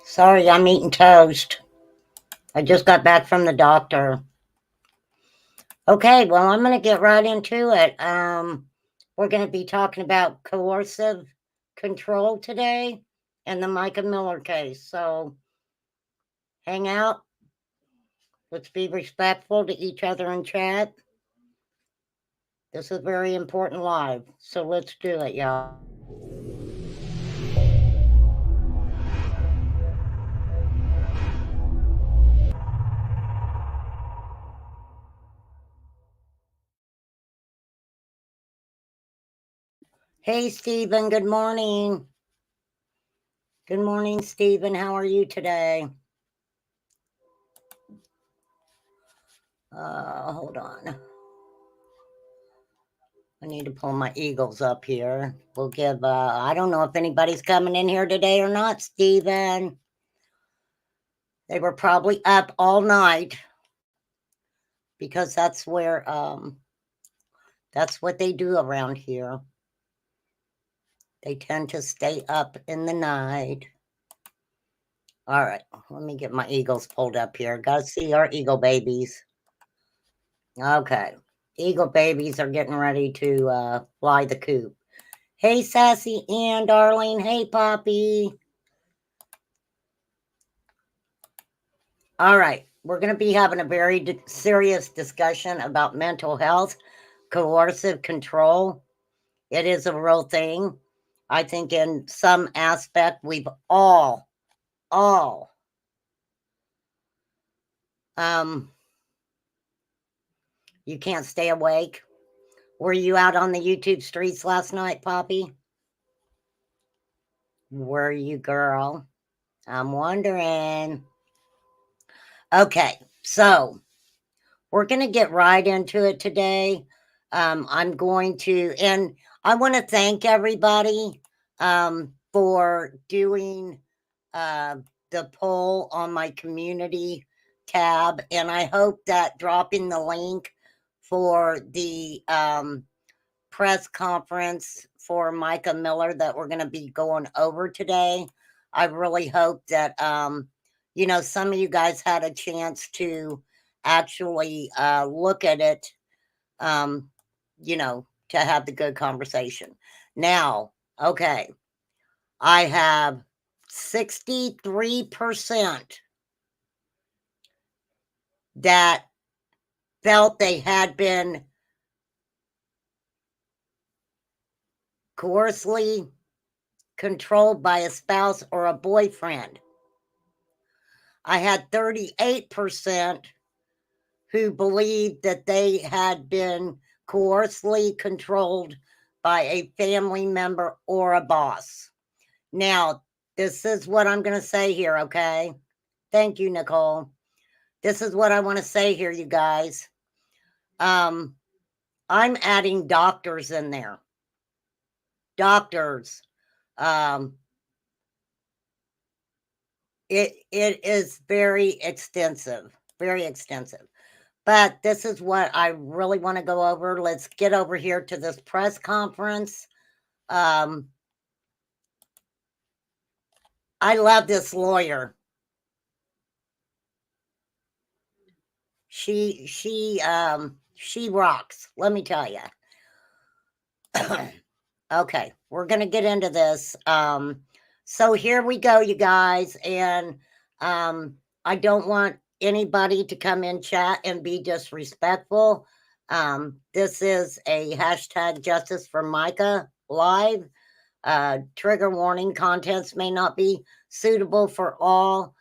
Sorry, I'm eating toast. I just got back from the doctor. Okay, well, I'm going to get right into it. We're going to be talking about coercive control today and the Mica Miller case. So hang out. Let's be respectful to each other in chat. This is very important live. So let's do it, y'all. Hey, Stephen. Good morning. Good morning, Stephen. How are you today? Hold on. I need to pull my eagles up here. We'll give, I don't know if anybody's coming in here today or not, Stephen. They were probably up all night because that's where, that's what they do around here. They tend to stay up in the night. All right, let me get my eagles pulled up here. Gotta see our eagle babies. Okay, eagle babies are getting ready to fly the coop. Hey, Sassy Ann, darling. Hey, Poppy. All right, we're going to be having a very serious discussion about mental health, coercive control. It is a real thing. I think in some aspect we've all, you can't stay awake. Were you out on the YouTube streets last night, Poppy? Were you, girl? I'm wondering. Okay, so we're going to get right into it today. I'm going to, and I want to thank everybody for doing the poll on my community tab. And I hope that dropping the link for the press conference for Mica Miller that we're going to be going over today, I really hope that, some of you guys had a chance to actually look at it, to have the good conversation. Now, okay, I have 63% that felt they had been coercively controlled by a spouse or a boyfriend. I had 38% who believed that they had been coercively controlled by a family member or a boss. Now, this is what I'm going to say here, okay? Thank you, Nicole. This is what I want to say here, you guys. I'm adding doctors in there. Doctors. It is very extensive, very extensive. But this is what I really want to go over. Let's get over here to this press conference. I love this lawyer. She rocks, let me tell you. Okay, we're gonna get into this. So here we go, you guys, and I don't want anybody to come in chat and be disrespectful. This is a hashtag Justice for Mica live. Trigger warning: contents may not be suitable for all.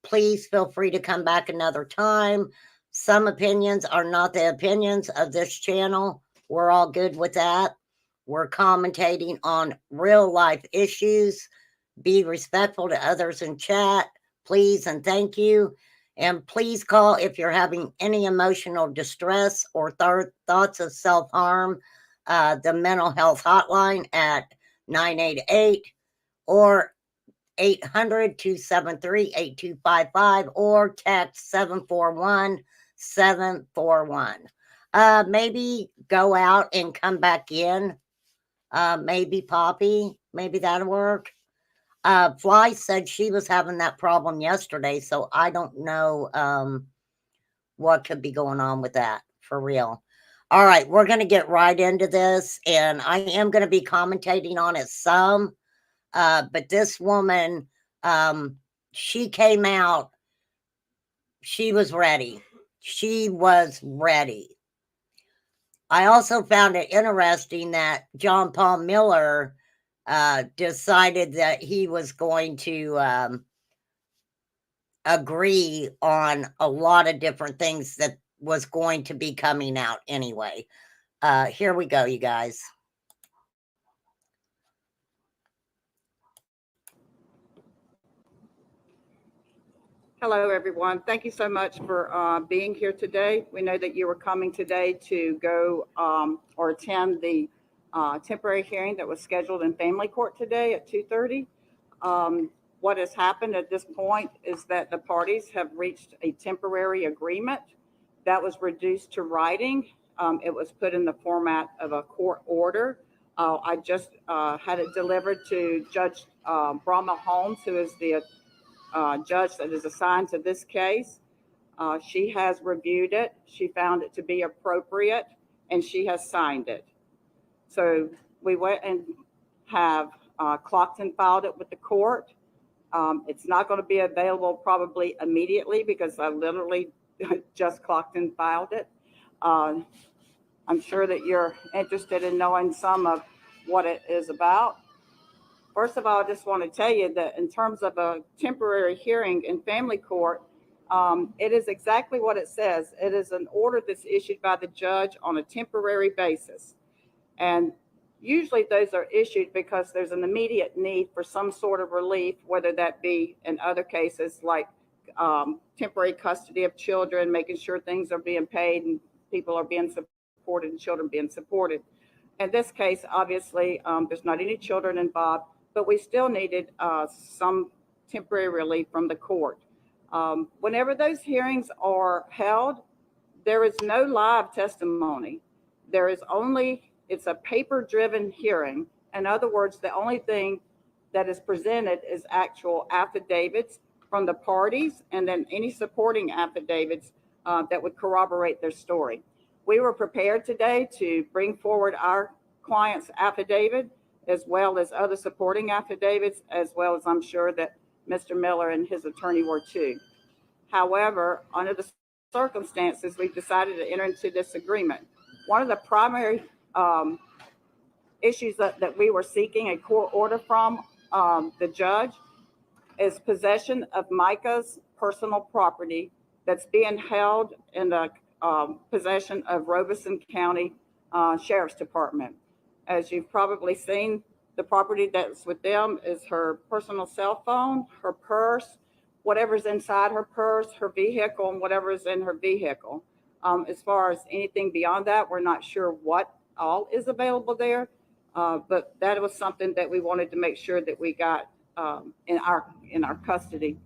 Please feel free to come back another time. Some opinions are not the opinions of this channel. We're all good with that. We're commentating on real life issues. Be respectful to others in chat, please, and thank you. And please call if you're having any emotional distress or thoughts of self-harm, the mental health hotline at 988 or 800-273-8255 or text 741-741. Maybe go out and come back in. Maybe Poppy, maybe that'll work. Fly said she was having that problem yesterday, so I don't know what could be going on with that, for real. All right, we're going to get right into this, and I am going to be commentating on it some. But this woman, she came out, she was ready. She was ready. I also found it interesting that John Paul Miller decided that he was going to agree on a lot of different things that was going to be coming out anyway. Here we go, you guys. Hello, everyone. Thank you so much for being here today. We know that you were coming today to go or attend the temporary hearing that was scheduled in family court today at 2:30. What has happened at this point is that the parties have reached a temporary agreement that was reduced to writing. It was put in the format of a court order. I just had it delivered to Judge Brahma Holmes, who is the judge that is assigned to this case. She has reviewed it. She found it to be appropriate, and she has signed it. So we went and have clocked and filed it with the court. It's not going to be available probably immediately because I literally just clocked and filed it. I'm sure that you're interested in knowing some of what it is about. First of all, I just want to tell you that in terms of a temporary hearing in family court, it is exactly what it says. It is an order that's issued by the judge on a temporary basis. And usually those are issued because there's an immediate need for some sort of relief, whether that be in other cases like temporary custody of children, making sure things are being paid and people are being supported and children being supported. In this case, obviously, there's not any children involved, but we still needed some temporary relief from the court. Whenever those hearings are held, there is no live testimony. There is only, it's a paper-driven hearing. In other words, the only thing that is presented is actual affidavits from the parties and then any supporting affidavits that would corroborate their story. We were prepared today to bring forward our client's affidavit as well as other supporting affidavits, as well as I'm sure that Mr. Miller and his attorney were too. However, under the circumstances, we've decided to enter into this agreement. One of the primary issues that we were seeking a court order from the judge is possession of Mica's personal property that's being held in the possession of Robeson County Sheriff's Department. As you've probably seen, the property that's with them is her personal cell phone, her purse, whatever's inside her purse, her vehicle, and whatever is in her vehicle. As far as anything beyond that, we're not sure what all is available there, but that was something that we wanted to make sure that we got in our custody.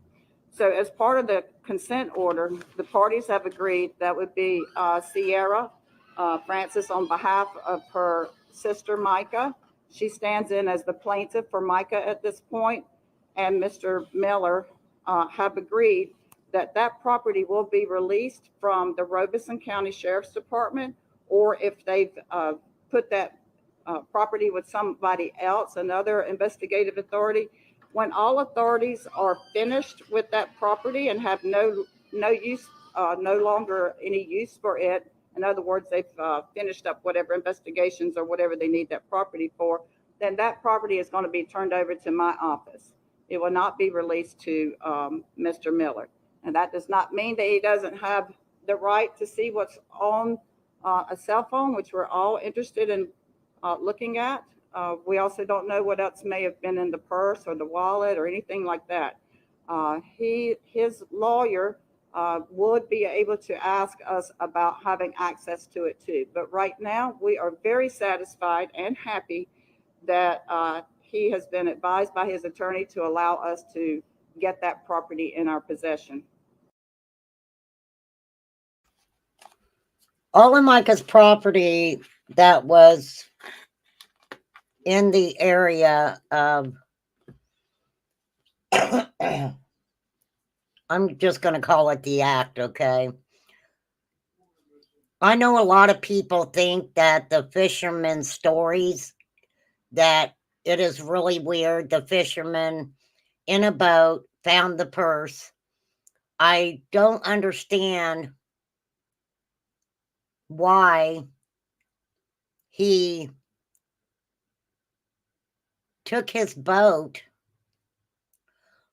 So as part of the consent order, the parties have agreed that would be Sierra Francis on behalf of her sister Mica. She stands in as the plaintiff for Mica at this point, and Mr. Miller have agreed that that property will be released from the Robeson County Sheriff's Department, or if they've put that property with somebody else, another investigative authority. When all authorities are finished with that property and have no use, no longer any use for it, in other words, they've finished up whatever investigations or whatever they need that property for, then that property is going to be turned over to my office. It will not be released to Mr. Miller. And that does not mean that he doesn't have the right to see what's on a cell phone, which we're all interested in looking at. We also don't know what else may have been in the purse or the wallet or anything like that. His lawyer would be able to ask us about having access to it too. But right now, we are very satisfied and happy that he has been advised by his attorney to allow us to get that property in our possession. All of Mica's property that was in the area of I'm just going to call it the act, okay? I know a lot of people think that the fisherman's stories, that it is really weird. The fisherman in a boat found the purse. I don't understand why he took his boat,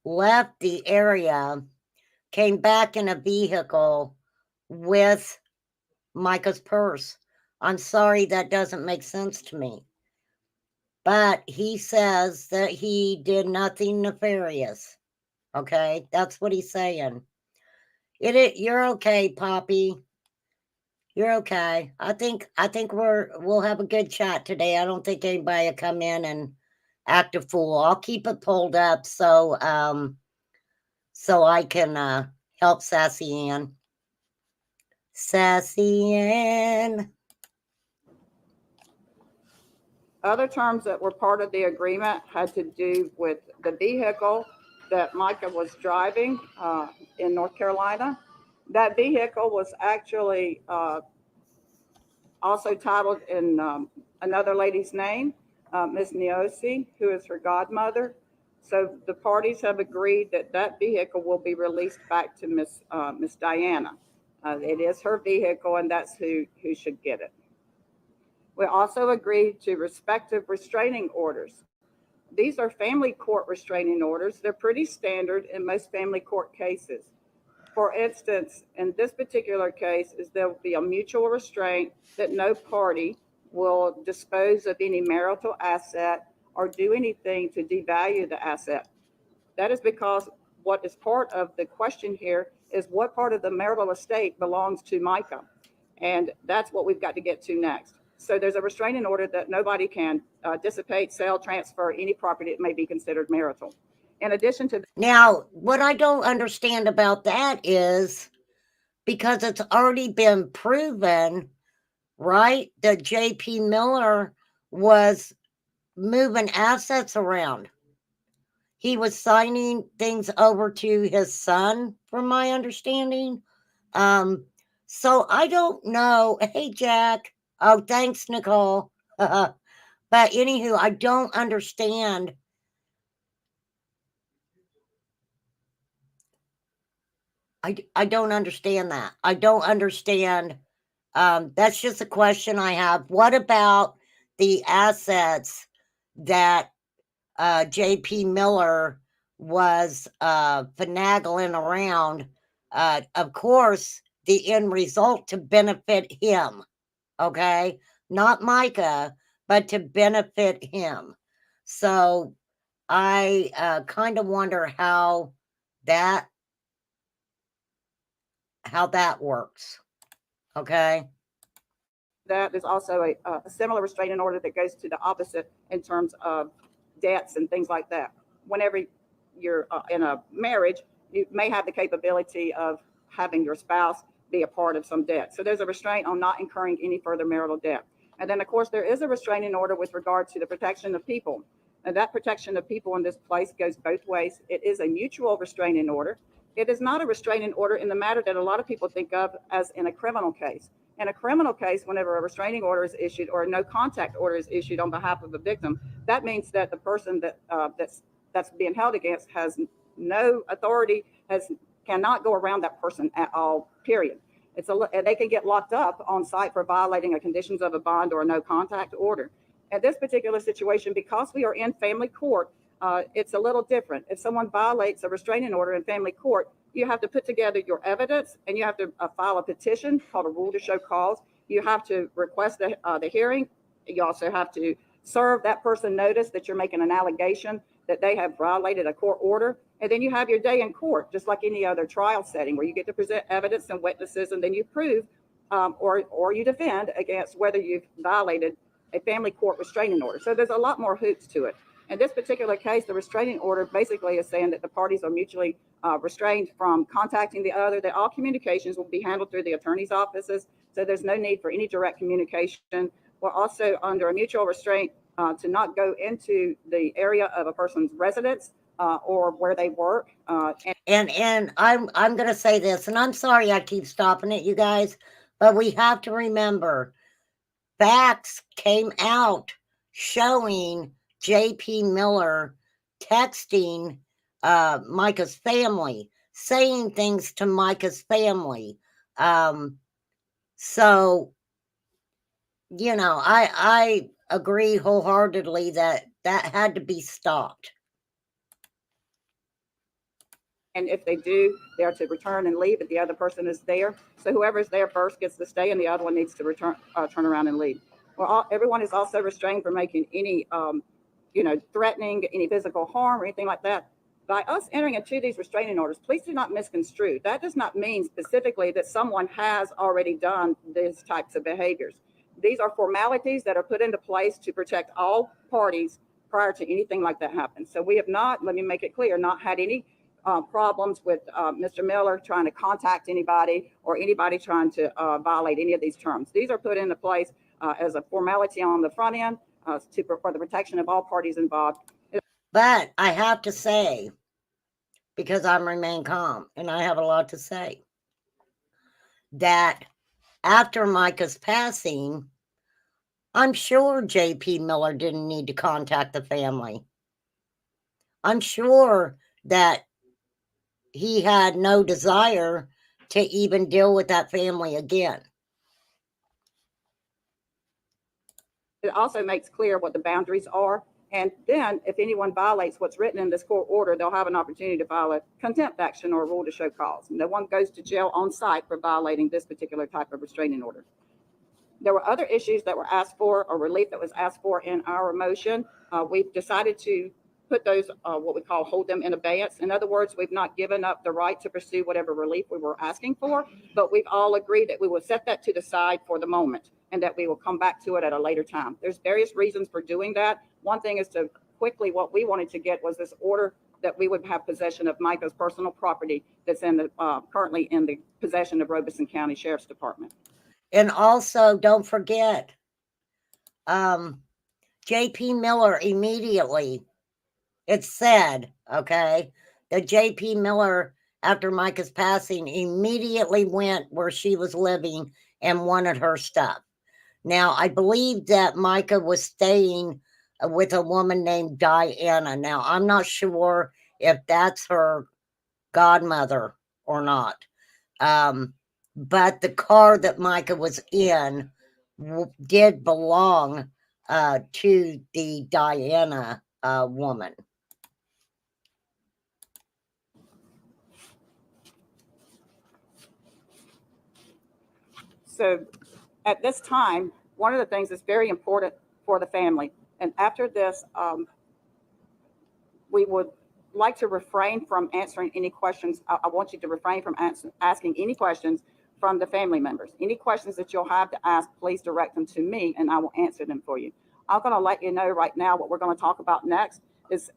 left the area, came back in a vehicle with Mica's purse. I'm sorry, that doesn't make sense to me. But he says that he did nothing nefarious. Okay, that's what he's saying. You're okay, Poppy. You're okay. I think we'll have a good chat today. I don't think anybody will come in and act a fool. I'll keep it pulled up so I can help Sassy Ann. Sassy Ann. Other terms that were part of the agreement had to do with the vehicle that Mica was driving in North Carolina. That vehicle was actually also titled in another lady's name, Ms. Neosi, who is her godmother. So the parties have agreed that that vehicle will be released back to Miss Diana. It is her vehicle, and that's who should get it. We also agreed to respective restraining orders. These are family court restraining orders. They're pretty standard in most family court cases. For instance, in this particular case, there will be a mutual restraint that no party will dispose of any marital asset or do anything to devalue the asset. That is because what is part of the question here is what part of the marital estate belongs to Mica. And that's what we've got to get to next. So there's a restraining order that nobody can dissipate, sell, transfer any property that may be considered marital. In addition to Now, what I don't understand about that is because it's already been proven, right, that J.P. Miller was moving assets around. He was signing things over to his son, from my understanding. So I don't know. Hey, Jack. Oh, thanks, Nicole. But anywho, I don't understand. I don't understand that. I don't understand. That's just a question I have. What about the assets that J.P. Miller was finagling around? Of course, the end result to benefit him, okay? Not Mica, but to benefit him. So I kind of wonder how that works, okay? that is also a similar restraining order that goes to the opposite in terms of debts and things like that. Whenever you're in a marriage, you may have the capability of having your spouse be a part of some debt. So there's a restraint on not incurring any further marital debt. And then, of course, there is a restraining order with regard to the protection of people. And that protection of people in this place goes both ways. It is a mutual restraining order. It is not a restraining order in the matter that a lot of people think of as in a criminal case. In a criminal case, whenever a restraining order is issued or a no contact order is issued on behalf of the victim, that means that the person that's being held against has no authority, cannot go around that person at all. Period. They can get locked up on site for violating the conditions of a bond or a no contact order. In this particular situation, because we are in family court, it's a little different. If someone violates a restraining order in family court, you have to put together your evidence and you have to file a petition called a rule to show cause. You have to request the hearing. You also have to serve that person notice that you're making an allegation that they have violated a court order. And then you have your day in court, just like any other trial setting where you get to present evidence and witnesses, and then you prove or you defend against whether you've violated a family court restraining order. So there's a lot more hoops to it. In this particular case, the restraining order basically is saying that the parties are mutually restrained from contacting the other, that all communications will be handled through the attorney's offices. So there's no need for any direct communication. We're also under a mutual restraint to not go into the area of a person's residence or where they work. And I'm gonna say this, and I'm sorry I keep stopping it, you guys, but we have to remember facts came out showing J.P. Miller texting Mica's family, saying things to Mica's family. So, you know, I agree wholeheartedly that that had to be stopped. And if they do, they are to return and leave if the other person is there. So whoever is there first gets to stay, and the other one needs to return, turn around and leave. Well, everyone is also restrained from making any, threatening, any physical harm or anything like that. By us entering into these restraining orders, please do not misconstrue. That does not mean specifically that someone has already done these types of behaviors. These are formalities that are put into place to protect all parties prior to anything like that happens. So we have not, let me make it clear, not had any problems with Mr. Miller trying to contact anybody or anybody trying to violate any of these terms. These are put into place as a formality on the front end for the protection of all parties involved. But I have to say, because I remain calm and I have a lot to say, that after Mica's passing, I'm sure J.P. Miller didn't need to contact the family. I'm sure that he had no desire to even deal with that family again. It also makes clear what the boundaries are. And then if anyone violates what's written in this court order, they'll have an opportunity to file a contempt action or a rule to show cause. No one goes to jail on site for violating this particular type of restraining order. There were other issues that were asked for, or relief that was asked for in our motion. We've decided to put those, what we call, hold them in abeyance. In other words, we've not given up the right to pursue whatever relief we were asking for, but we've all agreed that we will set that to the side for the moment and that we will come back to it at a later time. There's various reasons for doing that. One thing is to quickly, what we wanted to get was this order that we would have possession of Mica's personal property that's in the currently in the possession of Robeson County Sheriff's Department. And also, don't forget, J.P. Miller immediately, it's said, okay, that J.P. Miller, after Mica's passing, immediately went where she was living and wanted her stuff. Now, I believe that Mica was staying with a woman named Diana. Now, I'm not sure if that's her godmother or not. But the car that Mica was in did belong to the Diana woman. So at this time, one of the things that's very important for the family, and after this, we would like to refrain from answering any questions. I want you to refrain from asking any questions from the family members. Any questions that you'll have to ask, please direct them to me and I will answer them for you. I'm going to let you know right now what we're going to talk about next is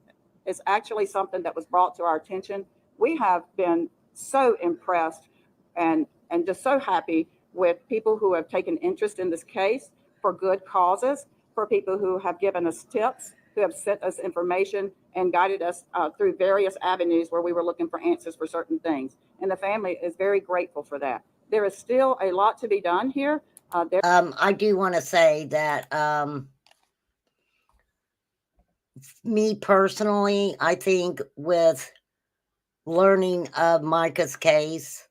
actually something that was brought to our attention. We have been so impressed and just so happy with people who have taken interest in this case for good causes, for people who have given us tips, who have sent us information and guided us through various avenues where we were looking for answers for certain things. And the family is very grateful for that. There is still a lot to be done here. I do want to say that me personally, I think with learning of Mica's case,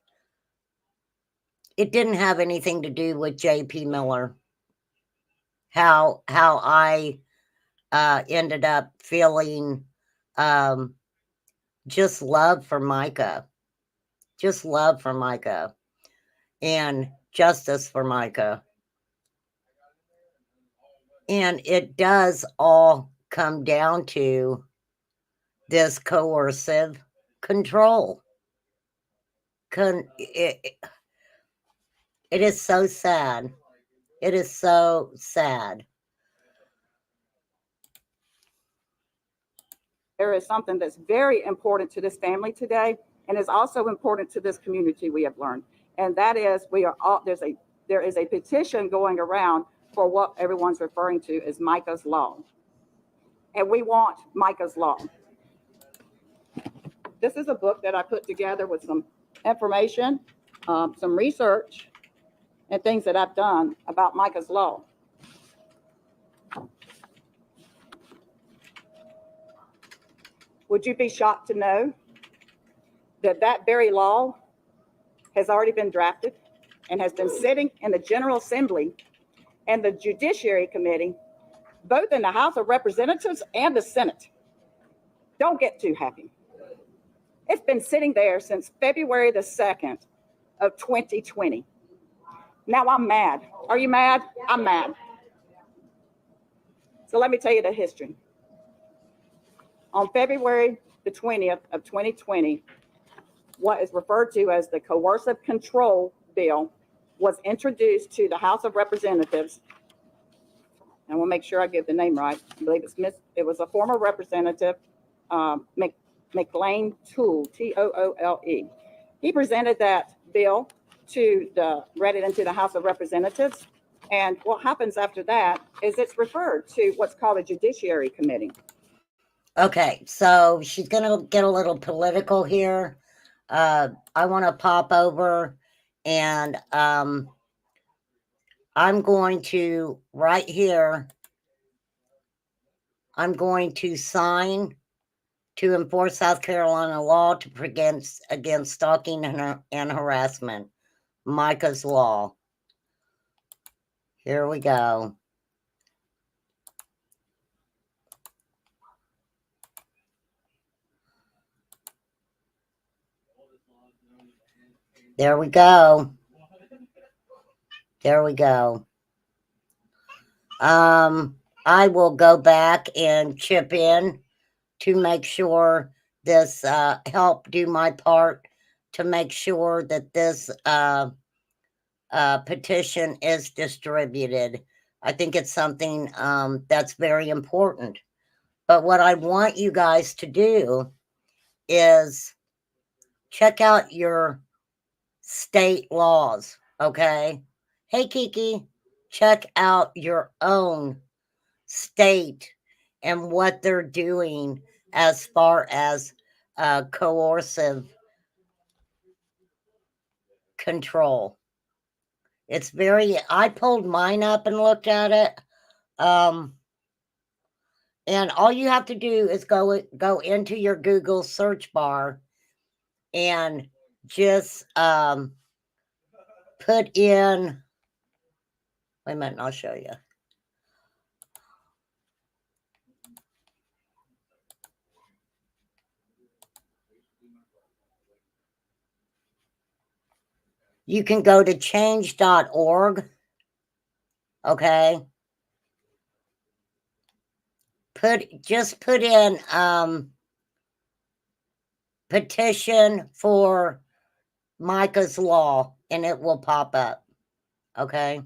it didn't have anything to do with J.P. Miller. How I ended up feeling just love for Mica, just love for Mica, and justice for Mica. And it does all come down to this coercive control. It is so sad. It is so sad. There is something that's very important to this family today, and is also important to this community, we have learned. And that is there is a petition going around for what everyone's referring to as Mica's Law. And we want Mica's Law. this is a book that I put together with some information, some research, and things that I've done about Mica's Law. Would you be shocked to know that that very law has already been drafted and has been sitting in the General Assembly and the Judiciary Committee, both in the House of Representatives and the Senate? Don't get too happy. It's been sitting there since February the 2nd of 2020. Now I'm mad. Are you mad? I'm mad. So let me tell you the history. On February the 20th of 2020, what is referred to as the Coercive Control Bill was introduced to the House of Representatives. And we'll make sure I get the name right. I believe it was a former representative, McLean Toole, Toole. He presented that bill read it into the House of Representatives. And what happens after that is it's referred to what's called a Judiciary Committee. Okay, so she's going to get a little political here. I want to pop over and I'm going to, right here, I'm going to sign to enforce South Carolina law to against stalking and harassment. Mica's Law. Here we go. There we go. There we go. I will go back and chip in to make sure this, help do my part to make sure that this petition is distributed. I think it's something that's very important. But what I want you guys to do is check out your state laws, okay? Hey, Kiki, check out your own state and what they're doing as far as coercive control. It's I pulled mine up and looked at it. And all you have to do is go into your Google search bar and just put in, wait a minute, I'll show you. You can go to change.org, okay? Just put in petition for Mica's Law and it will pop up, okay?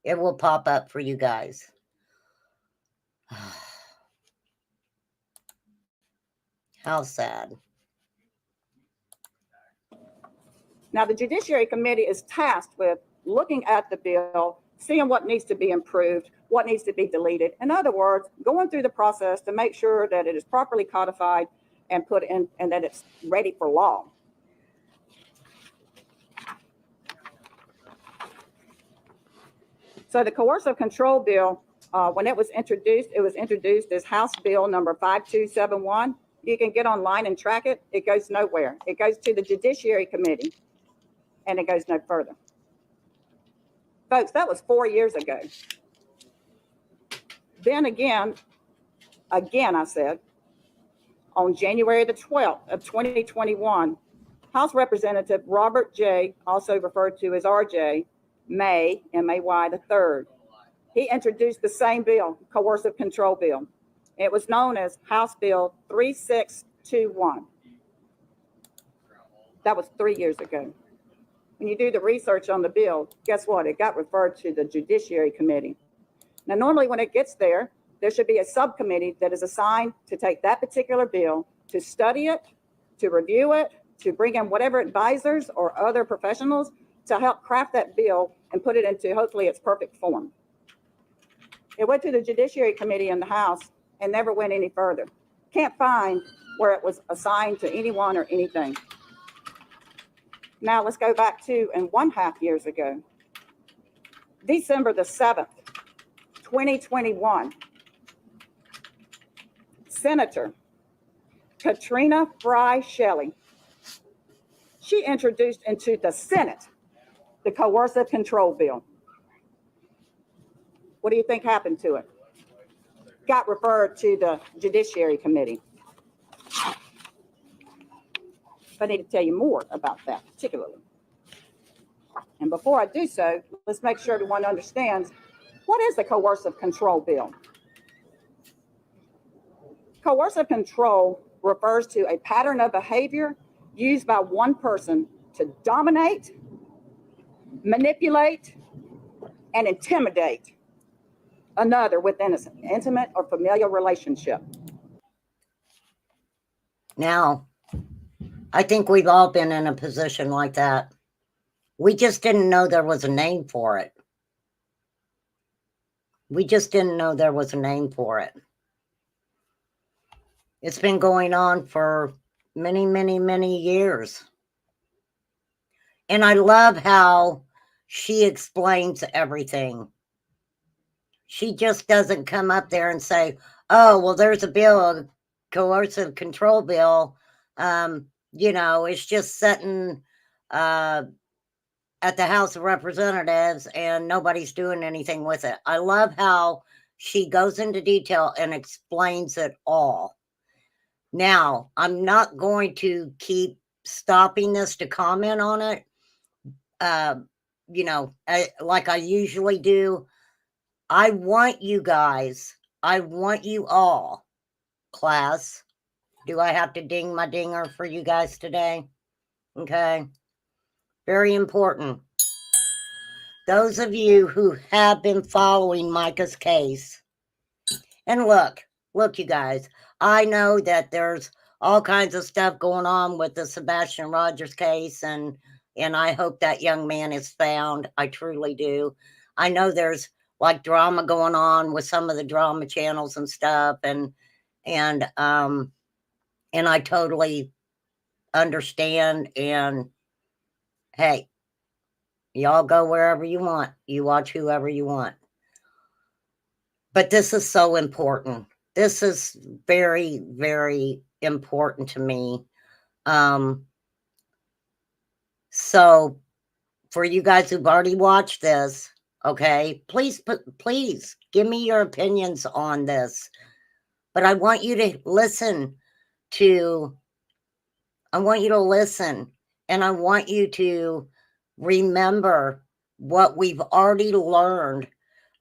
It will pop up for you guys. How sad. Now, the Judiciary Committee is tasked with looking at the bill, seeing what needs to be improved, what needs to be deleted. In other words, going through the process to make sure that it is properly codified and put in, and that it's ready for law. So the Coercive Control Bill, when it was introduced as House Bill number 5271. You can get online and track it. It goes nowhere. It goes to the Judiciary Committee, and it goes no further. Folks, that was 4 years ago. Then again, I said, on January the 12th of 2021, House Representative Robert J., also referred to as RJ, May, M-A-Y the 3rd, he introduced the same bill, Coercive Control Bill. It was known as House Bill 3621. That was 3 years ago. When you do the research on the bill, guess what? It got referred to the Judiciary Committee. Now, normally when it gets there, there should be a subcommittee that is assigned to take that particular bill, to study it, to review it, to bring in whatever advisors or other professionals to help craft that bill and put it into, hopefully, its perfect form. It went to the Judiciary Committee in the House and never went any further. Can't find where it was assigned to anyone or anything. Now let's go back 2.5 years ago. December the 7th, 2021. Senator Katrina Fry Shelley. She introduced into the Senate the Coercive Control Bill. What do you think happened to it? Got referred to the Judiciary Committee. I need to tell you more about that particularly. And before I do so, let's make sure everyone understands what is the Coercive Control Bill. Coercive control refers to a pattern of behavior used by one person to dominate, manipulate, and intimidate another within an intimate or familial relationship. Now, I think we've all been in a position like that. We just didn't know there was a name for it. We just didn't know there was a name for it. It's been going on for many, many, many years. And I love how she explains everything. She just doesn't come up there and say, oh, well, there's a bill, a coercive control bill. It's just sitting at the House of Representatives and nobody's doing anything with it. I love how she goes into detail and explains it all. Now, I'm not going to keep stopping this to comment on it, like I usually do. I want you guys, I want you all, class. Do I have to ding my dinger for you guys today? Okay. Very important. Those of you who have been following Mica's case, and look, you guys, I know that there's all kinds of stuff going on with the Sebastian Rogers case, and I hope that young man is found. I truly do. I know there's like drama going on with some of the drama channels and stuff, and I totally understand. And hey, y'all go wherever you want. You watch whoever you want. But this is so important. This is very, very important to me. So for you guys who've already watched this, okay, please give me your opinions on this. But I want you to listen and I want you to remember what we've already learned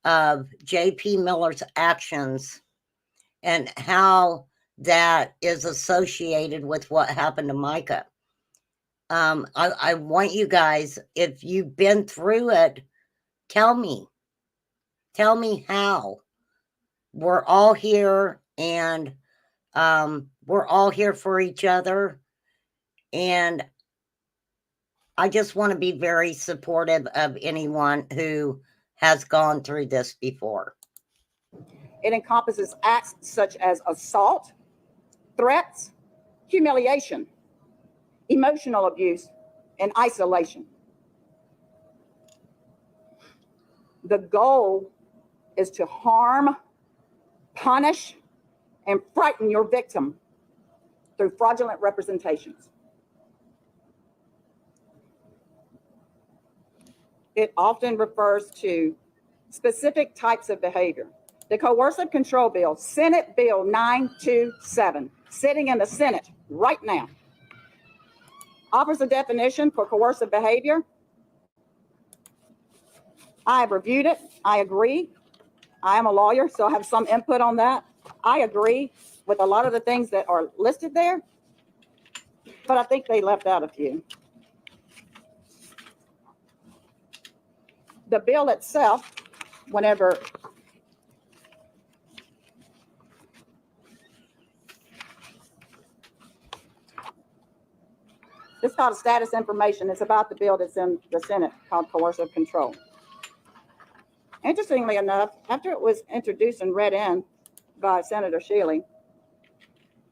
of J.P. Miller's actions and how that is associated with what happened to Mica. I want you guys, if you've been through it, tell me how. We're all here, and we're all here for each other. And I just want to be very supportive of anyone who has gone through this before. It encompasses acts such as assault, threats, humiliation, emotional abuse, and isolation. The goal is to harm, punish, and frighten your victim through fraudulent representations. It often refers to specific types of behavior. The Coercive Control Bill, Senate Bill 927, sitting in the Senate right now, offers a definition for coercive behavior. I have reviewed it. I agree. I am a lawyer, so I have some input on that. I agree with a lot of the things that are listed there, but I think they left out a few. The bill itself, whenever it's called status information. It's about the bill that's in the Senate called coercive control. Interestingly enough, after it was introduced and read in by Senator Shelley,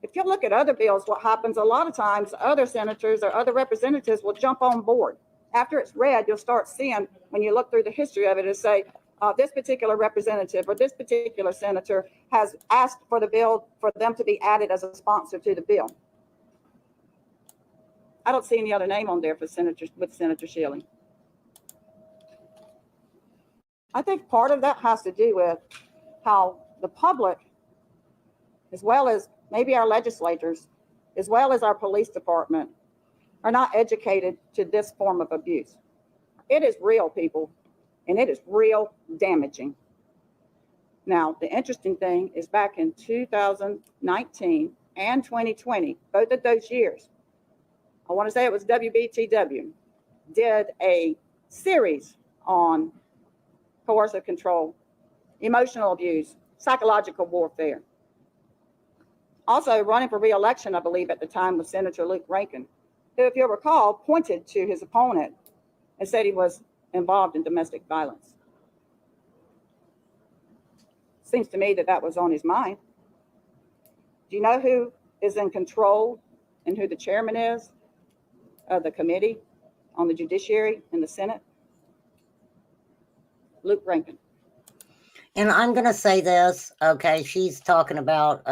If you look at other bills, what happens a lot of times, other senators or other representatives will jump on board. After it's read, you'll start seeing, when you look through the history of it, and say, this particular representative or this particular senator has asked for the bill, for them to be added as a sponsor to the bill. I don't see any other name on there for senators with Senator Shilling. I think part of that has to do with how the public, as well as maybe our legislators, as well as our police department, are not educated to this form of abuse. It is real, people, and it is real damaging. Now, the interesting thing is back in 2019 and 2020, both of those years, I want to say it was WBTW, did a series on coercive control, emotional abuse, psychological warfare. Also running for re-election, I believe at the time, was Senator Luke Rankin, who, if you'll recall, pointed to his opponent and said he was involved in domestic violence. Seems to me that that was on his mind. Do you know who is in control and who the chairman is of the committee on the judiciary in the Senate? Luke Rankin. And I'm going to say this, okay, she's talking about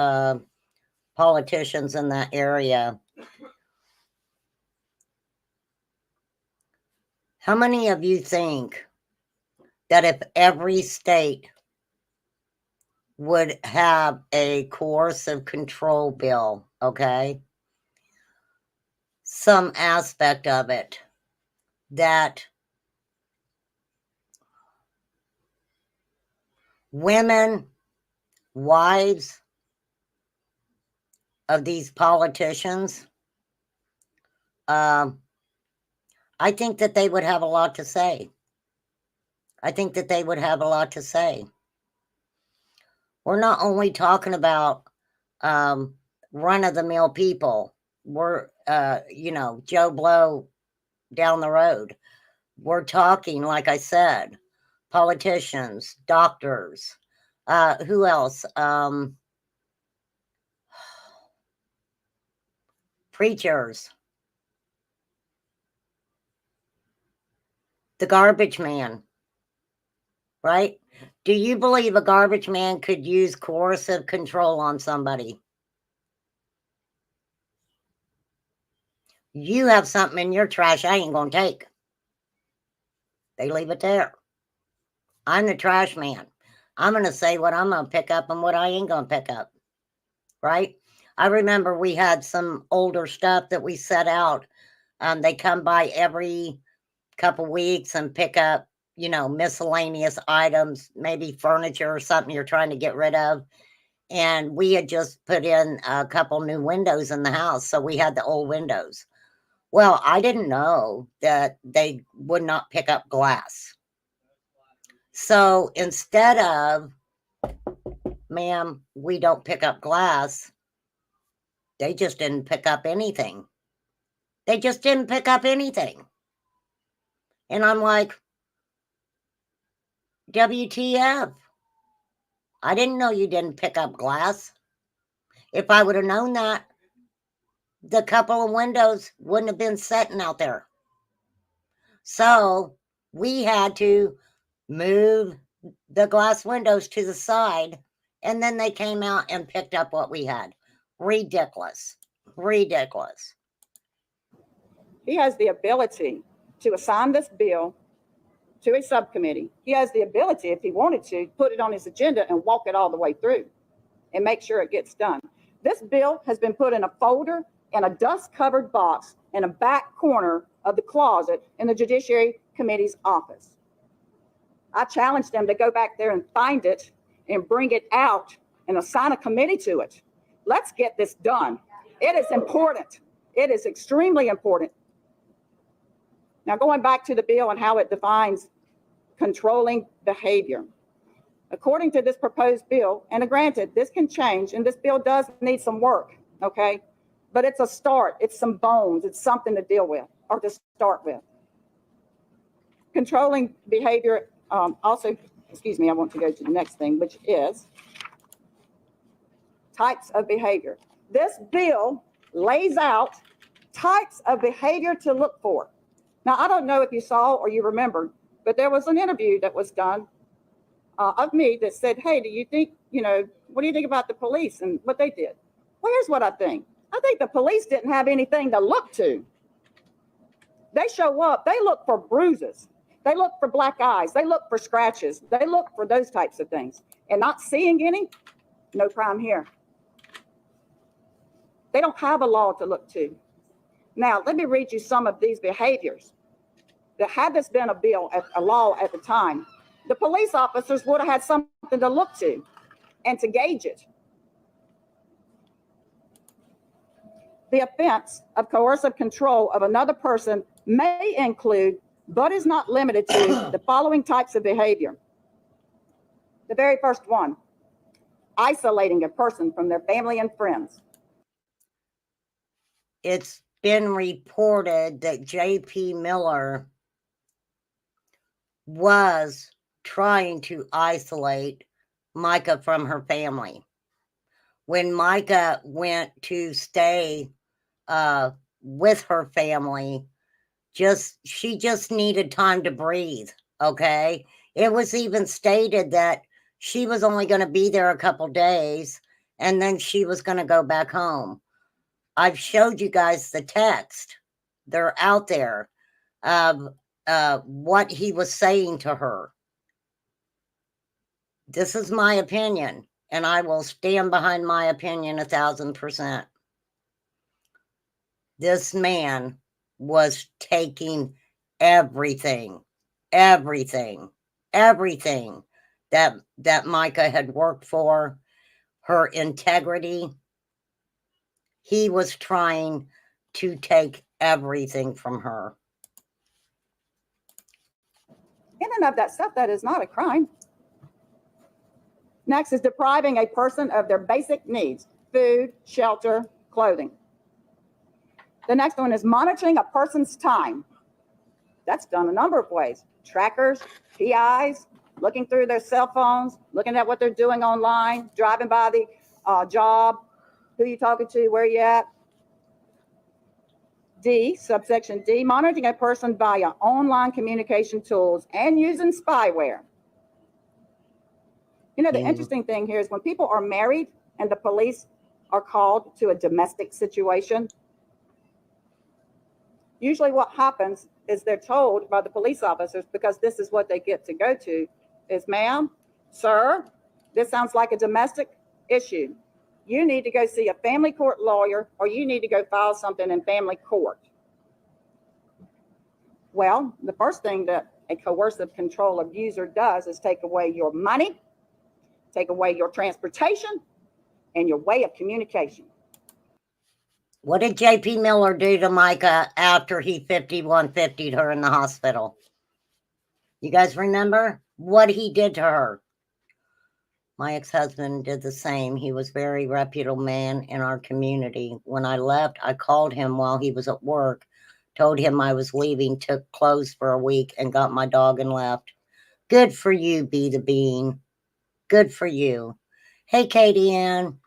politicians in that area. How many of you think that if every state would have a coercive control bill, okay, some aspect of it, that women, wives of these politicians, I think that they would have a lot to say. I think that they would have a lot to say. We're not only talking about run-of-the-mill people. We're, Joe Blow down the road. We're talking, like I said, politicians, doctors, who else? Preachers. The garbage man, right? Do you believe a garbage man could use coercive control on somebody? You have something in your trash I ain't gonna take. They leave it there. I'm the trash man. I'm gonna say what I'm gonna pick up and what I ain't gonna pick up, right? I remember we had some older stuff that we set out. They come by every couple weeks and pick up, miscellaneous items, maybe furniture or something you're trying to get rid of. And we had just put in a couple new windows in the house, so we had the old windows. Well, I didn't know that they would not pick up glass. So instead of, ma'am, we don't pick up glass, they just didn't pick up anything. They just didn't pick up anything. And I'm like, WTF? I didn't know you didn't pick up glass. If I would have known that, the couple of windows wouldn't have been sitting out there. So we had to move the glass windows to the side, and then they came out and picked up what we had. Ridiculous. Ridiculous. He has the ability to assign this bill to a subcommittee. He has the ability, if he wanted to, put it on his agenda and walk it all the way through and make sure it gets done. This bill has been put in a folder in a dust-covered box in a back corner of the closet in the Judiciary Committee's office. I challenged them to go back there and find it and bring it out and assign a committee to it. Let's get this done. It is important. It is extremely important. Now, going back to the bill and how it defines controlling behavior. According to this proposed bill, and granted, this can change, and this bill does need some work, okay? But it's a start. It's some bones. It's something to deal with or to start with. Controlling behavior also, excuse me, I want to go to the next thing, which is types of behavior. This bill lays out types of behavior to look for. Now, I don't know if you saw or you remember, but there was an interview that was done of me that said, hey, do you think, what do you think about the police and what they did? Well, here's what I think. I think the police didn't have anything to look to. They show up, they look for bruises. They look for black eyes. They look for scratches. They look for those types of things. And not seeing any, no crime here. They don't have a law to look to. Now, let me read you some of these behaviors that had this been a law at the time, the police officers would have had something to look to and to gauge it. The offense of coercive control of another person may include, but is not limited to, the following types of behavior. The very first one, isolating a person from their family and friends. It's been reported that J.P. Miller was trying to isolate Mica from her family. When Mica went to stay with her family, she just needed time to breathe, okay? It was even stated that she was only going to be there a couple days and then she was going to go back home. I've showed you guys the text. They're out there of what he was saying to her. This is my opinion, and I will stand behind my opinion 1,000%. This man was taking everything that Mica had worked for, her integrity. He was trying to take everything from her. In and of that stuff, that is not a crime. Next is depriving a person of their basic needs, food, shelter, clothing. The next one is monitoring a person's time. That's done a number of ways. Trackers, PIs, looking through their cell phones, looking at what they're doing online, driving by the job, who you talking to, where you at. D, subsection D, monitoring a person via online communication tools and using spyware. The interesting thing here is when people are married and the police are called to a domestic situation, usually what happens is they're told by the police officers, because this is what they get to go to, is, ma'am, sir, this sounds like a domestic issue. You need to go see a family court lawyer, or you need to go file something in family court. Well, the first thing that a coercive control abuser does is take away your money, take away your transportation, and your way of communication. What did J.P. Miller do to Mica after he 5150'd her in the hospital? You guys remember what he did to her? My ex-husband did the same. He was a very reputable man in our community. When I left, I called him while he was at work, told him I was leaving, took clothes for a week, and got my dog and left. Good for you, Be the Bean. Good for you. Hey, Katie Ann.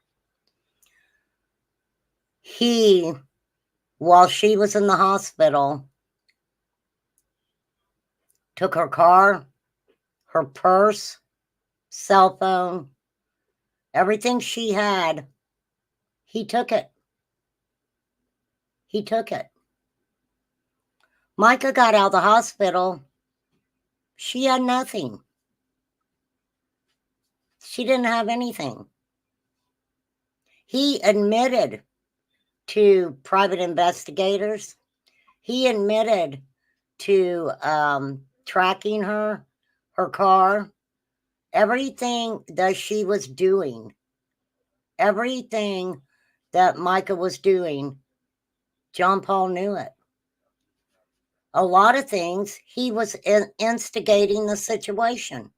He, while she was in the hospital, took her car, her purse, cell phone, everything she had. He took it. He took it. Mica got out of the hospital. She had nothing. She didn't have anything. He admitted to private investigators. He admitted to tracking her car, everything that she was doing, everything that Mica was doing, John Paul knew it. A lot of things, he was instigating the situation.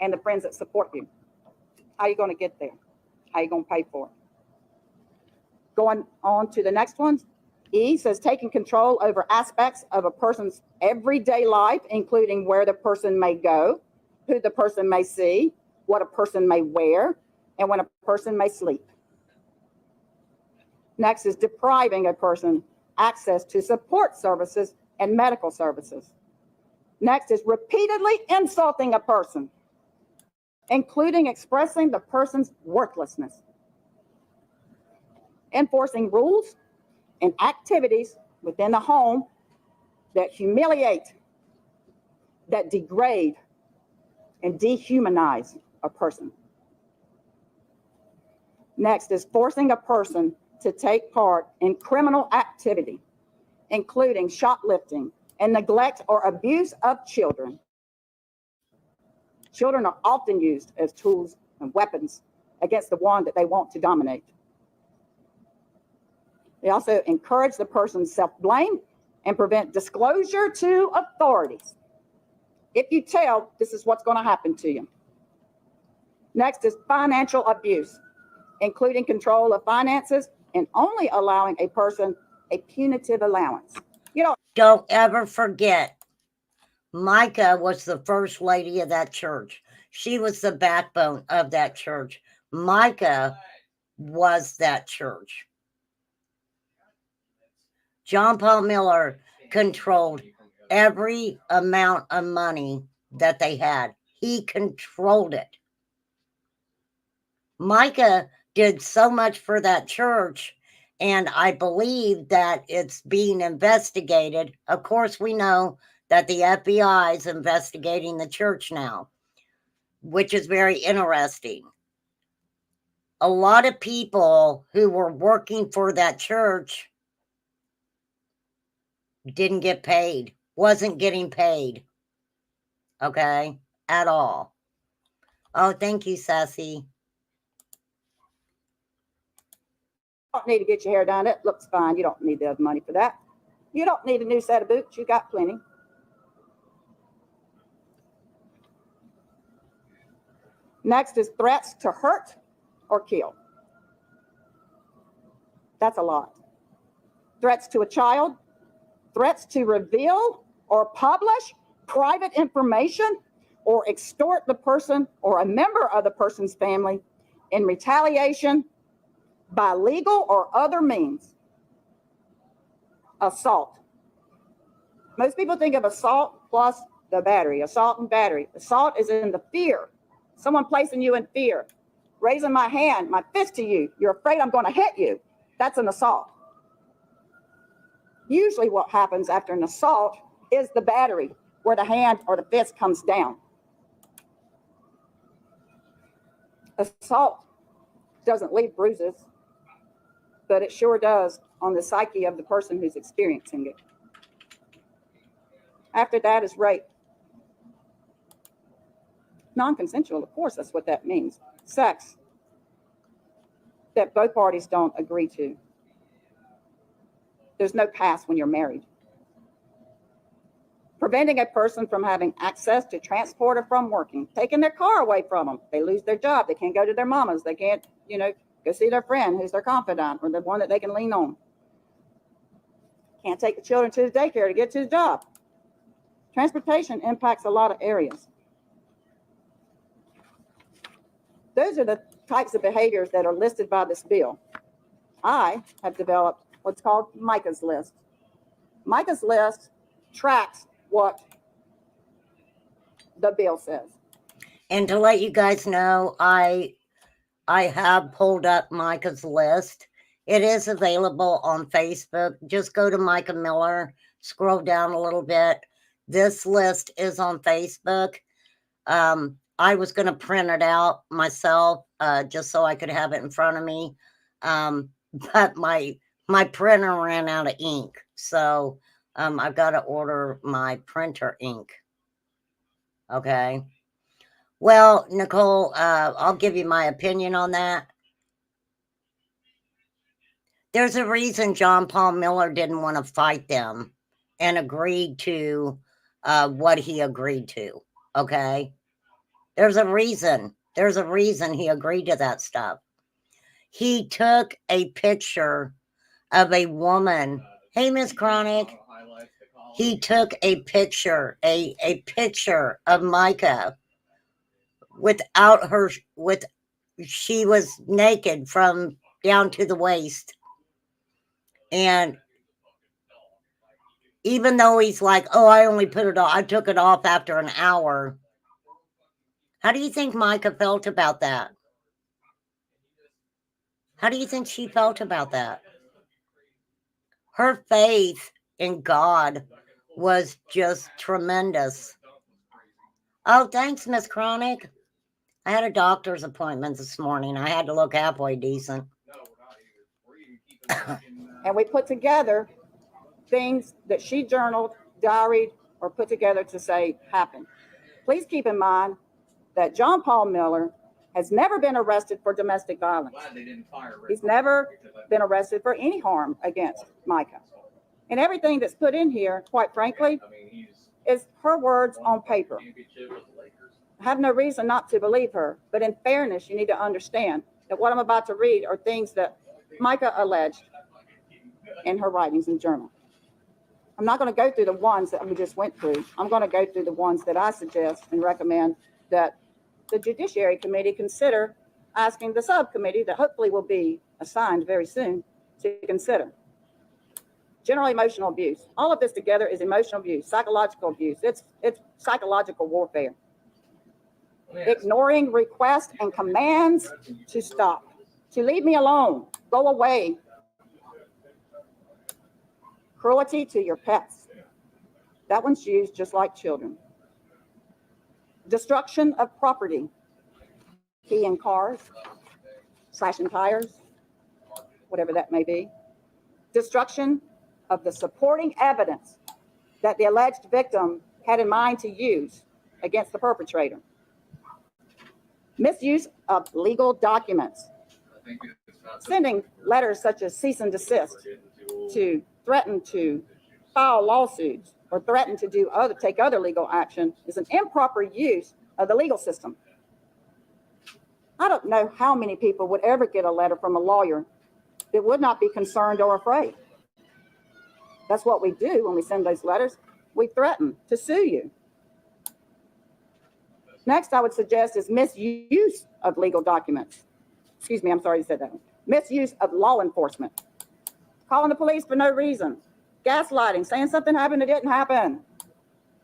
And the friends that support you. How are you going to get there? How are you going to pay for it? Going on to the next one. E says taking control over aspects of a person's everyday life, including where the person may go, who the person may see, what a person may wear, and when a person may sleep. Next is depriving a person access to support services and medical services. Next is repeatedly insulting a person, including expressing the person's worthlessness. Enforcing rules and activities within the home that humiliate, that degrade, and dehumanize a person. Next is forcing a person to take part in criminal activity, including shoplifting and neglect or abuse of children. Children are often used as tools and weapons against the one that they want to dominate. They also encourage the person's self-blame and prevent disclosure to authorities. If you tell, this is what's going to happen to you. Next is financial abuse, including control of finances and only allowing a person a punitive allowance. Don't ever forget, Mica was the first lady of that church. She was the backbone of that church. Mica was that church. John Paul Miller controlled every amount of money that they had. He controlled it. Mica did so much for that church, and I believe that it's being investigated. Of course, we know that the FBI is investigating the church now, which is very interesting. A lot of people who were working for that church didn't get paid, wasn't getting paid, okay, at all. Oh, thank you, Sassy. Don't need to get your hair done. It looks fine. You don't need the other money for that. You don't need a new set of boots. You got plenty. Next is threats to hurt or kill. That's a lot. Threats to a child, threats to reveal or publish private information or extort the person or a member of the person's family in retaliation by legal or other means. Assault. Most people think of assault plus the battery, assault and battery. Assault is in the fear, someone placing you in fear, raising my hand, my fist to you. You're afraid I'm going to hit you. That's an assault. Usually what happens after an assault is the battery, where the hand or the fist comes down. Assault doesn't leave bruises, but it sure does on the psyche of the person who's experiencing it. After that is rape. Non-consensual, of course, that's what that means. Sex that both parties don't agree to. There's no pass when you're married. Preventing a person from having access to transport or from working, taking their car away from them. They lose their job. They can't go to their mamas. They can't, go see their friend who's their confidant or the one that they can lean on. Can't take the children to the daycare to get to the job. Transportation impacts a lot of areas. Those are the types of behaviors that are listed by this bill. I have developed what's called Mica's list. Mica's list tracks what the bill says. And to let you guys know, I have pulled up Mica's list. It is available on Facebook. Just go to Mica Miller, scroll down a little bit. This list is on Facebook. I was going to print it out myself, just so I could have it in front of me. But my printer ran out of ink. So I've got to order my printer ink. Okay. Well, Nicole, I'll give you my opinion on that. There's a reason John Paul Miller didn't want to fight them and agreed to what he agreed to. Okay. There's a reason. There's a reason he agreed to that stuff. He took a picture of a woman. Hey, Miss Chronic. He took a picture of Mica without she was naked from down to the waist. And even though he's like, oh, I only put it off, I took it off after an hour. How do you think Mica felt about that? How do you think she felt about that? Her faith in God was just tremendous. Oh, thanks, Miss Chronic. I had a doctor's appointment this morning. I had to look halfway decent. And we put together things that she journaled, diaried, or put together to say happened. Please keep in mind that John Paul Miller has never been arrested for domestic violence. He's never been arrested for any harm against Mica. And everything that's put in here, quite frankly, is her words on paper. I have no reason not to believe her, but in fairness, you need to understand that what I'm about to read are things that Mica alleged in her writings and journal. I'm not going to go through the ones that we just went through. I'm going to go through the ones that I suggest and recommend that the Judiciary Committee consider asking the subcommittee that hopefully will be assigned very soon to consider. General emotional abuse. All of this together is emotional abuse, psychological abuse. It's psychological warfare. Ignoring requests and commands to stop, to leave me alone, go away. Cruelty to your pets. That one's used just like children. Destruction of property. Keying cars, slashing tires, whatever that may be. Destruction of the supporting evidence that the alleged victim had in mind to use against the perpetrator. Misuse of legal documents. Sending letters such as cease and desist to threaten to file lawsuits or threaten to take other legal action is an improper use of the legal system. I don't know how many people would ever get a letter from a lawyer that would not be concerned or afraid. That's what we do when we send those letters. We threaten to sue you. Next, I would suggest is misuse of legal documents. Excuse me, I'm sorry you said that one. Misuse of law enforcement. Calling the police for no reason. Gaslighting, saying something happened that didn't happen.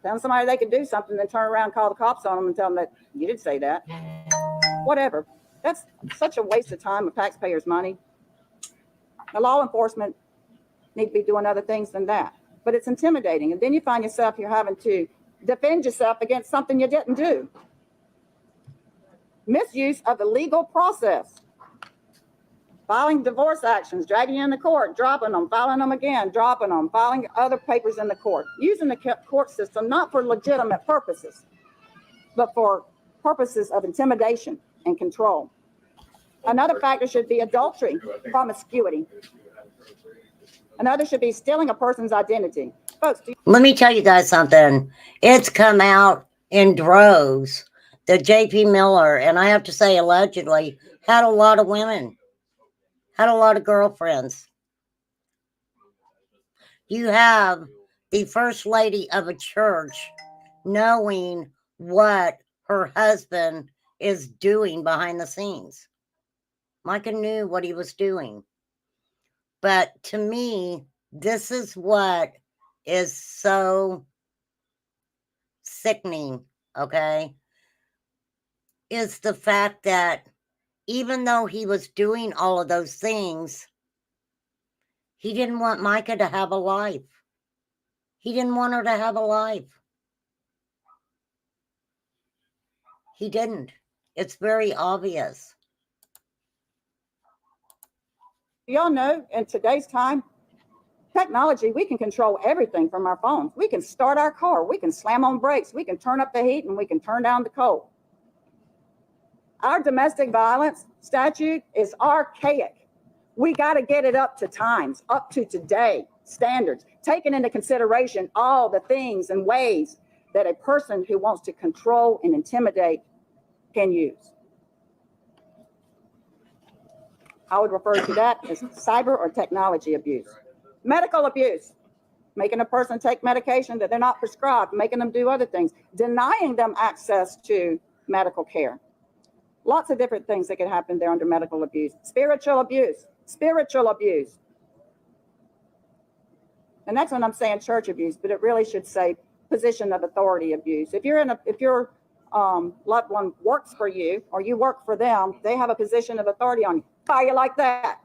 Telling somebody they could do something, then turn around and call the cops on them and tell them that you did say that. Whatever. That's such a waste of time of taxpayers' money. The law enforcement need to be doing other things than that. But it's intimidating. And then you find yourself, you're having to defend yourself against something you didn't do. Misuse of the legal process. Filing divorce actions, dragging you in the court, dropping them, filing them again, dropping them, filing other papers in the court. Using the court system not for legitimate purposes, but for purposes of intimidation and control. Another factor should be adultery, promiscuity. Another should be stealing a person's identity. Folks, let me tell you guys something. It's come out in droves that J.P. Miller, and I have to say allegedly, had a lot of women, had a lot of girlfriends. You have the first lady of a church knowing what her husband is doing behind the scenes. Micah knew what he was doing. But to me, this is what is so sickening, okay, is the fact that even though he was doing all of those things, he didn't want Mica to have a life. He didn't want her to have a life. He didn't. It's very obvious. y'all know in today's time, technology, we can control everything from our phones. We can start our car. We can slam on brakes. We can turn up the heat and we can turn down the cold. Our domestic violence statute is archaic. We got to get it up to times, up to today standards, taking into consideration all the things and ways that a person who wants to control and intimidate can use. I would refer to that as cyber or technology abuse. Medical abuse, making a person take medication that they're not prescribed, making them do other things, denying them access to medical care. Lots of different things that can happen there under medical abuse. Spiritual abuse. Spiritual abuse. And that's when I'm saying church abuse, but it really should say position of authority abuse. If your loved one works for you or you work for them, they have a position of authority on you. Fire you like that.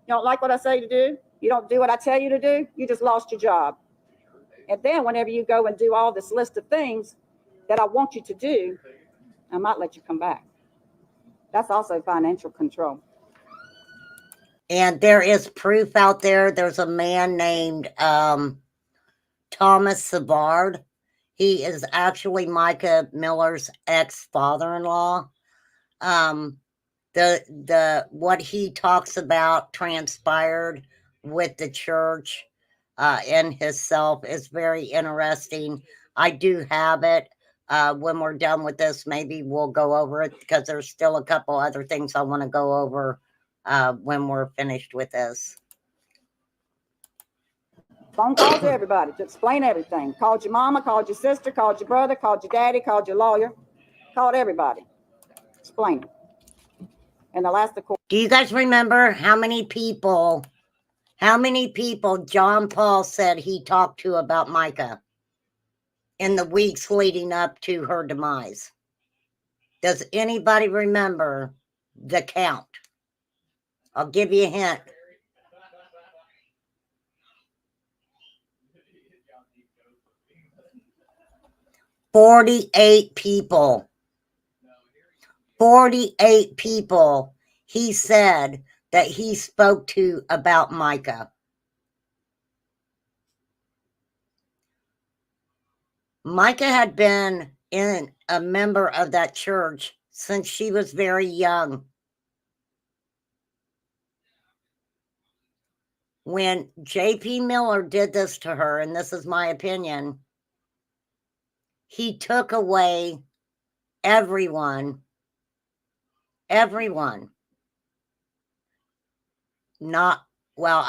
You don't like what I say to do? You don't do what I tell you to do? You just lost your job. And then whenever you go and do all this list of things that I want you to do, I might let you come back. That's also financial control. And there is proof out there. There's a man named Thomas Savard. He is actually Mica Miller's ex-father-in-law. What he talks about transpired with the church and himself is very interesting. I do have it. When we're done with this, maybe we'll go over it because there's still a couple other things I want to go over when we're finished with this. Phone calls to everybody to explain everything. Called your mama, called your sister, called your brother, called your daddy, called your lawyer, called everybody. Explain it. And the last, of course. Do you guys remember how many people John Paul said he talked to about Mica in the weeks leading up to her demise? Does anybody remember the count? I'll give you a hint. 48 people. 48 people he said that he spoke to about Mica. Mica had been a member of that church since she was very young. When J.P. Miller did this to her, and this is my opinion, he took away everyone. I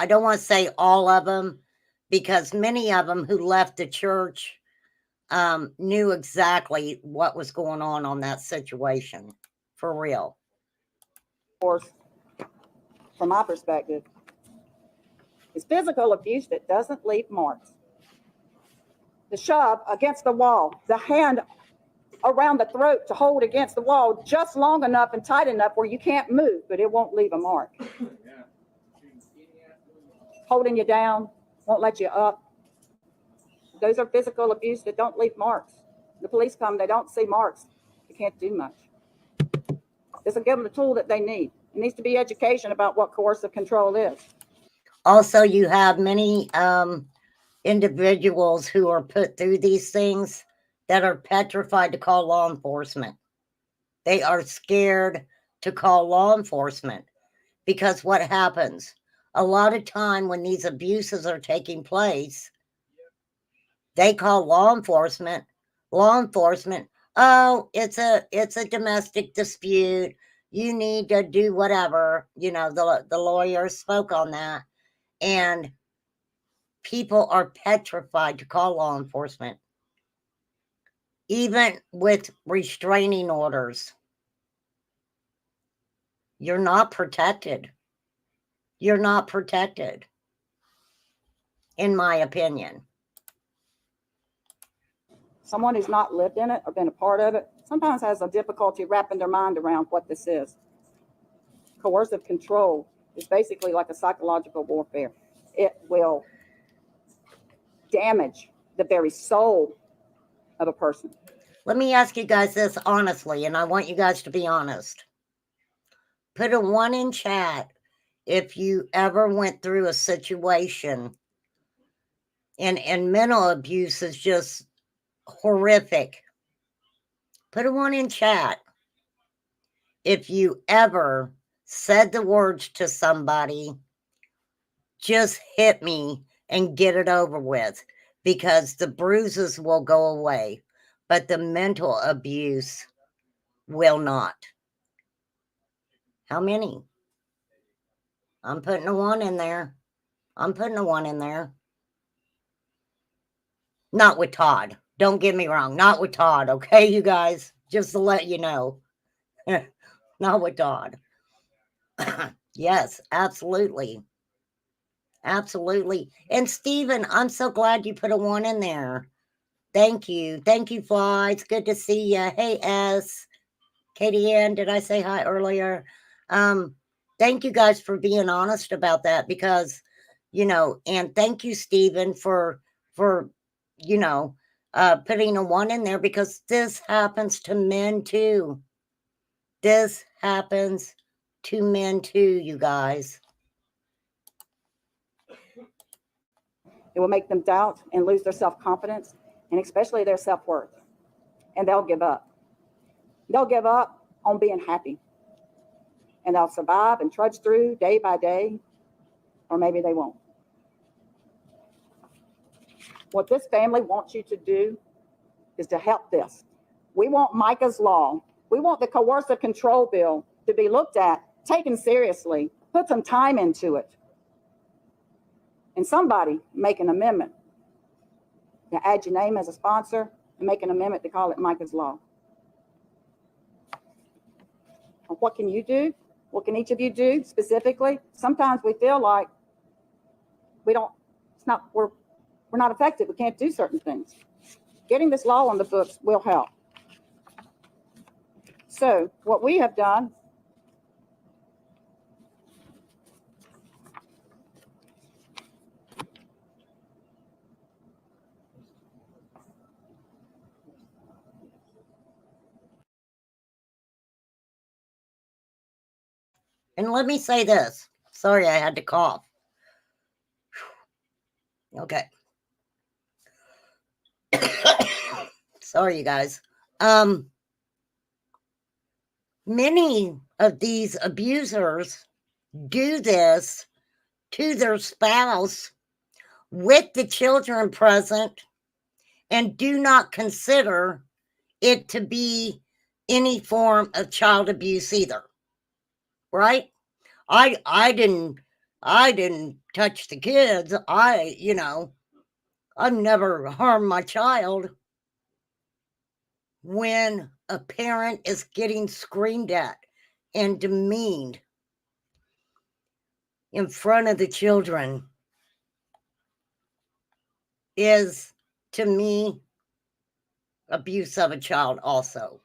don't want to say all of them, because many of them who left the church knew exactly what was going on that situation, for real. Of course, from my perspective, is physical abuse that doesn't leave marks. The shove against the wall, the hand around the throat to hold against the wall just long enough and tight enough where you can't move, but it won't leave a mark. Holding you down, won't let you up. Those are physical abuse that don't leave marks. The police come, they don't see marks. You can't do much. This will give them the tool that they need. It needs to be education about what coercive control is. Also, you have many individuals who are put through these things that are petrified to call law enforcement. They are scared to call law enforcement because what happens? A lot of time when these abuses are taking place, they call law enforcement. Law enforcement, oh, it's a domestic dispute. You need to do whatever. You know, the lawyer spoke on that. And people are petrified to call law enforcement. Even with restraining orders, you're not protected. You're not protected, in my opinion. Someone who's not lived in it or been a part of it sometimes has a difficulty wrapping their mind around what this is. Coercive control is basically like a psychological warfare. It will damage the very soul of a person. Let me ask you guys this honestly, and I want you guys to be honest. Put a 1 in chat if you ever went through a situation, and mental abuse is just horrific. Put a 1 in chat if you ever said the words to somebody, just hit me and get it over with, because the bruises will go away, but the mental abuse will not. How many? I'm putting a 1 in there. I'm putting a 1 in there. Not with Todd. Don't get me wrong. Not with Todd, okay, you guys? Just to let you know. not with Dodd. Yes, absolutely. Absolutely. And Stephen, I'm so glad you put a 1 in there. Thank you. Thank you, Fly. It's good to see you. Hey, S. Katie Ann, did I say hi earlier? Thank you guys for being honest about that, because, and thank you, Stephen, for, putting a 1 in there, because this happens to men too. This happens to men too, you guys. It will make them doubt and lose their self-confidence, and especially their self-worth. And they'll give up. They'll give up on being happy. And they'll survive and trudge through day by day, or maybe they won't. What this family wants you to do is to help this. We want Mica's law. We want the coercive control bill to be looked at, taken seriously, put some time into it. And somebody make an amendment to add your name as a sponsor and make an amendment to call it Mica's law. And what can you do? What can each of you do specifically? Sometimes we feel like we're not effective. We can't do certain things. Getting this law on the books will help. So what we have done, And let me say this. Sorry, I had to cough. Okay. Sorry, you guys. Many of these abusers do this to their spouse with the children present and do not consider it to be any form of child abuse either. Right? I didn't touch the kids. I've never harmed my child. When a parent is getting screamed at and demeaned in front of the children is, to me, abuse of a child also.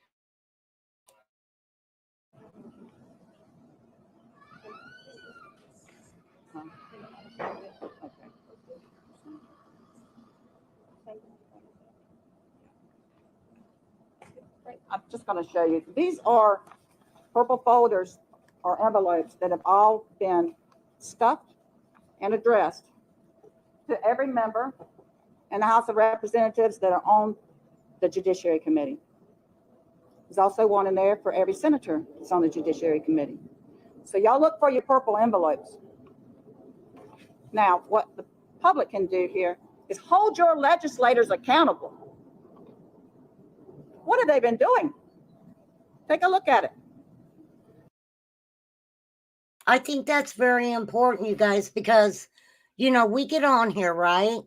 I'm just going to show you. These are purple folders or envelopes that have all been stuffed and addressed to every member in the House of Representatives that are on the Judiciary Committee. There's also one in there for every senator that's on the Judiciary Committee. So y'all look for your purple envelopes. Now, what the public can do here is hold your legislators accountable. What have they been doing? Take a look at it. I think that's very important, you guys, because, we get on here, right?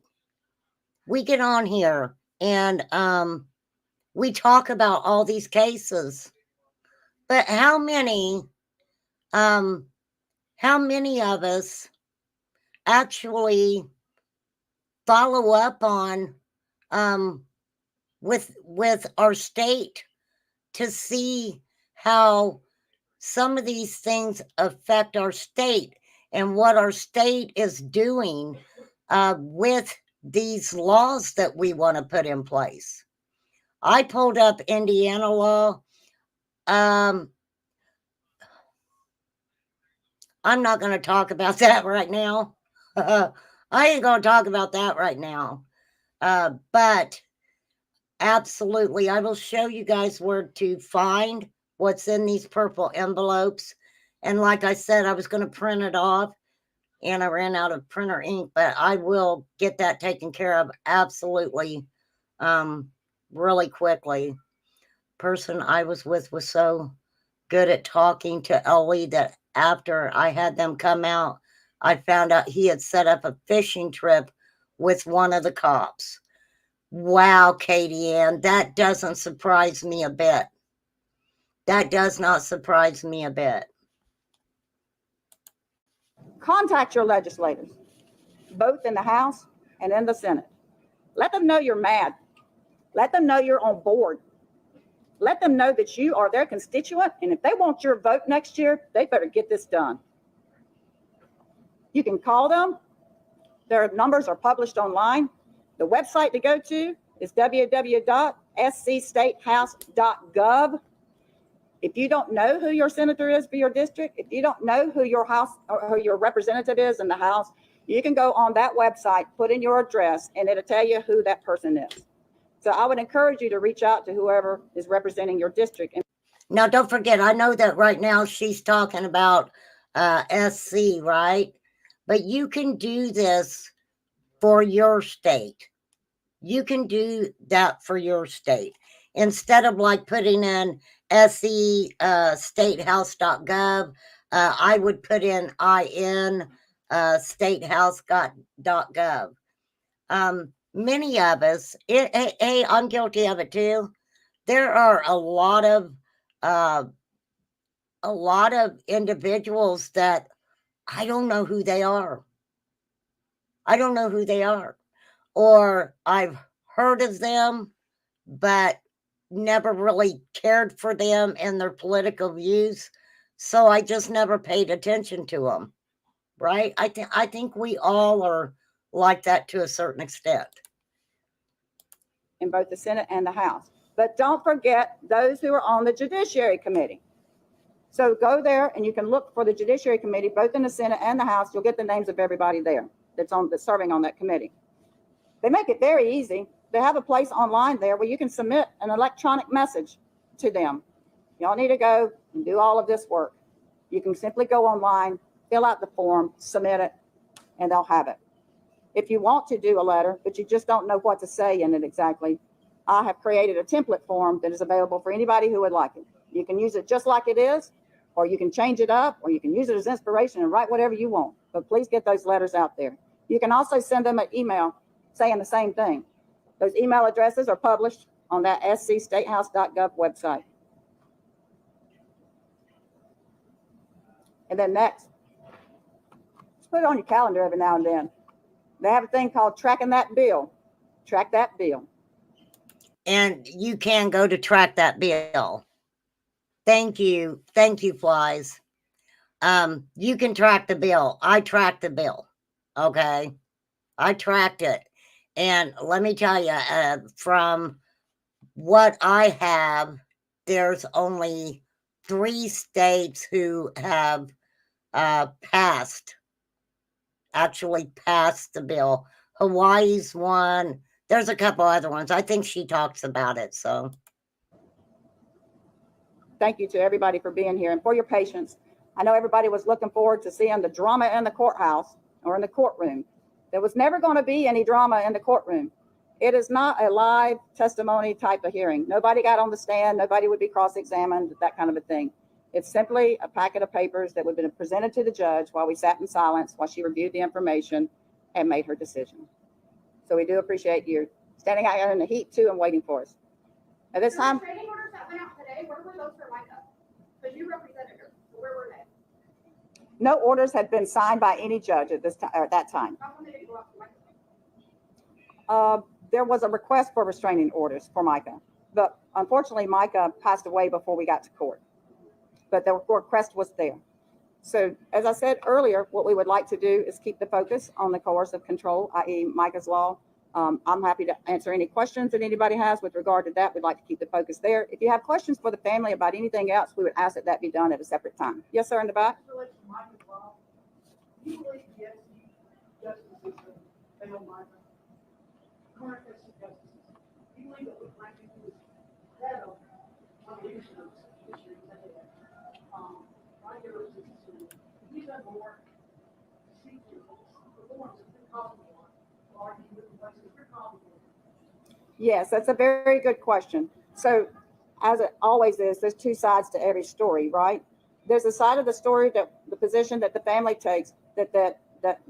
We get on here and we talk about all these cases. But how many of us actually follow up on with our state to see how some of these things affect our state and what our state is doing with these laws that we want to put in place? I pulled up Indiana law. I'm not going to talk about that right now. I ain't going to talk about that right now. But absolutely, I will show you guys where to find what's in these purple envelopes. And like I said, I was going to print it off and I ran out of printer ink, but I will get that taken care of absolutely really quickly. Person I was with was so good at talking to Ellie that after I had them come out, I found out he had set up a fishing trip with one of the cops. Wow, Katie Ann, that doesn't surprise me a bit. That does not surprise me a bit. Contact your legislators, both in the House and in the Senate. Let them know you're mad. Let them know you're on board. Let them know that you are their constituent, and if they want your vote next year, they better get this done. You can call them. Their numbers are published online. The website to go to is www.scstatehouse.gov. If you don't know who your senator is for your district, if you don't know who your House or who your representative is in the House, you can go on that website, put in your address, and it'll tell you who that person is. So I would encourage you to reach out to whoever is representing your district. Now, don't forget, I know that right now she's talking about SC, right? But you can do this for your state. You can do that for your state. Instead of like putting in SC statehouse.gov, I would put in IN statehouse.gov. Many of us, hey, I'm guilty of it too. There are a lot of individuals that I don't know who they are. I don't know who they are. Or I've heard of them, but never really cared for them and their political views. So I just never paid attention to them. Right? I think we all are like that to a certain extent. In both the Senate and the House. But don't forget those who are on the Judiciary Committee. So go there and you can look for the Judiciary Committee, both in the Senate and the House. You'll get the names of everybody there that's serving on that committee. They make it very easy. They have a place online there where you can submit an electronic message to them. You don't need to go and do all of this work. You can simply go online, fill out the form, submit it, and they'll have it. If you want to do a letter, but you just don't know what to say in it exactly, I have created a template form that is available for anybody who would like it. You can use it just like it is, or you can change it up, or you can use it as inspiration and write whatever you want. But please get those letters out there. You can also send them an email saying the same thing. Those email addresses are published on that scstatehouse.gov website. And then next, just put it on your calendar every now and then. They have a thing called tracking that bill. Track that bill. And you can go to track that bill. Thank you. Thank you, Flies. You can track the bill. I tracked the bill. Okay. I tracked it. And let me tell you, from what I have, there's only 3 states who have actually passed the bill. Hawaii's one. There's a couple other ones. I think she talks about it. So thank you to everybody for being here and for your patience. I know everybody was looking forward to seeing the drama in the courthouse or in the courtroom. There was never going to be any drama in the courtroom. It is not a live testimony type of hearing. Nobody got on the stand. Nobody would be cross-examined, that kind of a thing. It's simply a packet of papers that would have been presented to the judge while we sat in silence, while she reviewed the information and made her decision. So we do appreciate you standing out here in the heat too and waiting for us. At this time, training orders that went out today, where were those for Mica? Because you represented her. So where were they? no orders had been signed by any judge at this time or at that time. How come they didn't go out to Mica? There was a request for restraining orders for Mica, but unfortunately Mica passed away before we got to court. But the request was there. So as I said earlier, what we would like to do is keep the focus on the coercive control, i.e. Mica's law. I'm happy to answer any questions that anybody has with regard to that. We'd like to keep the focus there. If you have questions for the family about anything else, we would ask that that be done at a separate time. Yes, sir, in the back. Do you believe the justice system failed Mica? Current justice. Do you believe that what Mica was head of leadership of this year, right here was he's done more to seek reforms that could cause more, or argue with the places that could cause more? Yes, that's a very good question. So as it always is, there's two sides to every story, right? There's a side of the story that the position that the family takes that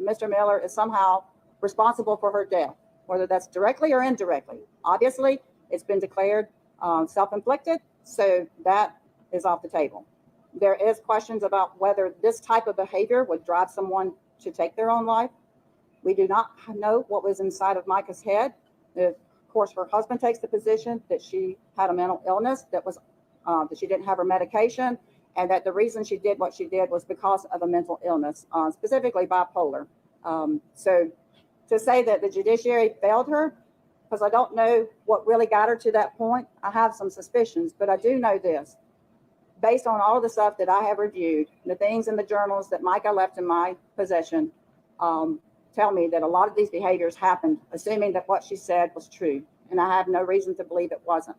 Mr. Miller is somehow responsible for her death, whether that's directly or indirectly. Obviously, it's been declared self-inflicted, so that is off the table. There is questions about whether this type of behavior would drive someone to take their own life. We do not know what was inside of Mica's head. Of course, her husband takes the position that she had a mental illness, that she didn't have her medication, and that the reason she did what she did was because of a mental illness, specifically bipolar. So to say that the judiciary failed her, because I don't know what really got her to that point, I have some suspicions, but I do know this. Based on all of the stuff that I have reviewed, the things in the journals that Mica left in my possession, tell me that a lot of these behaviors happened, assuming that what she said was true. And I have no reason to believe it wasn't.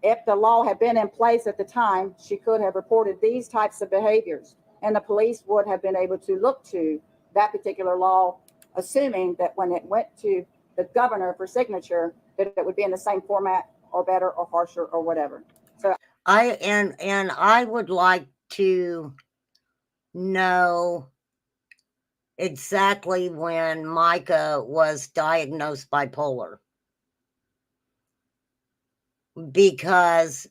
If the law had been in place at the time, she could have reported these types of behaviors, and the police would have been able to look to that particular law, assuming that when it went to the governor for signature, that it would be in the same format or better or harsher or whatever. So I would like to know exactly when Mica was diagnosed bipolar, because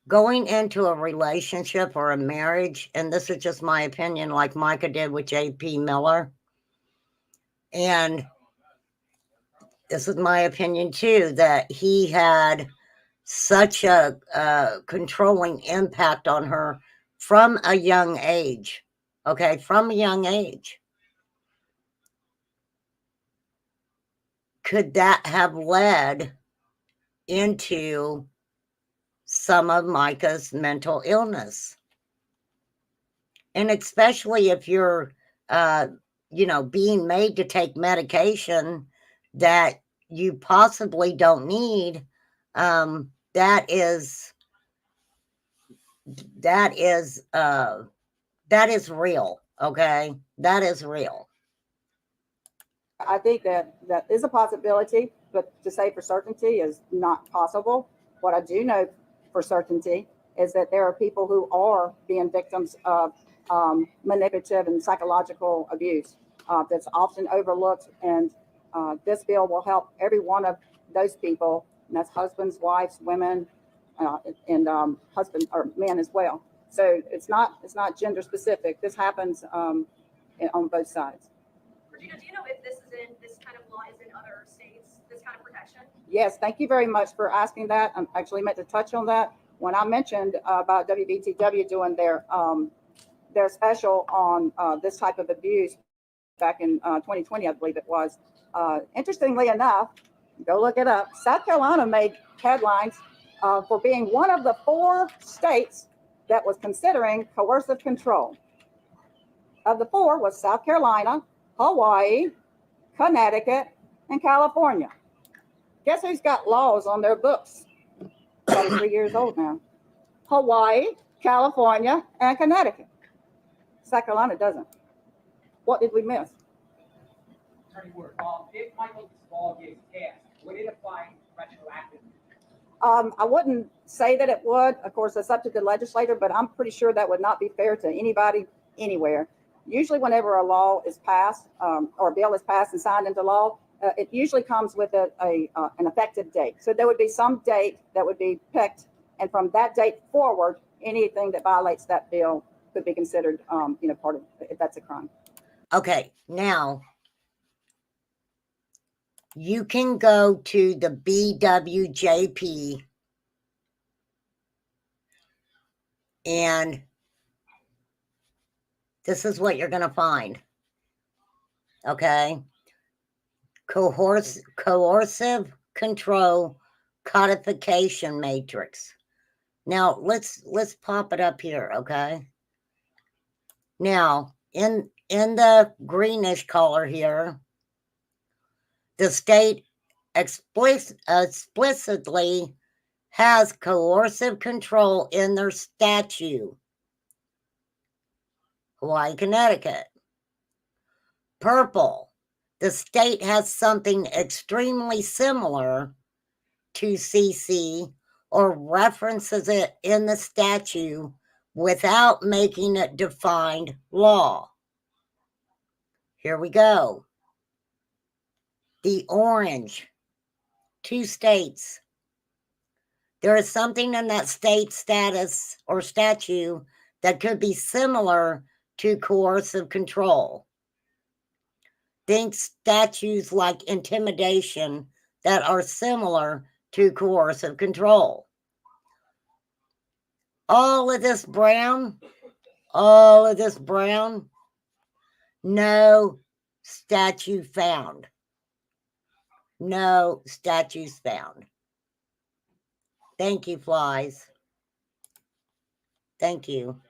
going into a relationship or a marriage, and this is just my opinion, like Mica did with J.P. Miller, and this is my opinion too, that he had such a controlling impact on her from a young age. Okay, from a young age. Could that have led into some of Mica's mental illness? And especially if you're, being made to take medication that you possibly don't need, that is real. Okay, that is real. I think that is a possibility, but to say for certainty is not possible. What I do know for certainty is that there are people who are being victims of manipulative and psychological abuse that's often overlooked, and this bill will help every one of those people, and that's husbands, wives, women, and husband or men as well. So it's not gender specific. This happens on both sides. Regina, do you know if this kind of law is in other states, this kind of protection? Yes, thank you very much for asking that. I actually meant to touch on that when I mentioned about WBTW doing their special on this type of abuse back in 2020, I believe it was. Interestingly enough, go look it up. South Carolina made headlines for being one of the 4 states that was considering coercive control. Of the 4 was South Carolina, Hawaii, Connecticut, and California. Guess who's got laws on their books? 23 years old now. Hawaii, California, and Connecticut. South Carolina doesn't. What did we miss? Attorney Ward, if Michael's law gets passed, would it apply retroactively? I wouldn't say that it would. Of course, it's up to the legislator, but I'm pretty sure that would not be fair to anybody anywhere. Usually whenever a law is passed or a bill is passed and signed into law, it usually comes with an effective date. So there would be some date that would be picked, and from that date forward, anything that violates that bill could be considered, part of, if that's a crime. Okay, now you can go to the BWJP and this is what you're going to find. Okay. Coercive control codification matrix. Now let's pop it up here. Okay. Now in the greenish color here, the state explicitly has coercive control in their statute. Hawaii, Connecticut. Purple, the state has something extremely similar to CC or references it in the statute without making it defined law. Here we go. The orange, 2 states. There is something in that state status or statute that could be similar to coercive control. Think statutes like intimidation that are similar to coercive control. All of this brown, no statute found. No statutes found. Thank you, flies. Thank you.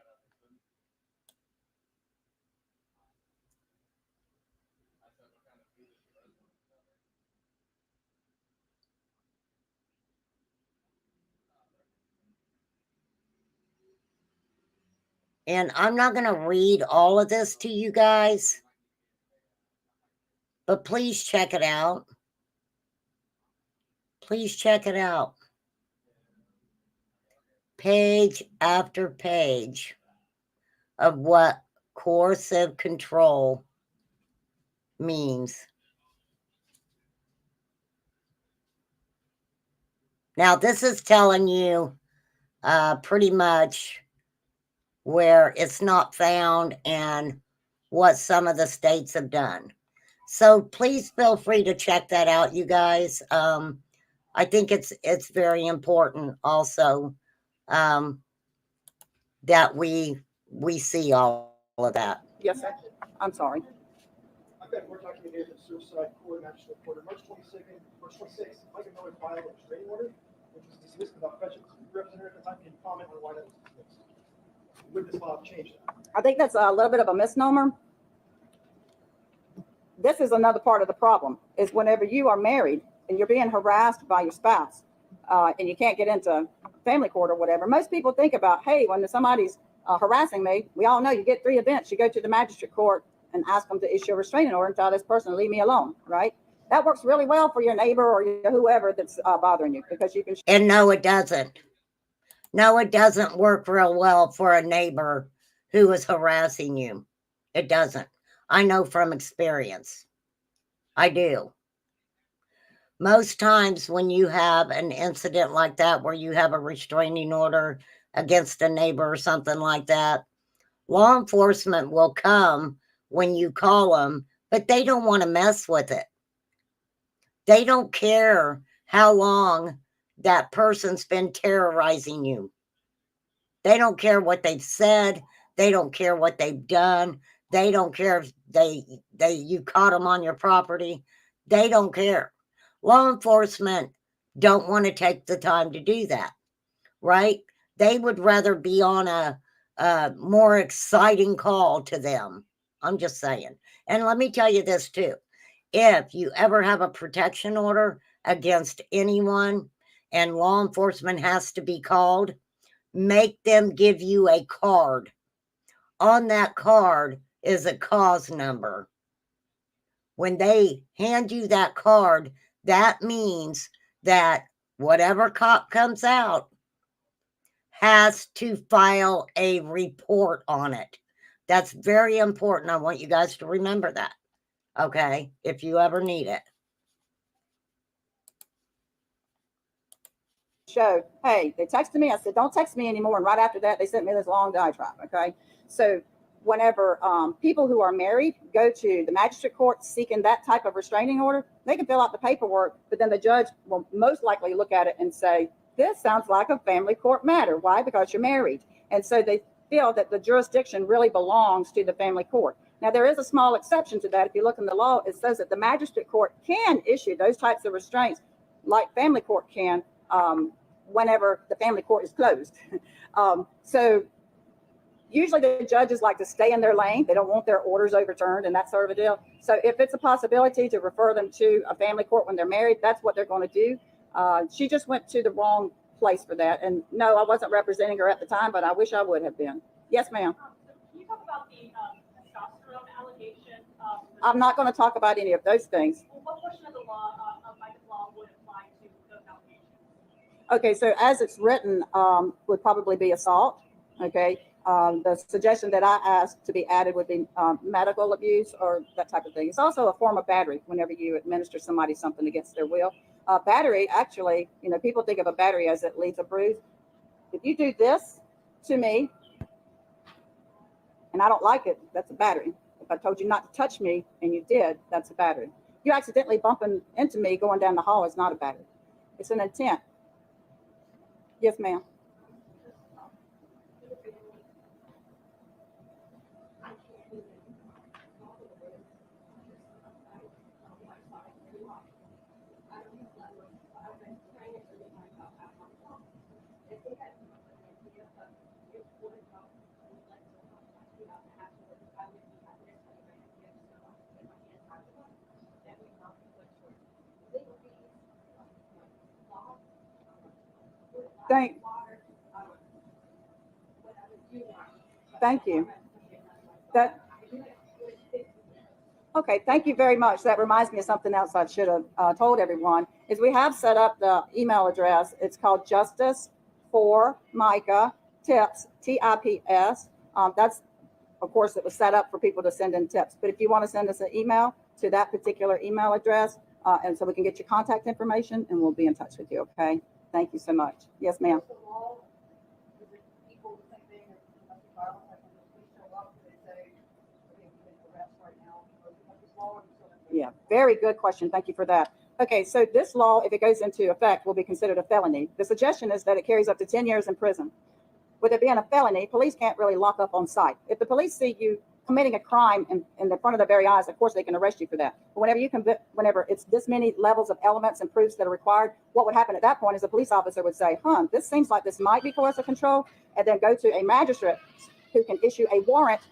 And I'm not going to read all of this to you guys, but please check it out. Please check it out. Page after page of what coercive control means. Now, this is telling you pretty much where it's not found and what some of the states have done. So please feel free to check that out, you guys. I think it's very important also that we see all of that. Yes, sir. I'm sorry. I've got more documented in suicide court, national court, March 26th, Mica Miller filed a restraining order, which was dismissed without prejudice. Representative, if I can comment on why that was dismissed. Would this law have changed that? I think that's a little bit of a misnomer. This is another part of the problem, is whenever you are married and you're being harassed by your spouse, and you can't get into family court or whatever, most people think about, hey, when somebody's harassing me, we all know you get 3 events. You go to the magistrate court and ask them to issue a restraining order and tell this person to leave me alone, right? That works really well for your neighbor or whoever that's bothering you, because you can. And no, it doesn't. No, it doesn't work real well for a neighbor who is harassing you. It doesn't. I know from experience. I do. Most times when you have an incident like that, where you have a restraining order against a neighbor or something like that, law enforcement will come when you call them, but they don't want to mess with it. They don't care how long that person's been terrorizing you. They don't care what they've said. They don't care what they've done. They don't care if you caught them on your property. They don't care. Law enforcement don't want to take the time to do that, right? They would rather be on a more exciting call to them. I'm just saying. And let me tell you this too. If you ever have a protection order against anyone and law enforcement has to be called, make them give you a card. On that card is a cause number. When they hand you that card, that means that whatever cop comes out has to file a report on it. That's very important. I want you guys to remember that. Okay, if you ever need it. Showed, hey, they texted me. I said, don't text me anymore. And right after that, they sent me this long diatribe. Okay. So whenever people who are married go to the magistrate court seeking that type of restraining order, they can fill out the paperwork, but then the judge will most likely look at it and say, this sounds like a family court matter. Why? Because you're married. And so they feel that the jurisdiction really belongs to the family court. Now, there is a small exception to that. If you look in the law, it says that the magistrate court can issue those types of restraints like family court can, whenever the family court is closed. So usually the judges like to stay in their lane. They don't want their orders overturned and that sort of a deal. So if it's a possibility to refer them to a family court when they're married, that's what they're going to do. She just went to the wrong place for that. And no, I wasn't representing her at the time, but I wish I would have been. Yes, ma'am. Can you talk about the testosterone allegation? I'm not going to talk about any of those things. Well, what portion of the law, of Mica's law, would apply to those allegations? Okay, so as it's written, would probably be assault. Okay, the suggestion that I asked to be added would be medical abuse or that type of thing. It's also a form of battery whenever you administer somebody something against their will. Battery, actually, people think of a battery as it leaves a bruise. If you do this to me and I don't like it, that's a battery. If I told you not to touch me and you did, that's a battery. You accidentally bumping into me going down the hall is not a battery. It's an intent. Yes, ma'am. Thank you. Okay, thank you very much. That reminds me of something else I should have told everyone, is we have set up the email address. It's called Justice for Mica Tips, TIPS. That's, of course, it was set up for people to send in tips. But if you want to send us an email to that particular email address, and so we can get your contact information, and we'll be in touch with you, okay? Thank you so much. Yes, ma'am. Yeah, very good question. Thank you for that. Okay, so this law, if it goes into effect, will be considered a felony. The suggestion is that it carries up to 10 years in prison. With it being a felony, police can't really lock up on sight. If the police see you committing a crime in the front of their very eyes, of course they can arrest you for that. But whenever it's this many levels of elements and proofs that are required, what would happen at that point is a police officer would say, this seems like this might be coercive control, and then go to a magistrate who can issue a warrant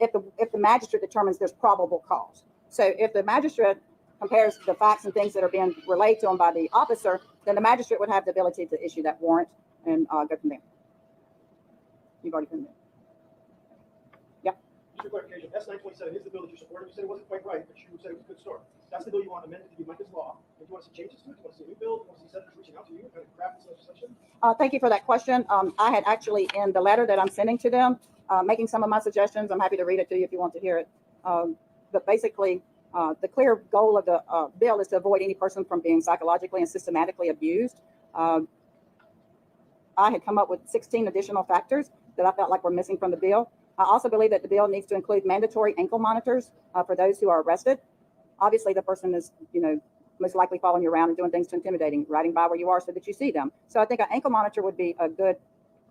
if the magistrate determines there's probable cause. So if the magistrate compares the facts and things that are being relayed to him by the officer, then the magistrate would have the ability to issue that warrant and go from there. You've already been there. Yeah. Just a clarification. S927 is the bill that you supported. You said it wasn't quite right, but you said it was a good start. That's the bill you want amended to be Mica's law. If you want to see changes to it, you want to see a new bill, you want to see senators reaching out to you, kind of craft this legislation. Thank you for that question. I had actually, in the letter that I'm sending to them, making some of my suggestions. I'm happy to read it to you if you want to hear it. But basically, the clear goal of the bill is to avoid any person from being psychologically and systematically abused. I had come up with 16 additional factors that I felt like were missing from the bill. I also believe that the bill needs to include mandatory ankle monitors for those who are arrested. Obviously, the person is, most likely following you around and doing things to intimidating, riding by where you are so that you see them. So I think an ankle monitor would be a good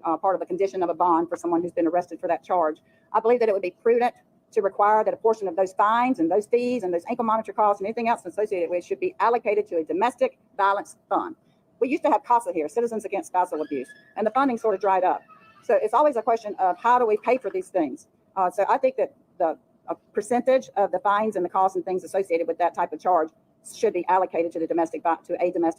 part of a condition of a bond for someone who's been arrested for that charge. I believe that it would be prudent to require that a portion of those fines and those fees and those ankle monitor costs and anything else associated with should be allocated to a domestic violence fund. We used to have CASA here, Citizens Against Spousal Abuse, and the funding sort of dried up. So it's always a question of how do we pay for these things? So I think that a percentage of the fines and the costs and things associated with that type of charge should be allocated to a domestic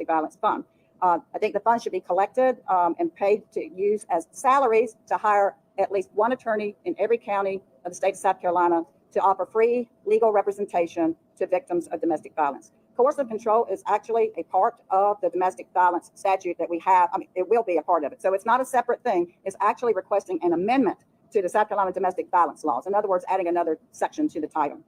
violence fund. I think the funds should be collected and paid to use as salaries to hire at least one attorney in every county of the state of South Carolina to offer free legal representation to victims of domestic violence. Coercive control is actually a part of the domestic violence statute that we have. I mean, it will be a part of it. So it's not a separate thing. It's actually requesting an amendment to the South Carolina domestic violence laws. In other words, adding another section to the title.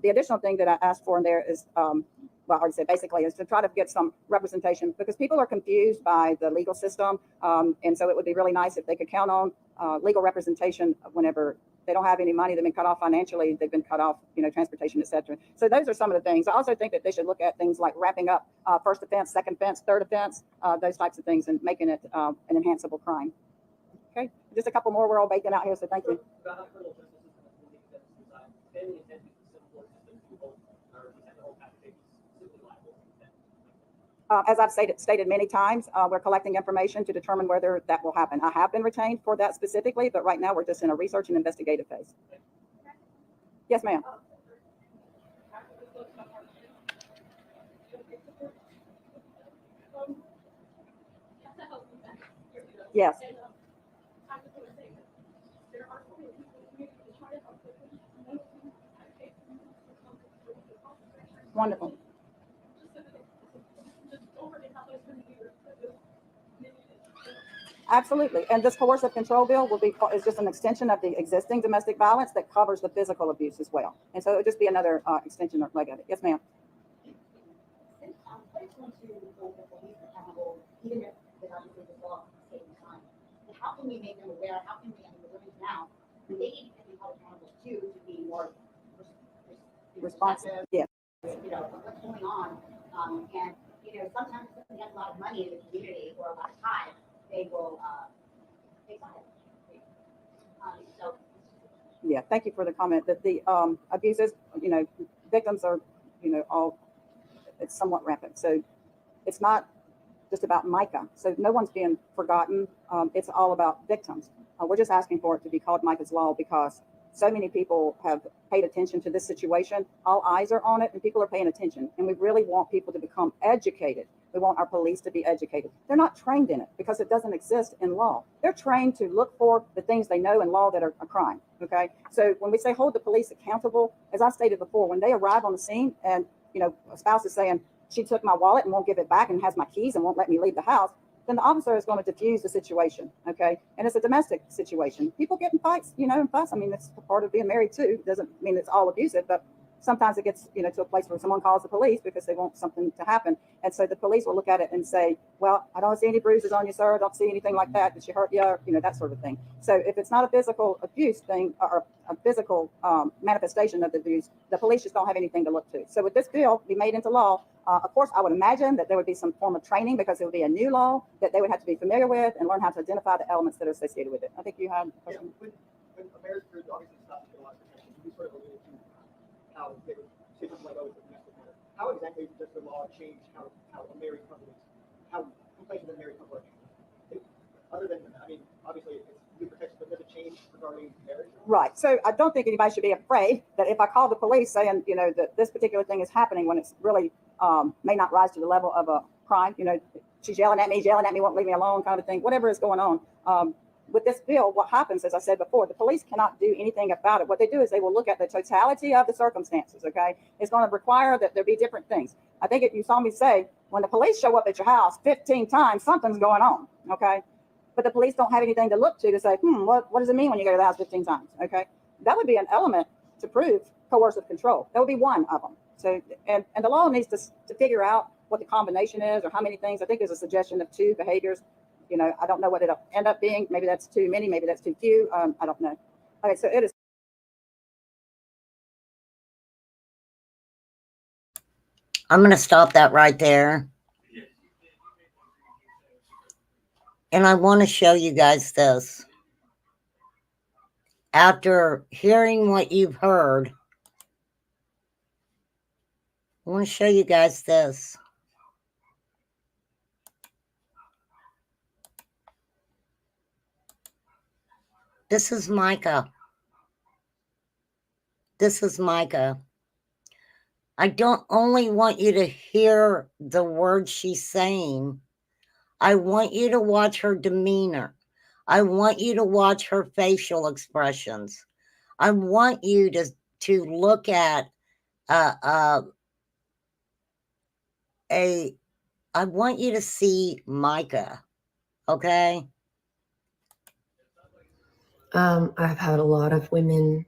The additional thing that I asked for in there is, well, I already said basically, is to try to get some representation because people are confused by the legal system. And so it would be really nice if they could count on legal representation whenever they don't have any money, they've been cut off financially, they've been cut off, transportation, et cetera. So those are some of the things. I also think that they should look at things like wrapping up first offense, second offense, third offense, those types of things, and making it an enhanceable crime. Okay, just a couple more. We're all baking out here, so thank you. As I've stated many times, we're collecting information to determine whether that will happen. I have been retained for that specifically, but right now we're just in a research and investigative phase. Yes, ma'am. Yes. Wonderful. Absolutely. And this coercive control bill is just an extension of the existing domestic violence that covers the physical abuse as well. And so it would just be another extension of it. Yes, ma'am. it's going to hold the police accountable, even if obviously the law is taking time. And how can we make them aware? How can we, I mean, we're doing it now, they need to be held accountable too, to be more Responsive. Yeah. you know, what's going on. And, you know, sometimes if they have a lot of money in the community or a lot of time, they will take on it. So, Yeah, thank you for the comment that the abuses, you know, victims are, you know, all, it's somewhat rampant. So it's not just about Mica. So no one's being forgotten. It's all about victims. We're just asking for it to be called Mica's Law because so many people have paid attention to this situation. All eyes are on it and people are paying attention. And we really want people to become educated. We want our police to be educated. They're not trained in it because it doesn't exist in law. They're trained to look for the things they know in law that are a crime. Okay. So when we say hold the police accountable, as I stated before, when they arrive on the scene and, you know, a spouse is saying, she took my wallet and won't give it back and has my keys and won't let me leave the house, then the officer is going to diffuse the situation. Okay. And it's a domestic situation. People get in fights, you know, and fuss. I mean, it's part of being married too. It doesn't mean it's all abusive, but sometimes it gets, you know, to a place where someone calls the police because they want something to happen. And so the police will look at it and say, well, I don't see any bruises on you, sir. I don't see anything like that. Did she hurt you? You know, that sort of thing. So if it's not a physical abuse thing or a physical manifestation of the abuse, the police just don't have anything to look to. So with this bill be made into law, of course, I would imagine that there would be some form of training because it would be a new law that they would have to be familiar with and learn how to identify the elements that are associated with it. I think you had a question. When a marriage group obviously stops a lot of protection, you sort of alluded to how they would say something like, oh, it's a domestic matter. How exactly does the law change how a married couple is, how complaints of a married couple are handled? Other than, I mean, obviously it's new protection, but does it change regarding marriage? Right. So I don't think anybody should be afraid that if I call the police saying, you know, that this particular thing is happening when it's really may not rise to the level of a crime, you know, she's yelling at me, won't leave me alone kind of thing, whatever is going on. With this bill, what happens, as I said before, the police cannot do anything about it. What they do is they will look at the totality of the circumstances, okay? It's going to require that there be different things. I think if you saw me say, when the police show up at your house 15 times, something's going on, okay? But the police don't have anything to look to say, what does it mean when you go to the house 15 times, okay? That would be an element to prove coercive control. That would be one of them. So, and the law needs to figure out what the combination is or how many things. I think there's a suggestion of 2 behaviors. You know, I don't know what it'll end up being. Maybe that's too many. Maybe that's too few. I don't know. Okay, so it is. I'm going to stop that right there. And I want to show you guys this. After hearing what you've heard, I want to show you guys this. This is Mica. This is Mica. I don't only want you to hear the words she's saying. I want you to watch her demeanor. I want you to watch her facial expressions. I want you to look at I want you to see Mica, okay? I've had a lot of women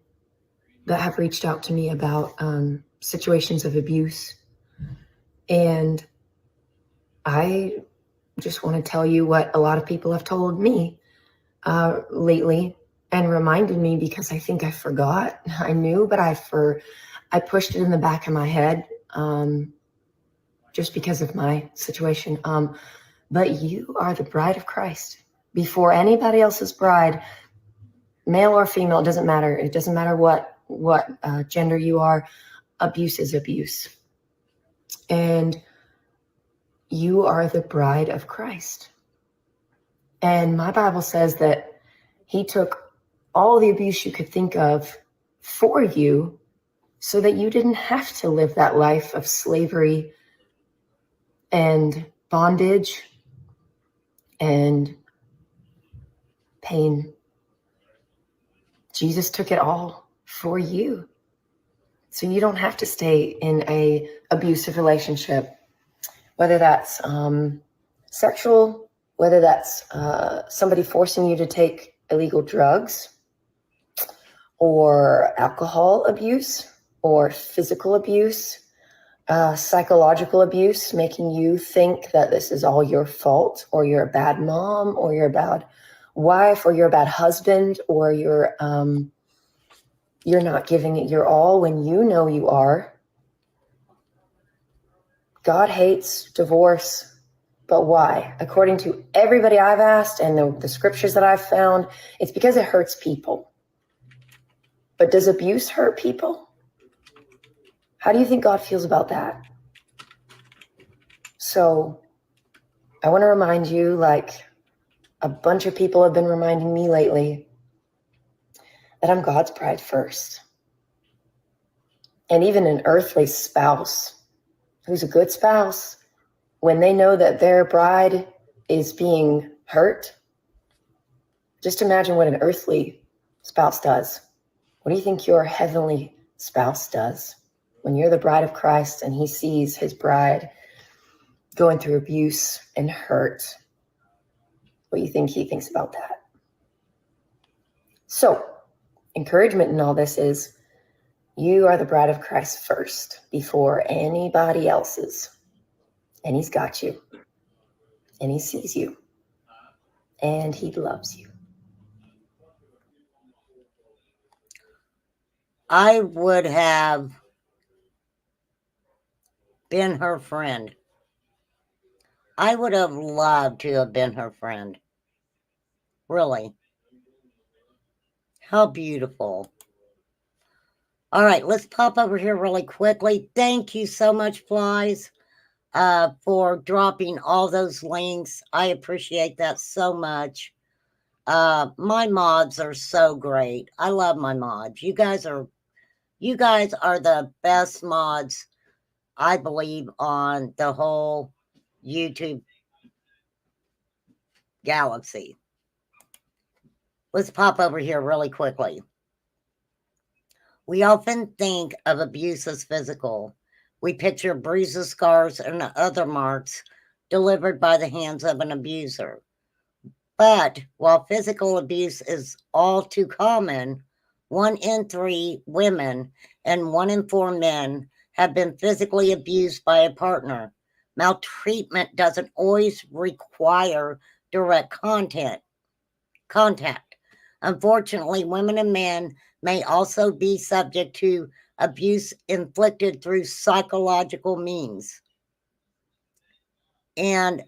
that have reached out to me about situations of abuse. And I just want to tell you what a lot of people have told me lately and reminded me, because I think I forgot. I knew, but I pushed it in the back of my head just because of my situation. But you are the bride of Christ. Before anybody else's bride, male or female, it doesn't matter. It doesn't matter what gender you are. Abuse is abuse. And you are the bride of Christ. And my Bible says that he took all the abuse you could think of for you so that you didn't have to live that life of slavery and bondage and pain. Jesus took it all for you. So you don't have to stay in a abusive relationship, whether that's sexual, whether that's somebody forcing you to take illegal drugs or alcohol abuse or physical abuse. psychological abuse, making you think that this is all your fault, or you're a bad mom, or you're a bad wife, or you're a bad husband, or you're not giving it your all when you know you are. God hates divorce, but why? According to everybody I've asked and the scriptures that I've found, it's because it hurts people. But does abuse hurt people? How do you think God feels about that? So I want to remind you, like a bunch of people have been reminding me lately, that I'm God's bride first. And even an earthly spouse who's a good spouse, when they know that their bride is being hurt, just imagine what an earthly spouse does. What do you think your heavenly spouse does when you're the bride of Christ and he sees his bride going through abuse and hurt? What do you think he thinks about that? So, encouragement in all this is you are the bride of Christ first before anybody else's. And he's got you. And he sees you. And he loves you. I would have been her friend. I would have loved to have been her friend. Really. How beautiful. All right, let's pop over here really quickly. Thank you so much, Flies, for dropping all those links. I appreciate that so much. My mods are so great. I love my mods. You guys are the best mods, I believe, on the whole YouTube galaxy. Let's pop over here really quickly. We often think of abuse as physical. We picture bruises, scars, and other marks delivered by the hands of an abuser. But while physical abuse is all too common, 1 in 3 women and 1 in 4 men have been physically abused by a partner. Maltreatment doesn't always require direct contact. Unfortunately, women and men may also be subject to abuse inflicted through psychological means. And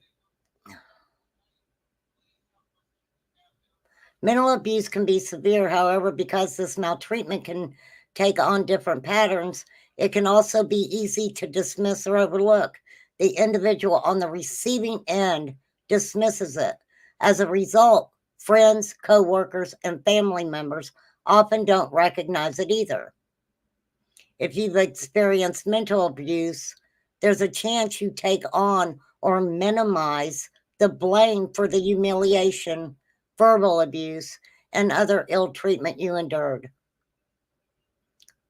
mental abuse can be severe. However, because this maltreatment can take on different patterns, it can also be easy to dismiss or overlook. The individual on the receiving end dismisses it. As a result, friends, co-workers, and family members often don't recognize it either. If you've experienced mental abuse, there's a chance you take on or minimize the blame for the humiliation, verbal abuse, and other ill treatment you endured.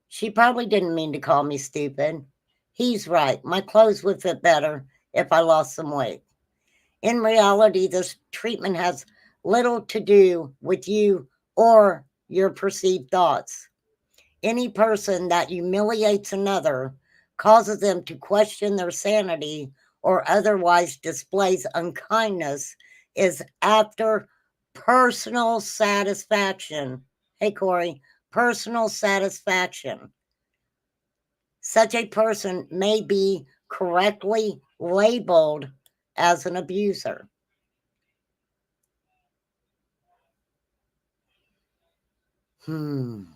She probably didn't mean to call me stupid. He's right. My clothes would fit better if I lost some weight. In reality, this treatment has little to do with you or your perceived thoughts. Any person that humiliates another, causes them to question their sanity, or otherwise displays unkindness is after personal satisfaction. Hey, Corey, personal satisfaction. Such a person may be correctly labeled as an abuser. To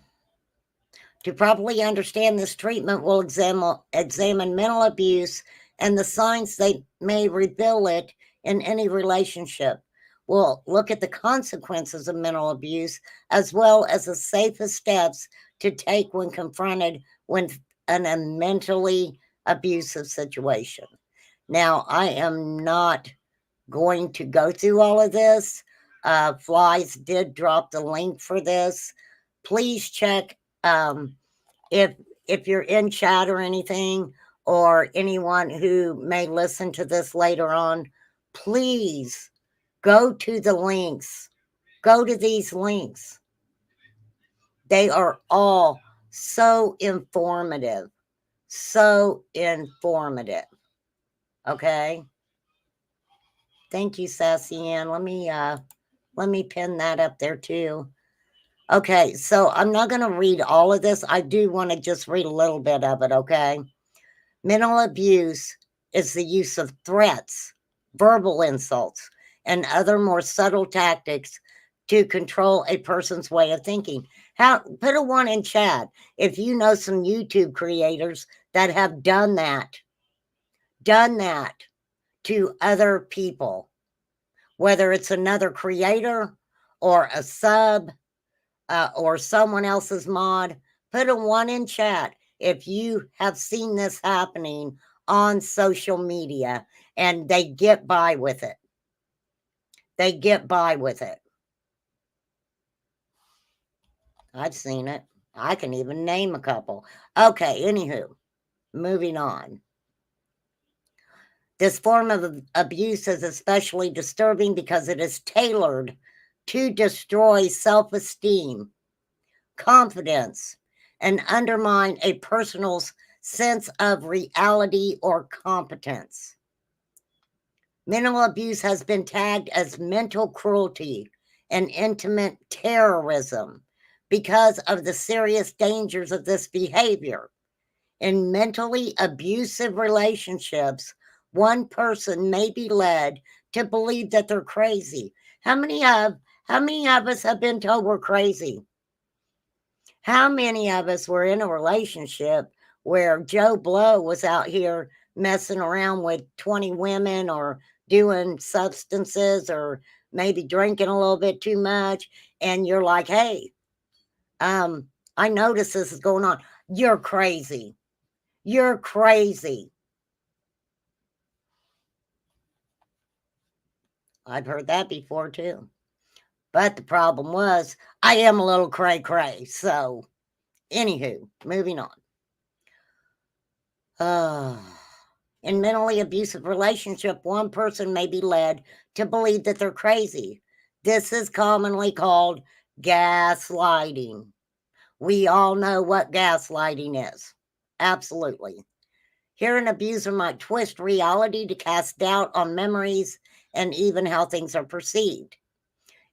properly understand this treatment, we'll examine mental abuse and the signs they may reveal it in any relationship. We'll look at the consequences of mental abuse as well as the safest steps to take when confronted with a mentally abusive situation. Now, I am not going to go through all of this. Flies did drop the link for this. Please check if you're in chat or anything, or anyone who may listen to this later on, please go to the links. Go to these links. They are all so informative. so informative. Okay. Thank you, Sassy Ann. Let me pin that up there too. Okay, so I'm not going to read all of this. I do want to just read a little bit of it, okay? Mental abuse is the use of threats, verbal insults, and other more subtle tactics to control a person's way of thinking. Put a 1 in chat if you know some YouTube creators that have done that to other people, whether it's another creator or a sub or someone else's mod. Put a 1 in chat if you have seen this happening on social media and they get by with it. They get by with it. I've seen it. I can even name a couple. Okay, anywho, moving on. This form of abuse is especially disturbing because it is tailored to destroy self-esteem, confidence, and undermine a person's sense of reality or competence. Mental abuse has been tagged as mental cruelty and intimate terrorism because of the serious dangers of this behavior. In mentally abusive relationships, one person may be led to believe that they're crazy. How many of us have been told we're crazy? How many of us were in a relationship where Joe Blow was out here messing around with 20 women or doing substances or maybe drinking a little bit too much? And you're like, hey, I notice this is going on. You're crazy. You're crazy. I've heard that before too. But the problem was, I am a little cray cray. So, anywho, moving on. In mentally abusive relationship, one person may be led to believe that they're crazy. This is commonly called gaslighting. We all know what gaslighting is. Absolutely. Here, an abuser might twist reality to cast doubt on memories and even how things are perceived.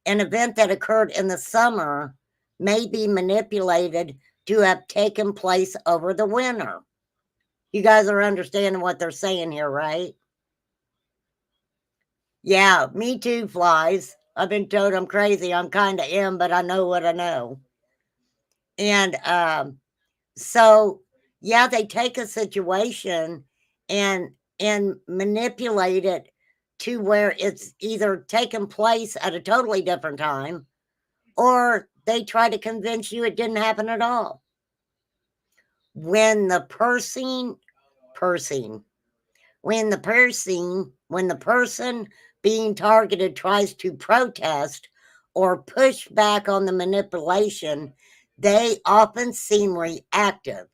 An event that occurred in the summer may be manipulated to have taken place over the winter. You guys are understanding what they're saying here, right? Yeah, me too, flies. I've been told I'm crazy. I'm kind of am, but I know what I know. And so, yeah, they take a situation and manipulate it to where it's either taken place at a totally different time, or they try to convince you it didn't happen at all. When the person being targeted tries to protest or push back on the manipulation, they often seem reactive.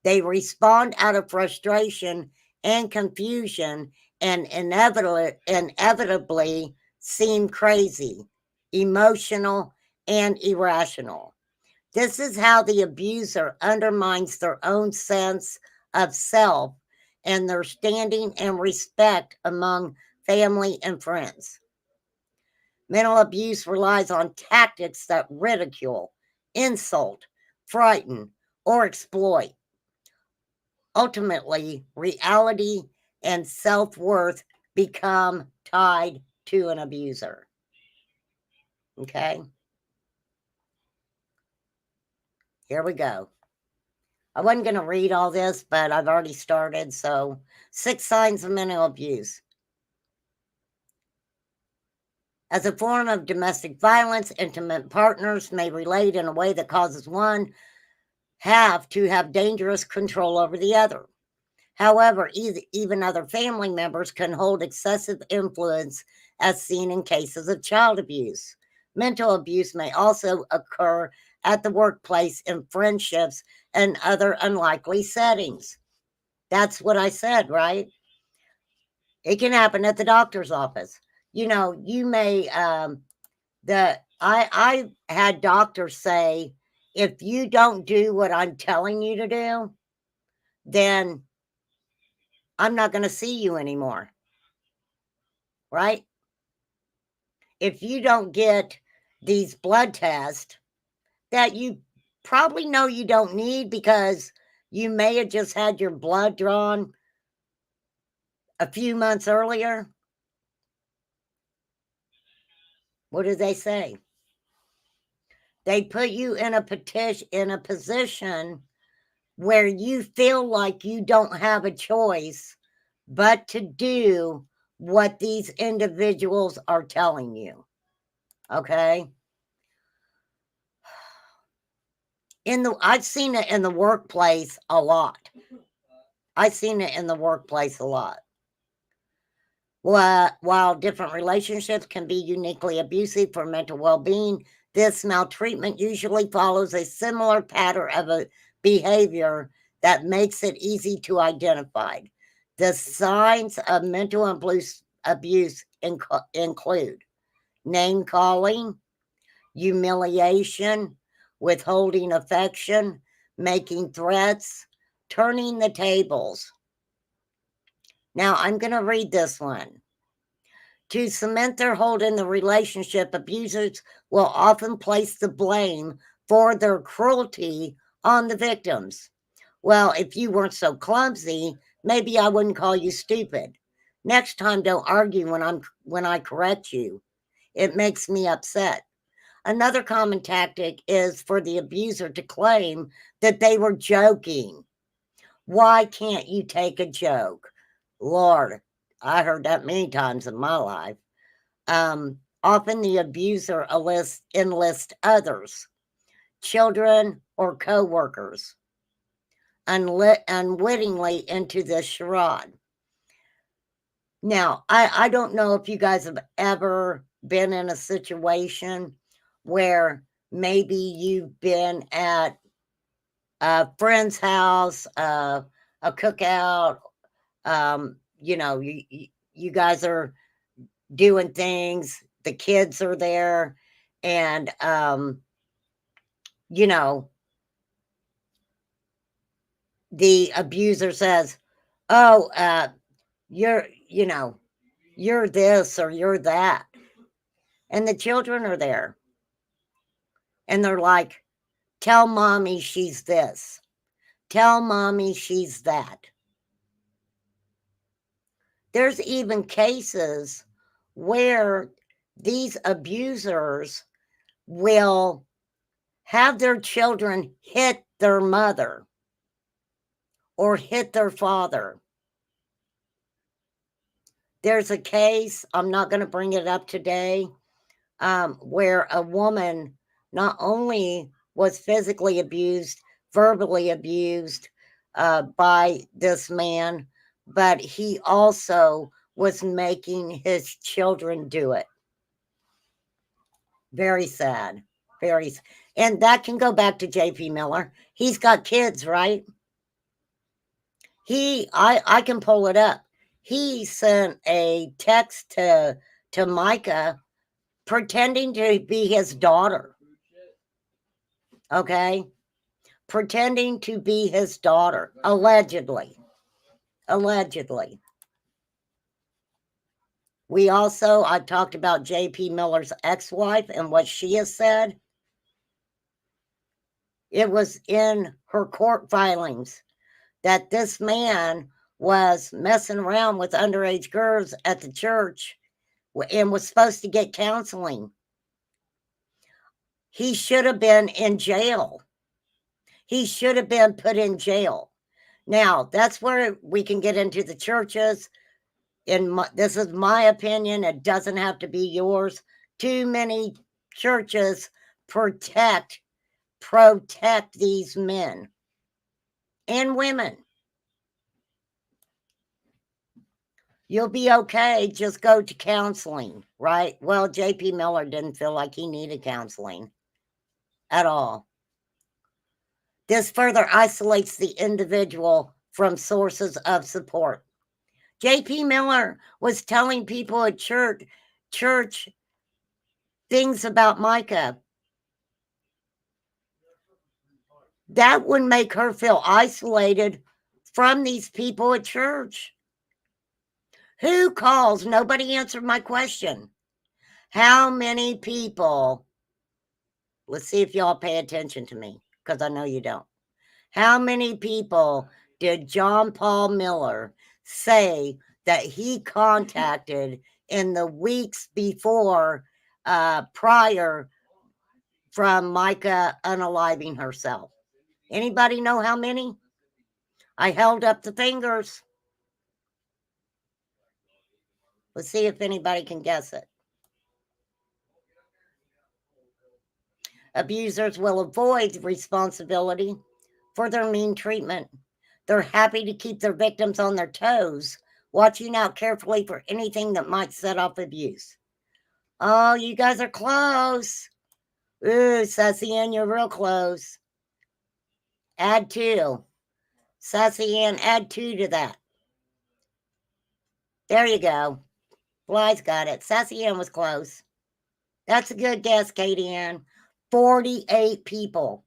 They respond out of frustration and confusion and inevitably seem crazy, emotional, and irrational. This is how the abuser undermines their own sense of self and their standing and respect among family and friends. Mental abuse relies on tactics that ridicule, insult, frighten, or exploit. Ultimately, reality and self-worth become tied to an abuser. Okay? Here we go. I wasn't going to read all this, but I've already started. So, 6 signs of mental abuse. As a form of domestic violence, intimate partners may relate in a way that causes one half to have dangerous control over the other. However, even other family members can hold excessive influence, as seen in cases of child abuse. Mental abuse may also occur at the workplace, in friendships, and other unlikely settings. That's what I said, right? It can happen at the doctor's office. You know, you may I had doctors say, if you don't do what I'm telling you to do, then I'm not going to see you anymore. Right? If you don't get these blood tests that you probably know you don't need because you may have just had your blood drawn a few months earlier. What do they say? They put you in a position where you feel like you don't have a choice but to do what these individuals are telling you. Okay? I've seen it in the workplace a lot. I've seen it in the workplace a lot. While different relationships can be uniquely abusive for mental well-being, this maltreatment usually follows a similar pattern of a behavior that makes it easy to identify. The signs of mental abuse include name calling, humiliation, withholding affection, making threats, turning the tables. Now, I'm going to read this one. To cement their hold in the relationship, abusers will often place the blame for their cruelty on the victims. Well, if you weren't so clumsy, maybe I wouldn't call you stupid. Next time, don't argue when I correct you. It makes me upset. Another common tactic is for the abuser to claim that they were joking. Why can't you take a joke? Lord, I heard that many times in my life. Often the abuser enlists others, children or co-workers, unwittingly into this charade. Now, I don't know if you guys have ever been in a situation where maybe you've been at a friend's house, a cookout, you guys are doing things, the kids are there, and the abuser says, oh, you're this or you're that, and the children are there and they're like, tell mommy she's this, tell mommy she's that. There's even cases where these abusers will have their children hit their mother or hit their father. There's a case, I'm not going to bring it up today, where a woman not only was physically abused, verbally abused by this man, but he also was making his children do it. Very sad. And that can go back to JP Miller. He's got kids, right? I can pull it up. He sent a text to Mica pretending to be his daughter. Okay? Pretending to be his daughter, allegedly. I talked about JP Miller's ex-wife and what she has said. It was in her court filings that this man was messing around with underage girls at the church and was supposed to get counseling. He should have been in jail. He should have been put in jail. Now, that's where we can get into the churches. This is my opinion. It doesn't have to be yours. Too many churches protect these men and women. You'll be okay. Just go to counseling, right? Well, JP Miller didn't feel like he needed counseling at all. This further isolates the individual from sources of support. JP Miller was telling people at church things about Mica. That would make her feel isolated from these people at church. Who calls? Nobody answered my question. How many people? Let's see if y'all pay attention to me, because I know you don't. How many people did John Paul Miller say that he contacted in the weeks before, prior from Mica unaliving herself? Anybody know how many? I held up the fingers. Let's see if anybody can guess it. Abusers will avoid responsibility for their mean treatment. They're happy to keep their victims on their toes, watching out carefully for anything that might set off abuse. Oh, you guys are close. Ooh, Sassy Ann, you're real close. Add 2. Sassy Ann, add 2 to that. There you go. Bly's got it. Sassy Ann was close. That's a good guess, Katie Ann. 48 people.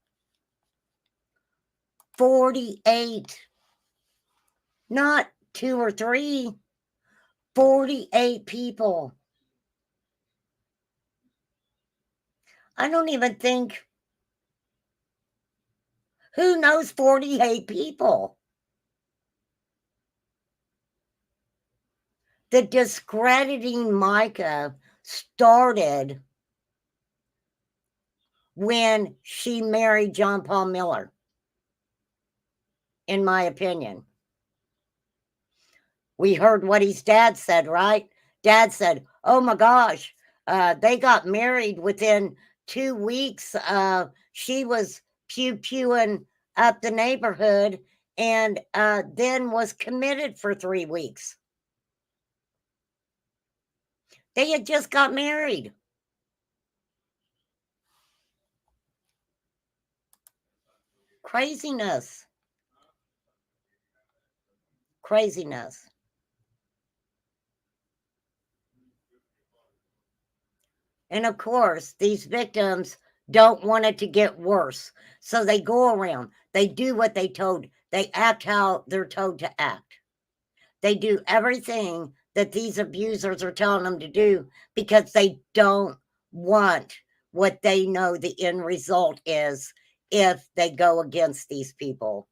48. Not 2 or 3. 48 people. I don't even think. Who knows 48 people? The discrediting Mica started when she married John Paul Miller, in my opinion. We heard what his dad said, right? Dad said, oh my gosh, they got married within 2 weeks. She was pew-pewing up the neighborhood and then was committed for 3 weeks. They had just got married. Craziness. Craziness. And of course, these victims don't want it to get worse. So they go around, they do what they told, they act how they're told to act. They do everything that these abusers are telling them to do because they don't want what they know the end result is if they go against these people.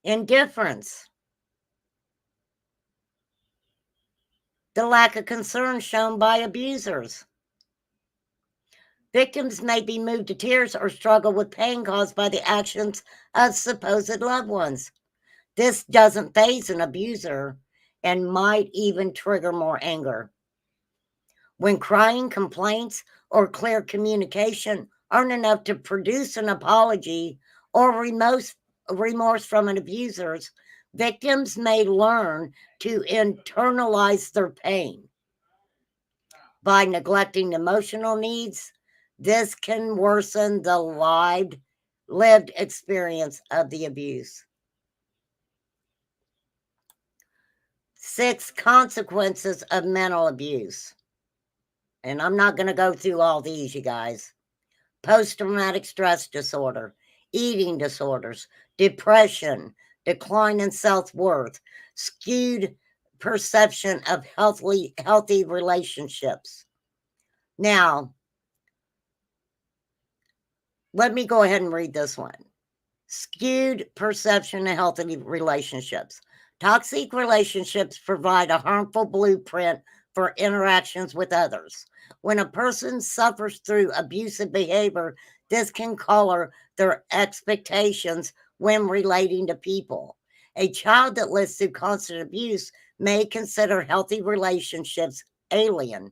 Indifference. The lack of concern shown by abusers. Victims may be moved to tears or struggle with pain caused by the actions of supposed loved ones. This doesn't faze an abuser and might even trigger more anger. When crying, complaints, or clear communication aren't enough to produce an apology or remorse from an abuser, victims may learn to internalize their pain. By neglecting emotional needs, this can worsen the lived experience of the abuse. 6 consequences of mental abuse. And I'm not going to go through all these, you guys. Post-traumatic stress disorder, eating disorders, depression, decline in self-worth, skewed perception of healthy relationships. Now, let me go ahead and read this one. Skewed perception of healthy relationships. Toxic relationships provide a harmful blueprint for interactions with others. When a person suffers through abusive behavior, this can color their expectations when relating to people. A child that lives through constant abuse may consider healthy relationships alien.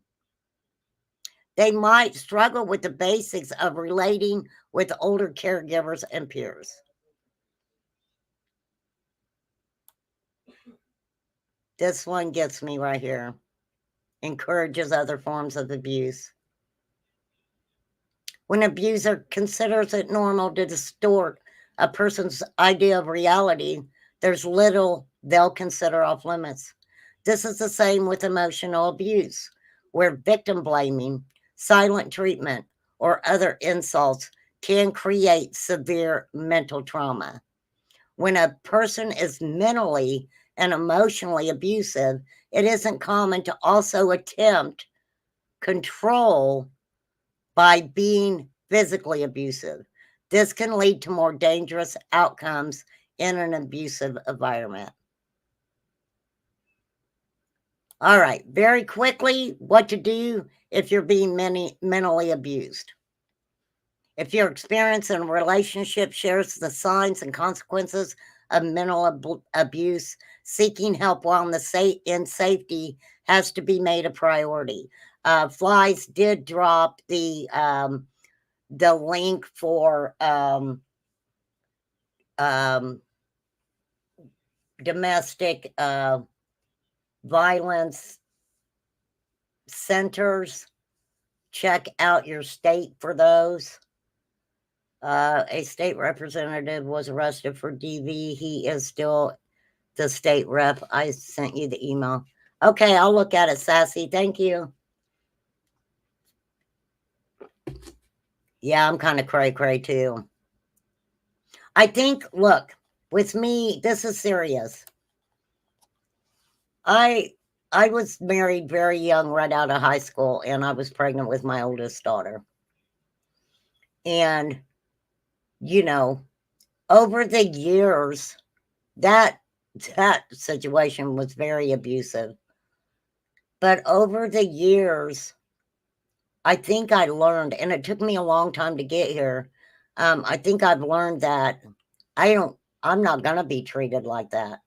They might struggle with the basics of relating with older caregivers and peers. This one gets me right here. Encourages other forms of abuse. When an abuser considers it normal to distort a person's idea of reality, there's little they'll consider off limits. This is the same with emotional abuse, where victim blaming, silent treatment, or other insults can create severe mental trauma. When a person is mentally and emotionally abusive, it isn't common to also attempt control by being physically abusive. This can lead to more dangerous outcomes in an abusive environment. All right, very quickly, what to do if you're being mentally abused. If your experience in a relationship shares the signs and consequences of mental abuse, seeking help while in safety has to be made a priority. Flies did drop the link for domestic violence centers. Check out your state for those. A state representative was arrested for DV. He is still the state rep. I sent you the email. Okay, I'll look at it, Sassy. Thank you. Yeah, I'm kind of cray-cray too. I think, look, with me, this is serious. I was married very young, right out of high school, and I was pregnant with my oldest daughter. And, you know, over the years, that situation was very abusive. But over the years, I think I learned, and it took me a long time to get here. I think I've learned that I'm not going to be treated like that.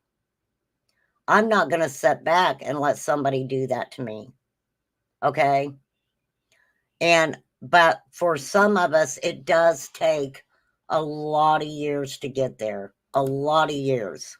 I'm not going to sit back and let somebody do that to me. Okay. But for some of us, it does take a lot of years to get there. A lot of years.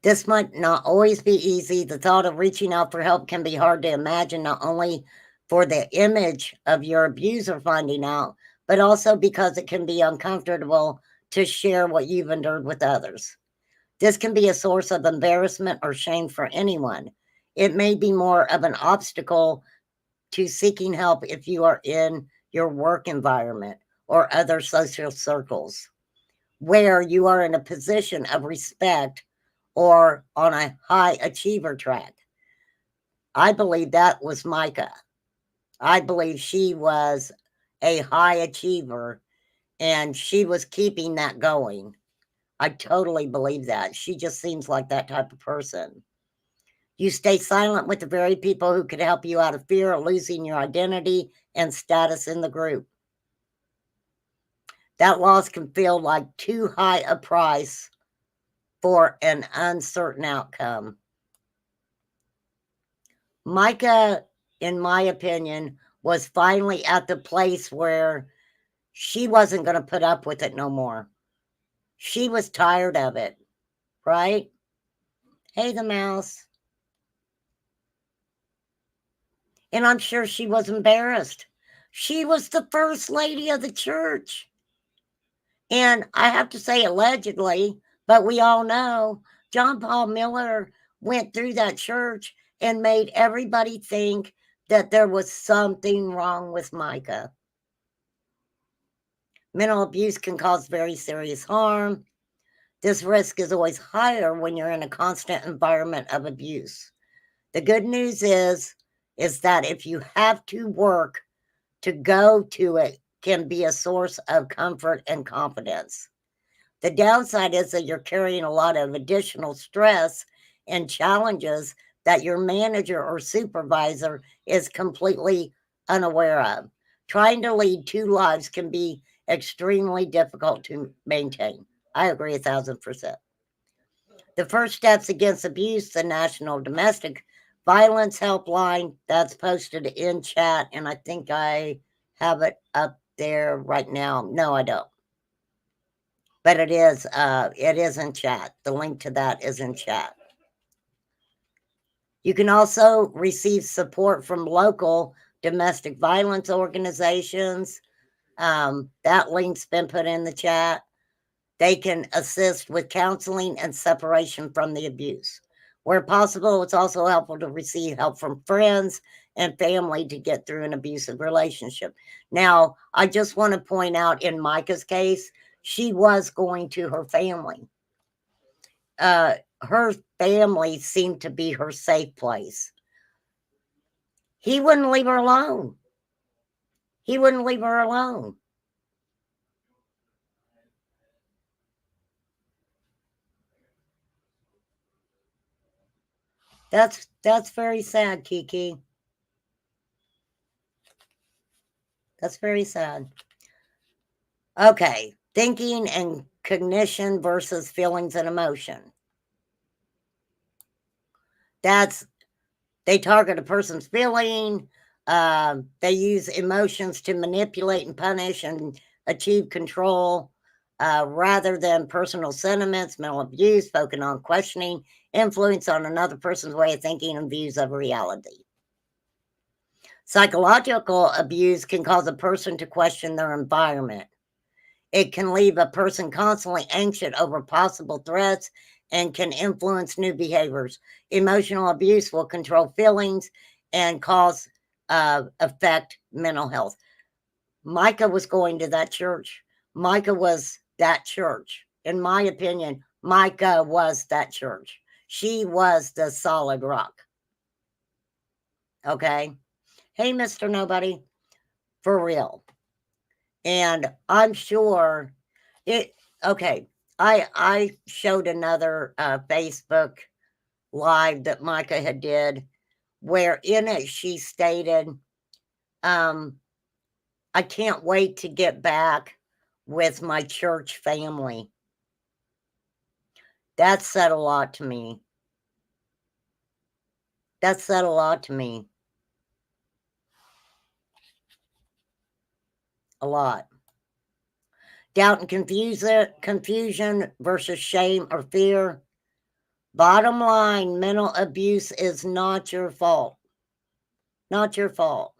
This might not always be easy. The thought of reaching out for help can be hard to imagine, not only for the image of your abuser finding out, but also because it can be uncomfortable to share what you've endured with others. This can be a source of embarrassment or shame for anyone. It may be more of an obstacle to seeking help if you are in your work environment or other social circles where you are in a position of respect or on a high achiever track. I believe that was Mica. I believe she was a high achiever and she was keeping that going. I totally believe that. She just seems like that type of person. You stay silent with the very people who could help you out of fear of losing your identity and status in the group. That loss can feel like too high a price for an uncertain outcome. Mica, in my opinion, was finally at the place where she wasn't going to put up with it no more. She was tired of it, right? Hey, the mouse. And I'm sure she was embarrassed. She was the first lady of the church. And I have to say allegedly, but we all know John Paul Miller went through that church and made everybody think that there was something wrong with Mica. Mental abuse can cause very serious harm. This risk is always higher when you're in a constant environment of abuse. The good news is that if you have to work to go to it, can be a source of comfort and confidence. The downside is that you're carrying a lot of additional stress and challenges that your manager or supervisor is completely unaware of. Trying to lead two lives can be extremely difficult to maintain. I agree 1,000%. The First Steps Against Abuse, the National Domestic Violence Helpline, that's posted in chat, and I think I have it up there right now. No, I don't. But it is in chat. The link to that is in chat. You can also receive support from local domestic violence organizations. That link's been put in the chat. They can assist with counseling and separation from the abuse. Where possible, it's also helpful to receive help from friends and family to get through an abusive relationship. Now, I just want to point out in Mica's case, she was going to her family. Her family seemed to be her safe place. He wouldn't leave her alone. He wouldn't leave her alone. That's very sad, Kiki. That's very sad. Okay, thinking and cognition versus feelings and emotion. They target a person's feeling. They use emotions to manipulate and punish and achieve control rather than personal sentiments, mental abuse, focusing on questioning, influence on another person's way of thinking and views of reality. Psychological abuse can cause a person to question their environment. It can leave a person constantly anxious over possible threats and can influence new behaviors. Emotional abuse will control feelings and affect mental health. Mica was going to that church. Mica was that church. In my opinion, Mica was that church. She was the solid rock. Okay? Hey, Mr. Nobody. For real. And I'm sure it, okay. I showed another Facebook live that Mica had did, where in it she stated, I can't wait to get back with my church family. That said a lot to me. That said a lot to me. A lot. Doubt and confusion versus shame or fear. Bottom line, mental abuse is not your fault. Not your fault.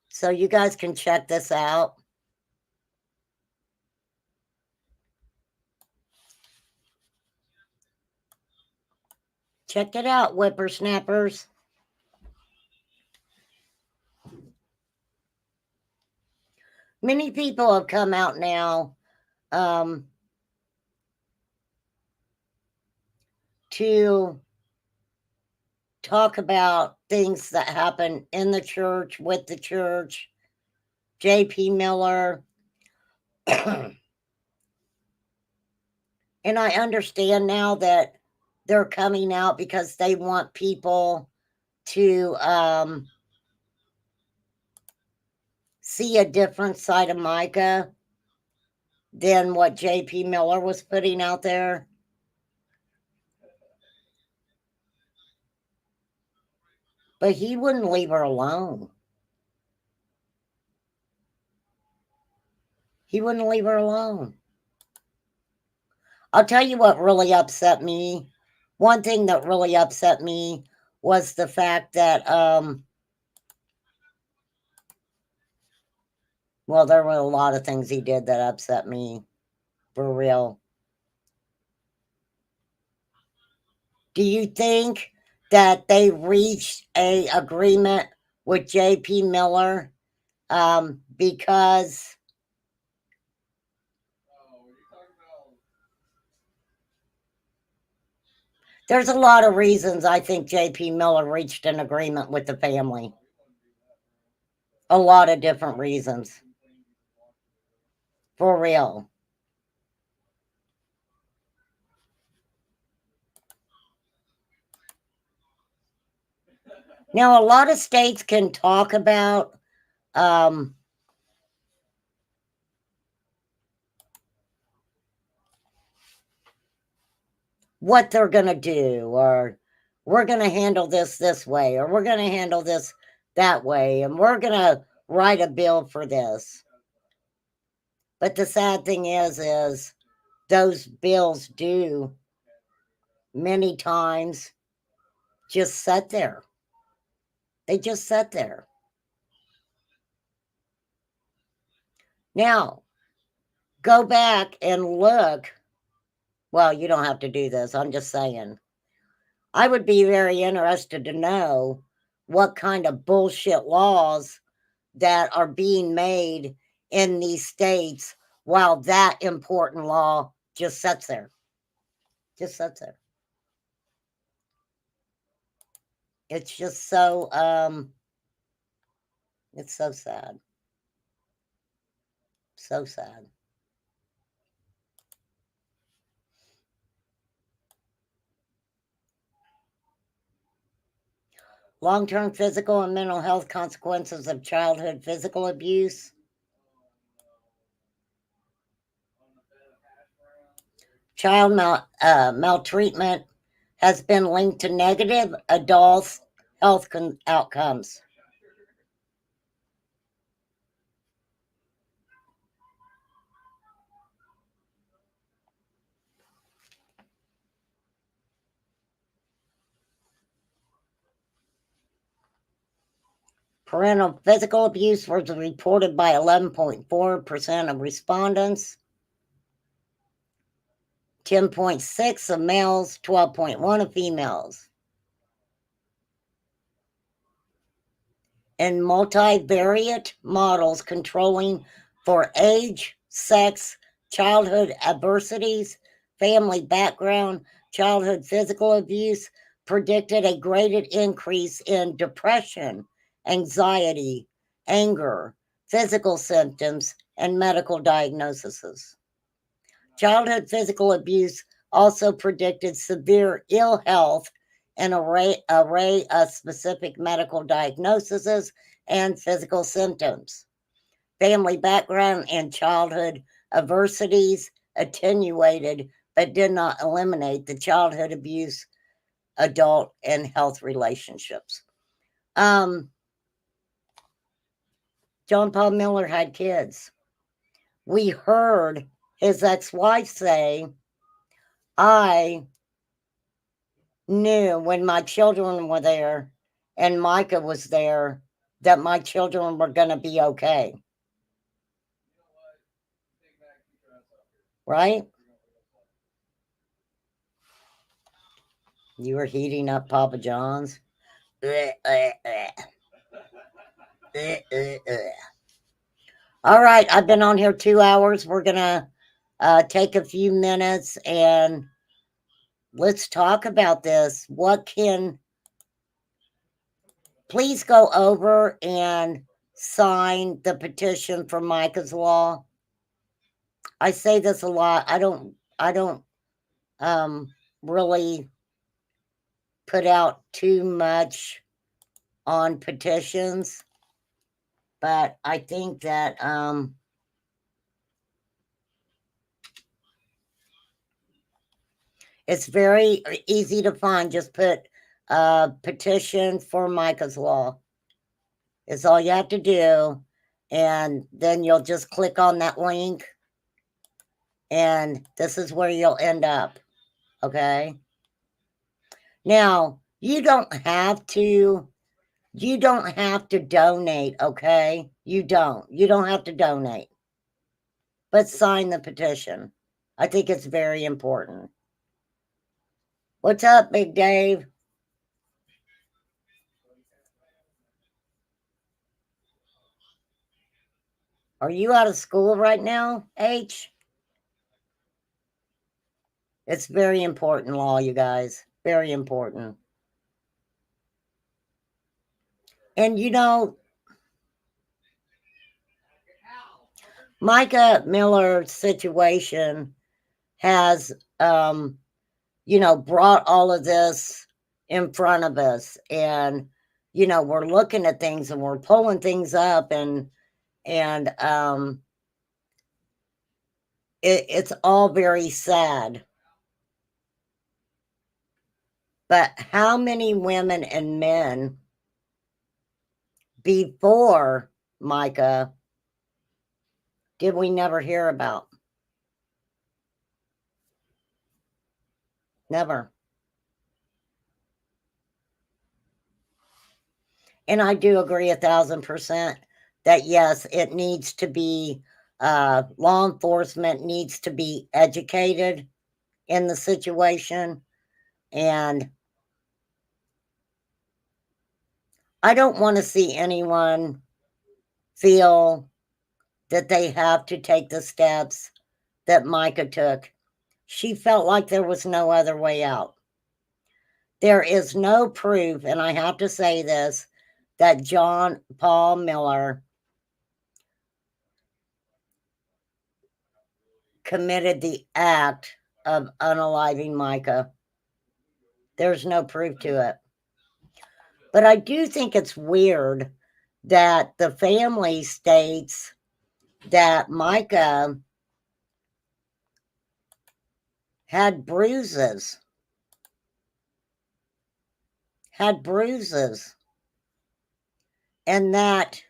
So you guys can check this out. Check it out, whippersnappers. Many people have come out now to talk about things that happen in the church, with the church. J.P. Miller. And I understand now that they're coming out because they want people to see a different side of Mica than what J.P. Miller was putting out there. But he wouldn't leave her alone. He wouldn't leave her alone. I'll tell you what really upset me. One thing that really upset me was the fact that, well, there were a lot of things he did that upset me, for real. Do you think that they reached a agreement with J.P. Miller because there's a lot of reasons I think J.P. Miller reached an agreement with the family. A lot of different reasons. For real. Now, a lot of states can talk about what they're going to do, or we're going to handle this way, or we're going to handle this that way, and we're going to write a bill for this. But the sad thing is those bills do many times just sit there. They just sit there. Now, go back and look. Well, you don't have to do this. I'm just saying. I would be very interested to know what kind of bullshit laws that are being made in these states while that important law just sits there. Just sits there. It's just so it's so sad. So sad. Long-term physical and mental health consequences of childhood physical abuse. Child maltreatment has been linked to negative adult health outcomes. Parental physical abuse was reported by 11.4% of respondents, 10.6% of males, 12.1% of females. In multivariate models controlling for age, sex, childhood adversities, family background, childhood physical abuse predicted a graded increase in depression, anxiety, anger, physical symptoms, and medical diagnoses. Childhood physical abuse also predicted severe ill health, an array of specific medical diagnoses and physical symptoms. Family background and childhood adversities attenuated but did not eliminate the childhood abuse, adult, and health relationships. John Paul Miller had kids. We heard his ex-wife say, I knew when my children were there and Mica was there that my children were going to be okay. Right? You were heating up Papa John's. All right, I've been on here 2 hours. We're going to take a few minutes and let's talk about this. Please go over and sign the petition for Mica's Law. I say this a lot. I don't really put out too much on petitions, but I think that it's very easy to find. Just put petition for Mica's Law. It's all you have to do, and then you'll just click on that link, and this is where you'll end up. Okay. Now, you don't have to donate, okay? You don't have to donate. But sign the petition. I think it's very important. What's up, Big Dave? Are you out of school right now, H? It's very important law, you guys. Very important. And you know, Mica Miller's situation has, brought all of this in front of us. And, we're looking at things and we're pulling things up and it's all very sad. But how many women and men before Mica did we never hear about? Never. And I do agree 1,000% that yes, it needs to be law enforcement needs to be educated in the situation. And I don't want to see anyone feel that they have to take the steps that Mica took. She felt like there was no other way out. There is no proof, and I have to say this, that John Paul Miller committed the act of unaliving Mica. There's no proof to it. But I do think it's weird that the family states that Mica had bruises. And that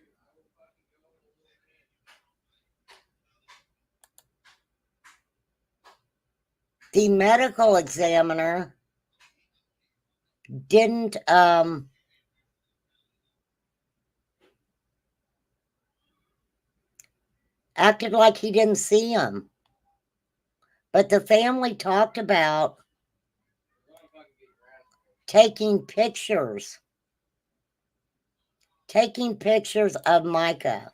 the medical examiner didn't acted like he didn't see him. But the family talked about taking pictures of Mica.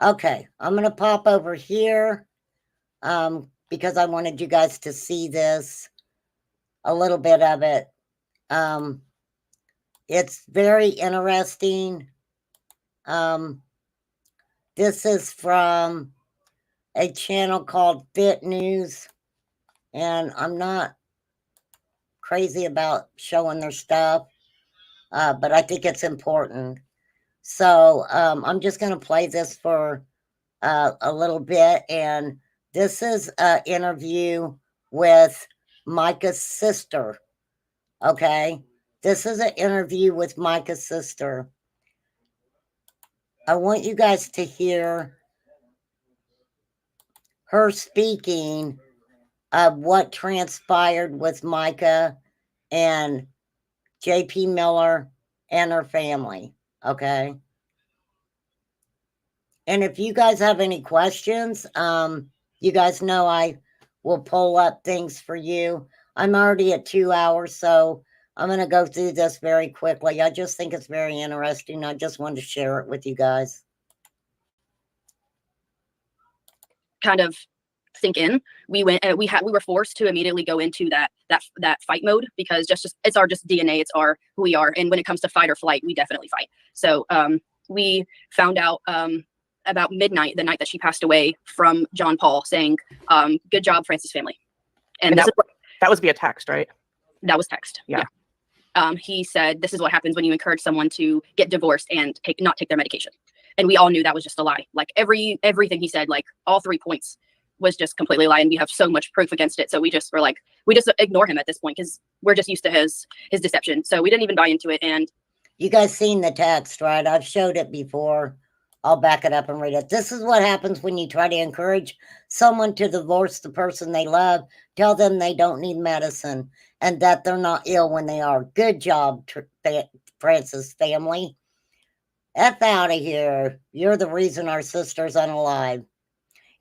Okay, I'm going to pop over here because I wanted you guys to see this, a little bit of it. It's very interesting. This is from a channel called Fit News, and I'm not crazy about showing their stuff, but I think it's important. So I'm just going to play this for a little bit, and this is an interview with Mica's sister. Okay, this is an interview with Mica's sister. I want you guys to hear her speaking of what transpired with Mica and JP Miller and her family. Okay. And if you guys have any questions, you guys know I will pull up things for you. I'm already at 2 hours, so I'm going to go through this very quickly. I just think it's very interesting. I just wanted to share it with you guys. Kind of sink in. We were forced to immediately go into that fight mode, because it's our DNA, it's our who we are, and when it comes to fight or flight, we definitely fight. So we found out about midnight, the night that she passed away, from John Paul saying, "Good job, Francis family," and that was via text, right? That was text. Yeah. He said, "This is what happens when you encourage someone to get divorced and not take their medication." And we all knew that was just a lie. Like everything he said, like all 3 points, was just completely a lie, and we have so much proof against it. So we just were like, we just ignore him at this point, because we're just used to his deception. So we didn't even buy into it. And you guys seen the text, right? I've showed it before. I'll back it up and read it. This is what happens when you try to encourage someone to divorce the person they love. Tell them they don't need medicine and that they're not ill when they are. Good job, Francis family. F out of here. You're the reason our sister's unalive.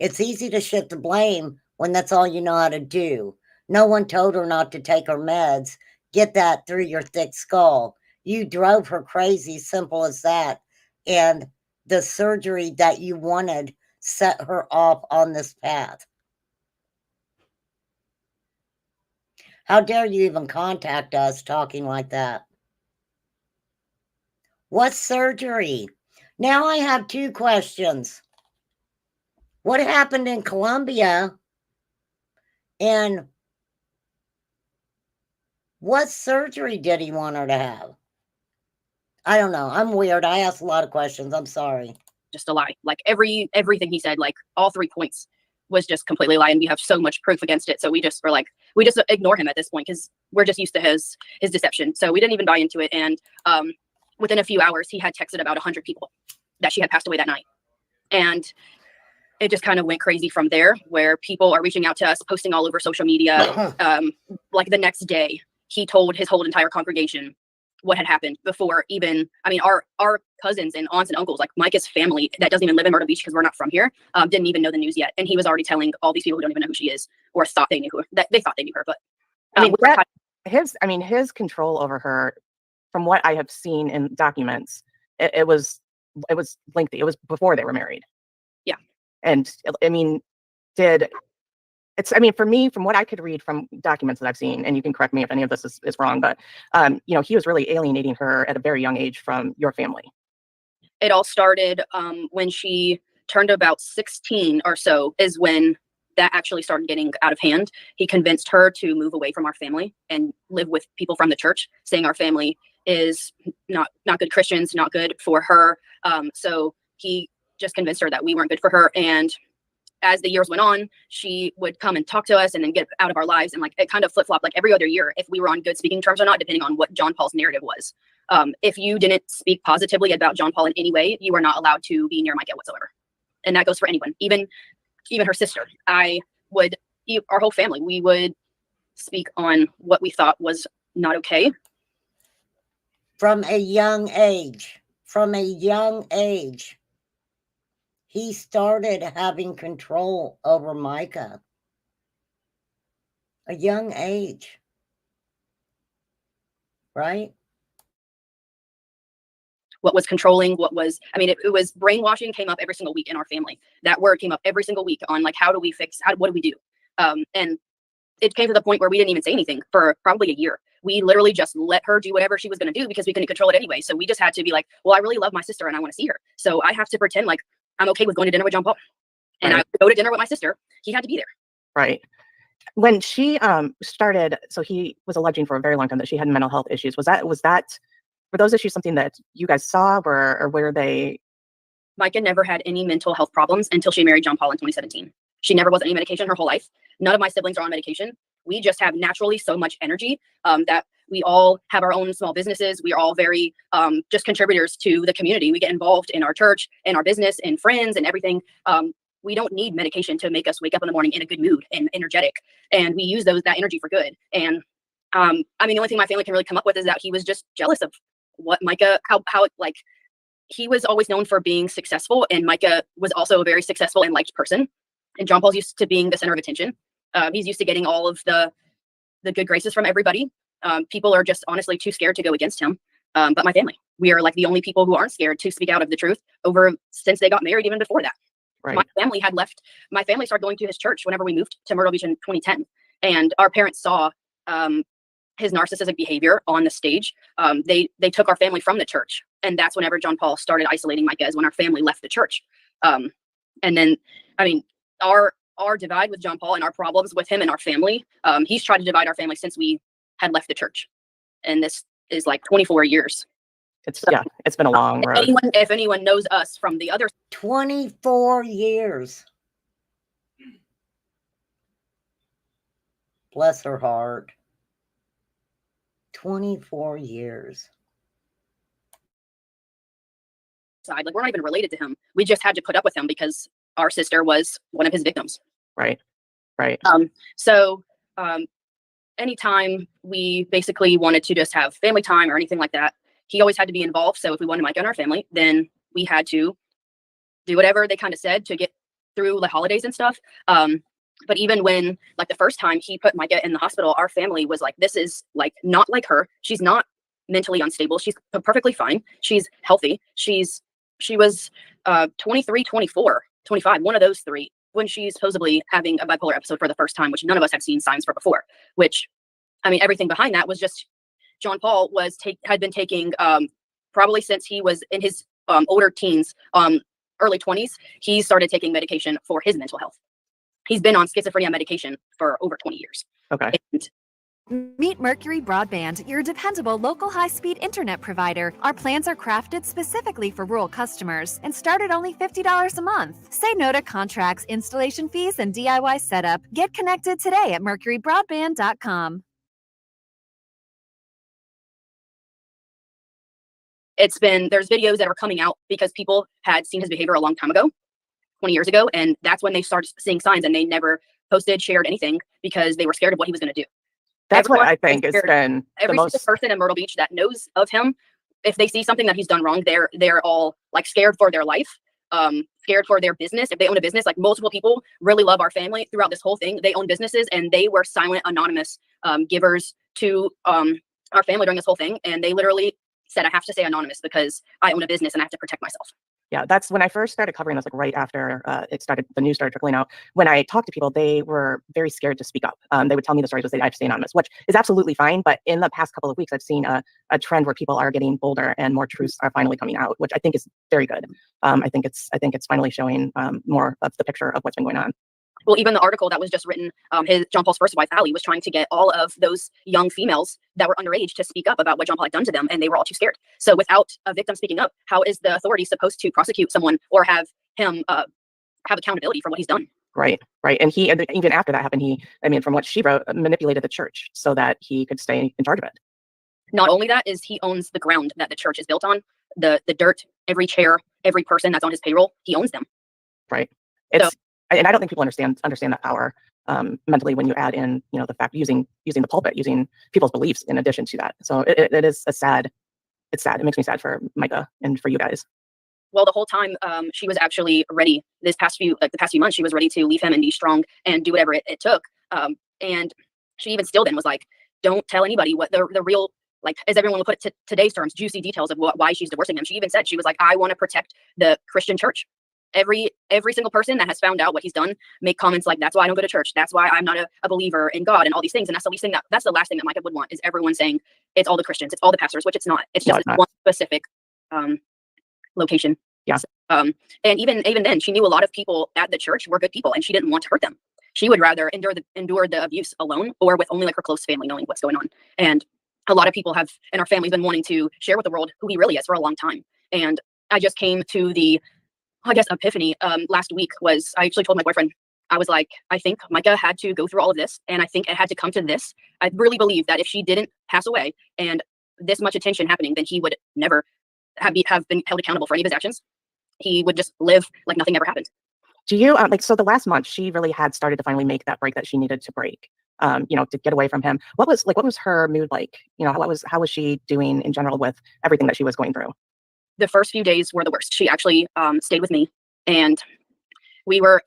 It's easy to shift the blame when that's all you know how to do. No one told her not to take her meds. Get that through your thick skull. You drove her crazy, simple as that. And the surgery that you wanted set her off on this path. How dare you even contact us talking like that? What surgery? Now I have 2 questions. What happened in Colombia? And what surgery did he want her to have? I don't know. I'm weird. I ask a lot of questions. I'm sorry. Just a lie. Like everything he said, like all 3 points, was just completely a lie, and we have so much proof against it. So we just were like, we just ignore him at this point, because we're just used to his deception. So we didn't even buy into it. And within a few hours, he had texted about 100 people that she had passed away that night. And it just kind of went crazy from there, where people are reaching out to us, posting all over social media. Like the next day, he told his whole entire congregation what had happened before even, I mean, our cousins and aunts and uncles, like Micah's family that doesn't even live in Myrtle Beach because we're not from here, didn't even know the news yet. And he was already telling all these people who don't even know who she is or thought they knew who, that they thought they knew her. But I mean, his control over her, from what I have seen in documents, it was lengthy. It was before they were married. Yeah. And I mean, for me, from what I could read from documents that I've seen, and you can correct me if any of this is wrong, but, he was really alienating her at a very young age from your family. It all started when she turned about 16 or so is when that actually started getting out of hand. He convinced her to move away from our family and live with people from the church, saying our family is not good Christians, not good for her. So he just convinced her that we weren't good for her. And as the years went on, she would come and talk to us and then get out of our lives. And like, it kind of flip-flopped like every other year if we were on good speaking terms or not, depending on what John Paul's narrative was. If you didn't speak positively about John Paul in any way, you were not allowed to be near Mica whatsoever. And that goes for anyone, even her sister. Our whole family, we would speak on what we thought was not okay. From a young age, he started having control over Mica. A young age. Right? What was controlling, it was brainwashing came up every single week in our family. That word came up every single week on like, what do we do? And it came to the point where we didn't even say anything for probably a year. We literally just let her do whatever she was going to do because we couldn't control it anyway. So we just had to be like, well, I really love my sister and I want to see her. So I have to pretend like I'm okay with going to dinner with John Paul. And I would go to dinner with my sister. He had to be there. Right. When she started, so he was alleging for a very long time that she had mental health issues. Were those issues something that you guys saw, or were they? Mica never had any mental health problems until she married John Paul in 2017. She never was on any medication her whole life. None of my siblings are on medication. We just have naturally so much energy that we all have our own small businesses. We are all very just contributors to the community. We get involved in our church and our business and friends and everything. We don't need medication to make us wake up in the morning in a good mood and energetic. And we use that energy for good. And the only thing my family can really come up with is that he was just jealous of what Mica, he was always known for being successful, and Mica was also a very successful and liked person. And John Paul's used to being the center of attention. He's used to getting all of the good graces from everybody. People are just honestly too scared to go against him. But my family, we are like the only people who aren't scared to speak out of the truth since they got married, even before that. Right. My family started going to his church whenever we moved to Myrtle Beach in 2010. And our parents saw his narcissistic behavior on the stage. They took our family from the church. And that's whenever John Paul started isolating Mica, is when our family left the church. And then, our divide with John Paul and our problems with him and our family, he's tried to divide our family since we had left the church. And this is like 24 years. It's been a long road. If anyone knows us from the other 24 years. Bless her heart. 24 years. side, like we're not even related to him. We just had to put up with him because our sister was one of his victims. Right. So anytime we basically wanted to just have family time or anything like that, he always had to be involved. So if we wanted Mica in our family, then we had to do whatever they kind of said to get through the holidays and stuff. But even when, like the first time he put Mica in the hospital, our family was like, this is like not like her. She's not mentally unstable. She's perfectly fine. She's healthy. She was 23, 24, 25, one of those three, when she's supposedly having a bipolar episode for the first time, which none of us had seen signs for before. Which, I mean, everything behind that was just John Paul had been taking probably since he was in his older teens, early 20s. He started taking medication for his mental health. He's been on schizophrenia medication for over 20 years. Okay. Meet Mercury Broadband, your dependable local high-speed internet provider. Our plans are crafted specifically for rural customers and start at only $50 a month. Say no to contracts, installation fees, and DIY setup. Get connected today at mercurybroadband.com. There's videos that are coming out because people had seen his behavior a long time ago, 20 years ago, and that's when they started seeing signs, and they never posted, shared anything because they were scared of what he was going to do. That's what Everyone I is think has scared. been the Every single most. person in Myrtle Beach that knows of him, if they see something that he's done wrong, they're all like scared for their life, scared for their business. If they own a business, like multiple people really love our family throughout this whole thing. They own businesses and they were silent, anonymous givers to our family during this whole thing. And they literally said, I have to stay anonymous because I own a business and I have to protect myself. Yeah, that's when I first started covering this, like right after the news started trickling out. When I talked to people, they were very scared to speak up. They would tell me the stories, would say, I have to stay anonymous, which is absolutely fine. But in the past couple of weeks, I've seen a trend where people are getting bolder and more truths are finally coming out, which I think is very good. I think it's finally showing more of the picture of what's been going on. Well, even the article that was just written, John Paul's first wife, Allie, was trying to get all of those young females that were underage to speak up about what John Paul had done to them, and they were all too scared. So without a victim speaking up, how is the authority supposed to prosecute someone or have him have accountability for what he's done? Right. And he, even after that happened, from what she wrote, manipulated the church so that he could stay in charge of it. Not only that, is he owns the ground that the church is built on, the dirt, every chair, every person that's on his payroll, he owns them. Right. And I don't think people understand that power mentally when you add in, the fact using the pulpit, using people's beliefs in addition to that. So it is sad. It's sad. It makes me sad for Mica and for you guys. Well, the whole time she was actually ready. The past few months, she was ready to leave him and be strong and do whatever it took. And she even still then was like, don't tell anybody what the real, like, as everyone will put it today's terms, juicy details of why she's divorcing him. She even said, she was like, I want to protect the Christian church. Every single person that has found out what he's done make comments like, that's why I don't go to church. That's why I'm not a believer in God and all these things. And that's the least thing that's the last thing that Mica would want, is everyone saying it's all the Christians, it's all the pastors, which it's not. It's just one specific location. Yeah. And even then, she knew a lot of people at the church were good people and she didn't want to hurt them. She would rather endure the abuse alone or with only like her close family knowing what's going on. And a lot of people have in our family's been wanting to share with the world who he really is for a long time. And I just came to the, I guess, epiphany last week. I actually told my boyfriend, I was like, I think Mica had to go through all of this, and I think it had to come to this. I really believe that if she didn't pass away and this much attention happening, then he would never have been held accountable for any of his actions. He would just live like nothing ever happened. Do you so the last month she really had started to finally make that break that she needed to break, to get away from him. What was her mood like? How was she doing in general with everything that she was going through? The first few days were the worst. She actually stayed with me, and her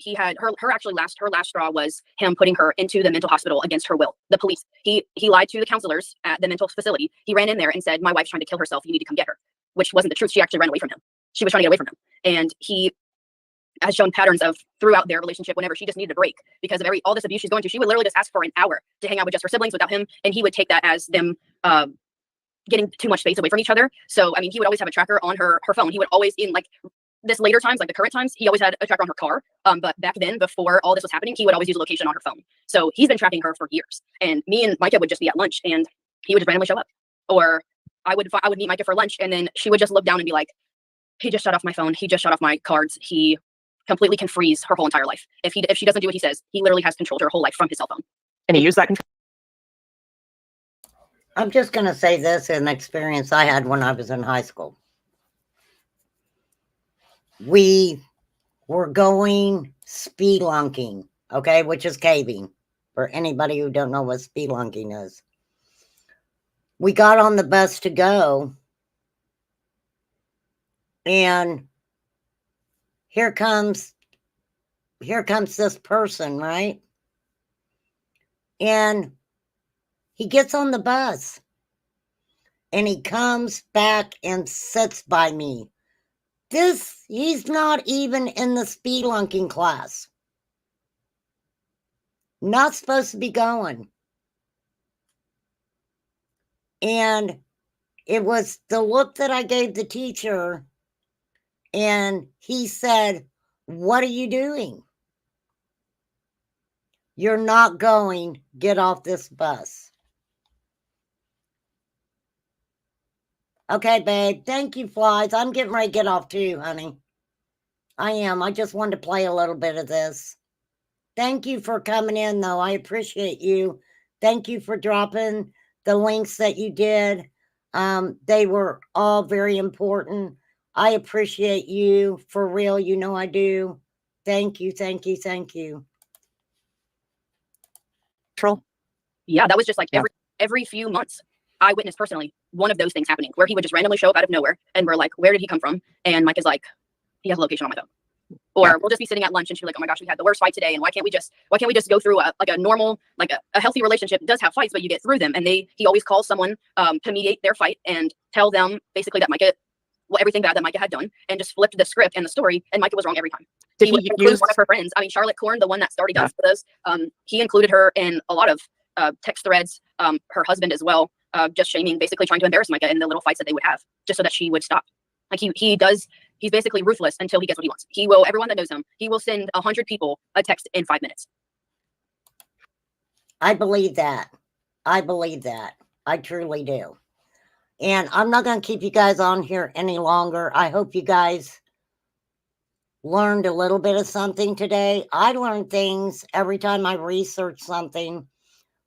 last straw was him putting her into the mental hospital against her will. The police, he lied to the counselors at the mental facility. He ran in there and said, my wife's trying to kill herself, you need to come get her, which wasn't the truth. She actually ran away from him. She was trying to get away from him, and he has shown patterns of throughout their relationship, whenever she just needed a break because of all this abuse she's going through, she would literally just ask for an hour to hang out with just her siblings without him, and he would take that as them getting too much space away from each other. So he would always have a tracker on her phone. He would always, in like this later times, like the current times, he always had a tracker on her car. But back then, before all this was happening, he would always use a location on her phone. So he's been tracking her for years. And me and Mica would just be at lunch, and he would just randomly show up, or I would meet Mica for lunch, and then she would just look down and be like, he just shut off my phone. He just shut off my cards. He completely can freeze her whole entire life. If she doesn't do what he says, he literally has controlled her whole life from his cell phone. And he used that control. I'm just going to say this, an experience I had when I was in high school. We were going spelunking, okay, which is caving, for anybody who don't know what spelunking is. We got on the bus to go, and here comes this person, right? And he gets on the bus, and he comes back and sits by me. He's not even in the spelunking class. Not supposed to be going. And it was the look that I gave the teacher, and he said, what are you doing? You're not going. Get off this bus. Okay, babe. Thank you, Flies. I'm getting ready to get off too, honey. I am. I just wanted to play a little bit of this. Thank you for coming in, though. I appreciate you. Thank you for dropping the links that you did. They were all very important. I appreciate you for real. You know I do. Thank you, thank you, thank you. Yeah, that was just like every few months. I witnessed personally one of those things happening where he would just randomly show up out of nowhere, and we're like, where did he come from? And Mike is like, he has a location on my phone. Or we'll just be sitting at lunch and she'll be like, oh my gosh, we had the worst fight today. And why can't we just go through a normal, like a healthy relationship does have fights, but you get through them. And he always calls someone to mediate their fight and tell them basically that Mica, everything bad that Mica had done, and just flipped the script and the story. And Mica was wrong every time. Did he would he include use one of her friends? I mean, Charlotte Corn, the one that started out for this, he included her in a lot of text threads, her husband as well, just shaming, basically trying to embarrass Mica in the little fights that they would have, just so that she would stop. Like he's basically ruthless until he gets what he wants. He will, everyone that knows him, he will send 100 people a text in 5 minutes. I believe that. I believe that. I truly do. And I'm not going to keep you guys on here any longer. I hope you guys learned a little bit of something today. I learn things every time I research something.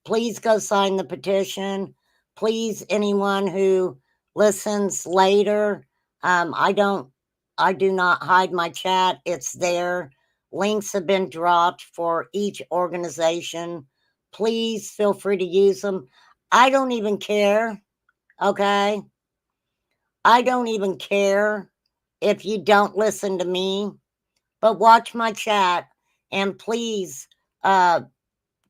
Please go sign the petition. Please, anyone who listens later, I do not hide my chat. It's there. Links have been dropped for each organization. Please feel free to use them. I don't even care. Okay? I don't even care if you don't listen to me, but watch my chat and please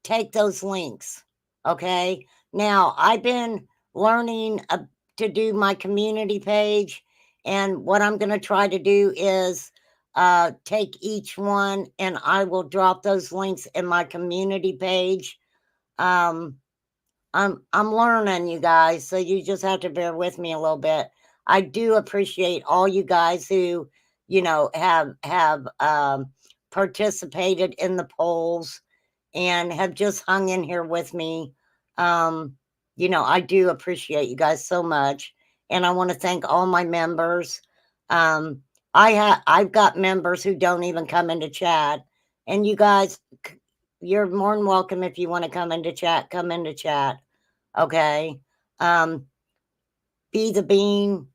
take those links. Okay? Now, I've been learning to do my community page, and what I'm going to try to do is take each one and I will drop those links in my community page. I'm learning, you guys, so you just have to bear with me a little bit. I do appreciate all you guys who, have participated in the polls and have just hung in here with me. I do appreciate you guys so much, and I want to thank all my members. I've got members who don't even come into chat, and you guys, you're more than welcome if you want to come into chat. Come into chat. Okay. Be the bean,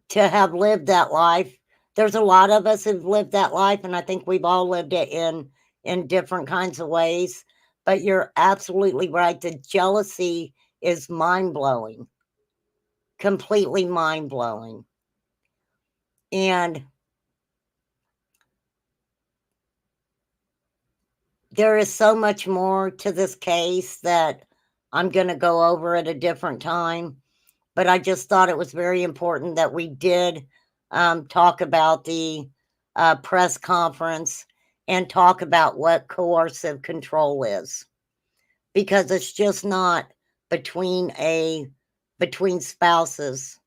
to have lived that life. There's a lot of us who've lived that life, and I think we've all lived it in different kinds of ways. But you're absolutely right. The jealousy is mind-blowing, completely mind-blowing. And there is so much more to this case that I'm going to go over at a different time. But I just thought it was very important that we did talk about the press conference and talk about what coercive control is, because it's just not between spouses.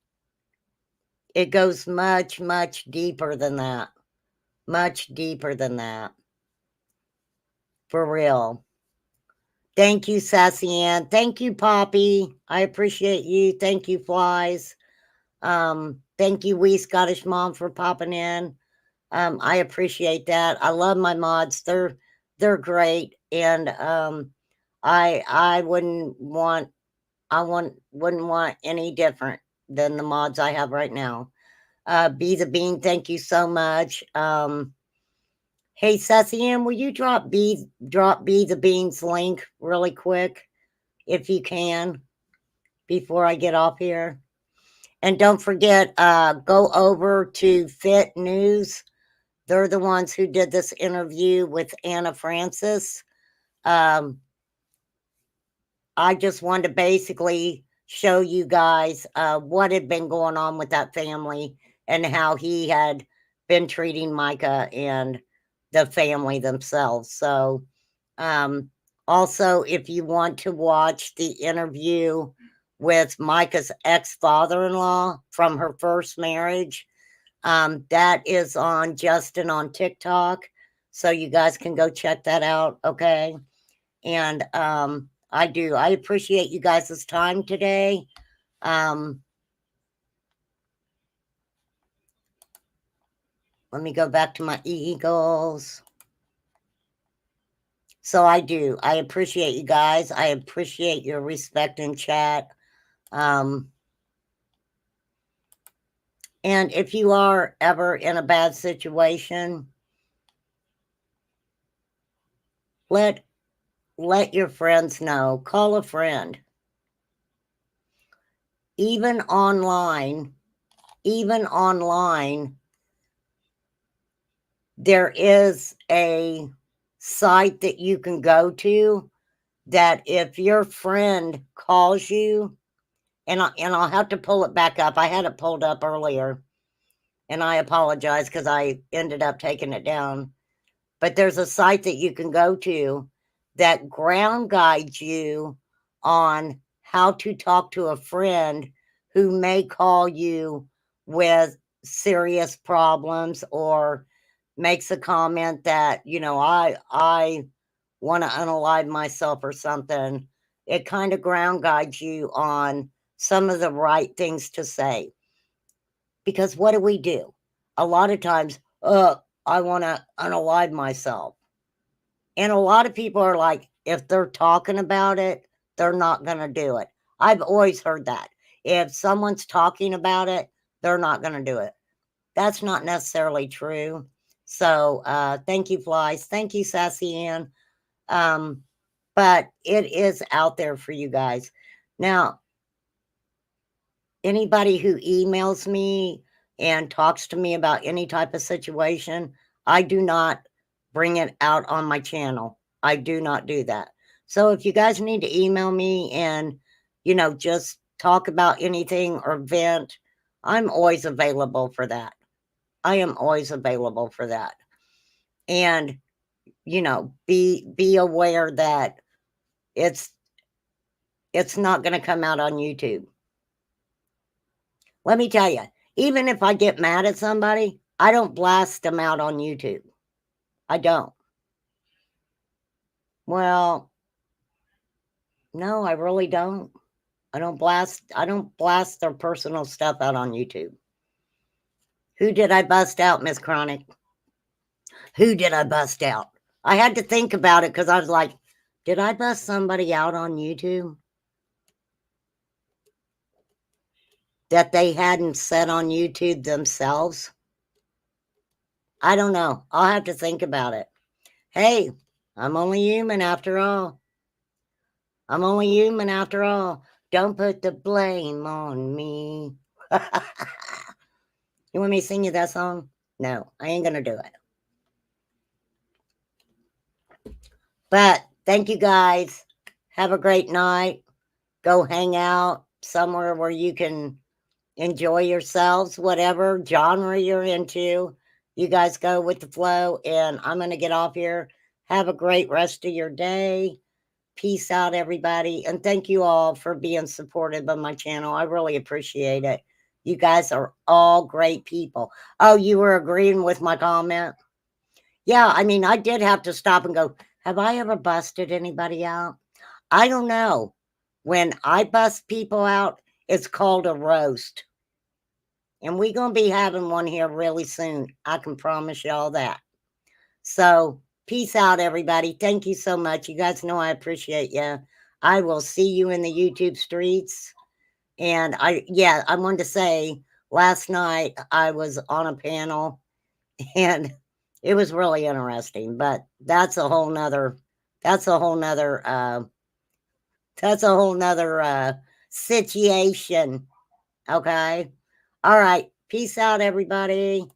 It goes much, much deeper than that. Much deeper than that. For real. Thank you, Sassy Ann. Thank you, Poppy. I appreciate you. Thank you, Flies. Thank you, Wee Scottish Mom, for popping in. I appreciate that. I love my mods. They're great. And I wouldn't want any different than the mods I have right now. Be the Bean, thank you so much. Hey, Sassy Ann, will you drop Be the Bean's link really quick, if you can, before I get off here? And don't forget, go over to Fit News. They're the ones who did this interview with Anna Francis. I just wanted to basically show you guys what had been going on with that family and how he had been treating Mica and the family themselves. So also, if you want to watch the interview with Mica's ex-father-in-law from her first marriage, that is on Justin on TikTok. So you guys can go check that out. Okay. And I appreciate you guys' time today. Let me go back to my Eagles. So I appreciate you guys. I appreciate your respect in chat. And if you are ever in a bad situation, let let your friends know. Call a friend. Even online, there is a site that you can go to that if your friend calls you, and I'll have to pull it back up. I had it pulled up earlier, and I apologize because I ended up taking it down. But there's a site that you can go to that ground guides you on how to talk to a friend who may call you with serious problems or makes a comment that, I want to unalive myself or something. It kind of ground guides you on some of the right things to say. Because what do? A lot of times, I want to unalive myself. And a lot of people are like, if they're talking about it, they're not going to do it. I've always heard that. If someone's talking about it, they're not going to do it. That's not necessarily true. So thank you, Flies. Thank you, Sassy Ann. But it is out there for you guys. Now, anybody who emails me and talks to me about any type of situation, I do not bring it out on my channel. I do not do that. So if you guys need to email me and, just talk about anything or vent, I'm always available for that. I am always available for that. And, be aware that it's not going to come out on YouTube. Let me tell you, even if I get mad at somebody, I don't blast them out on YouTube. I don't. Well, no, I really don't. I don't blast their personal stuff out on YouTube. Who did I bust out, Miss Chronic? Who did I bust out? I had to think about it because I was like, did I bust somebody out on YouTube that they hadn't said on YouTube themselves? I don't know. I'll have to think about it. Hey, I'm only human after all. I'm only human after all. Don't put the blame on me. You want me to sing you that song? No, I ain't going to do it. But thank you guys. Have a great night. Go hang out somewhere where you can enjoy yourselves, whatever genre you're into. You guys go with the flow, and I'm going to get off here. Have a great rest of your day. Peace out, everybody. And thank you all for being supportive of my channel. I really appreciate it. You guys are all great people. Oh, you were agreeing with my comment? Yeah, I mean, I did have to stop and go, have I ever busted anybody out? I don't know. When I bust people out, it's called a roast. And we're going to be having one here really soon. I can promise you all that. So, peace out, everybody. Thank you so much. You guys know I appreciate you. I will see you in the YouTube streets. And I wanted to say, last night I was on a panel and it was really interesting, but that's a whole nother situation. Okay. All right. Peace out, everybody.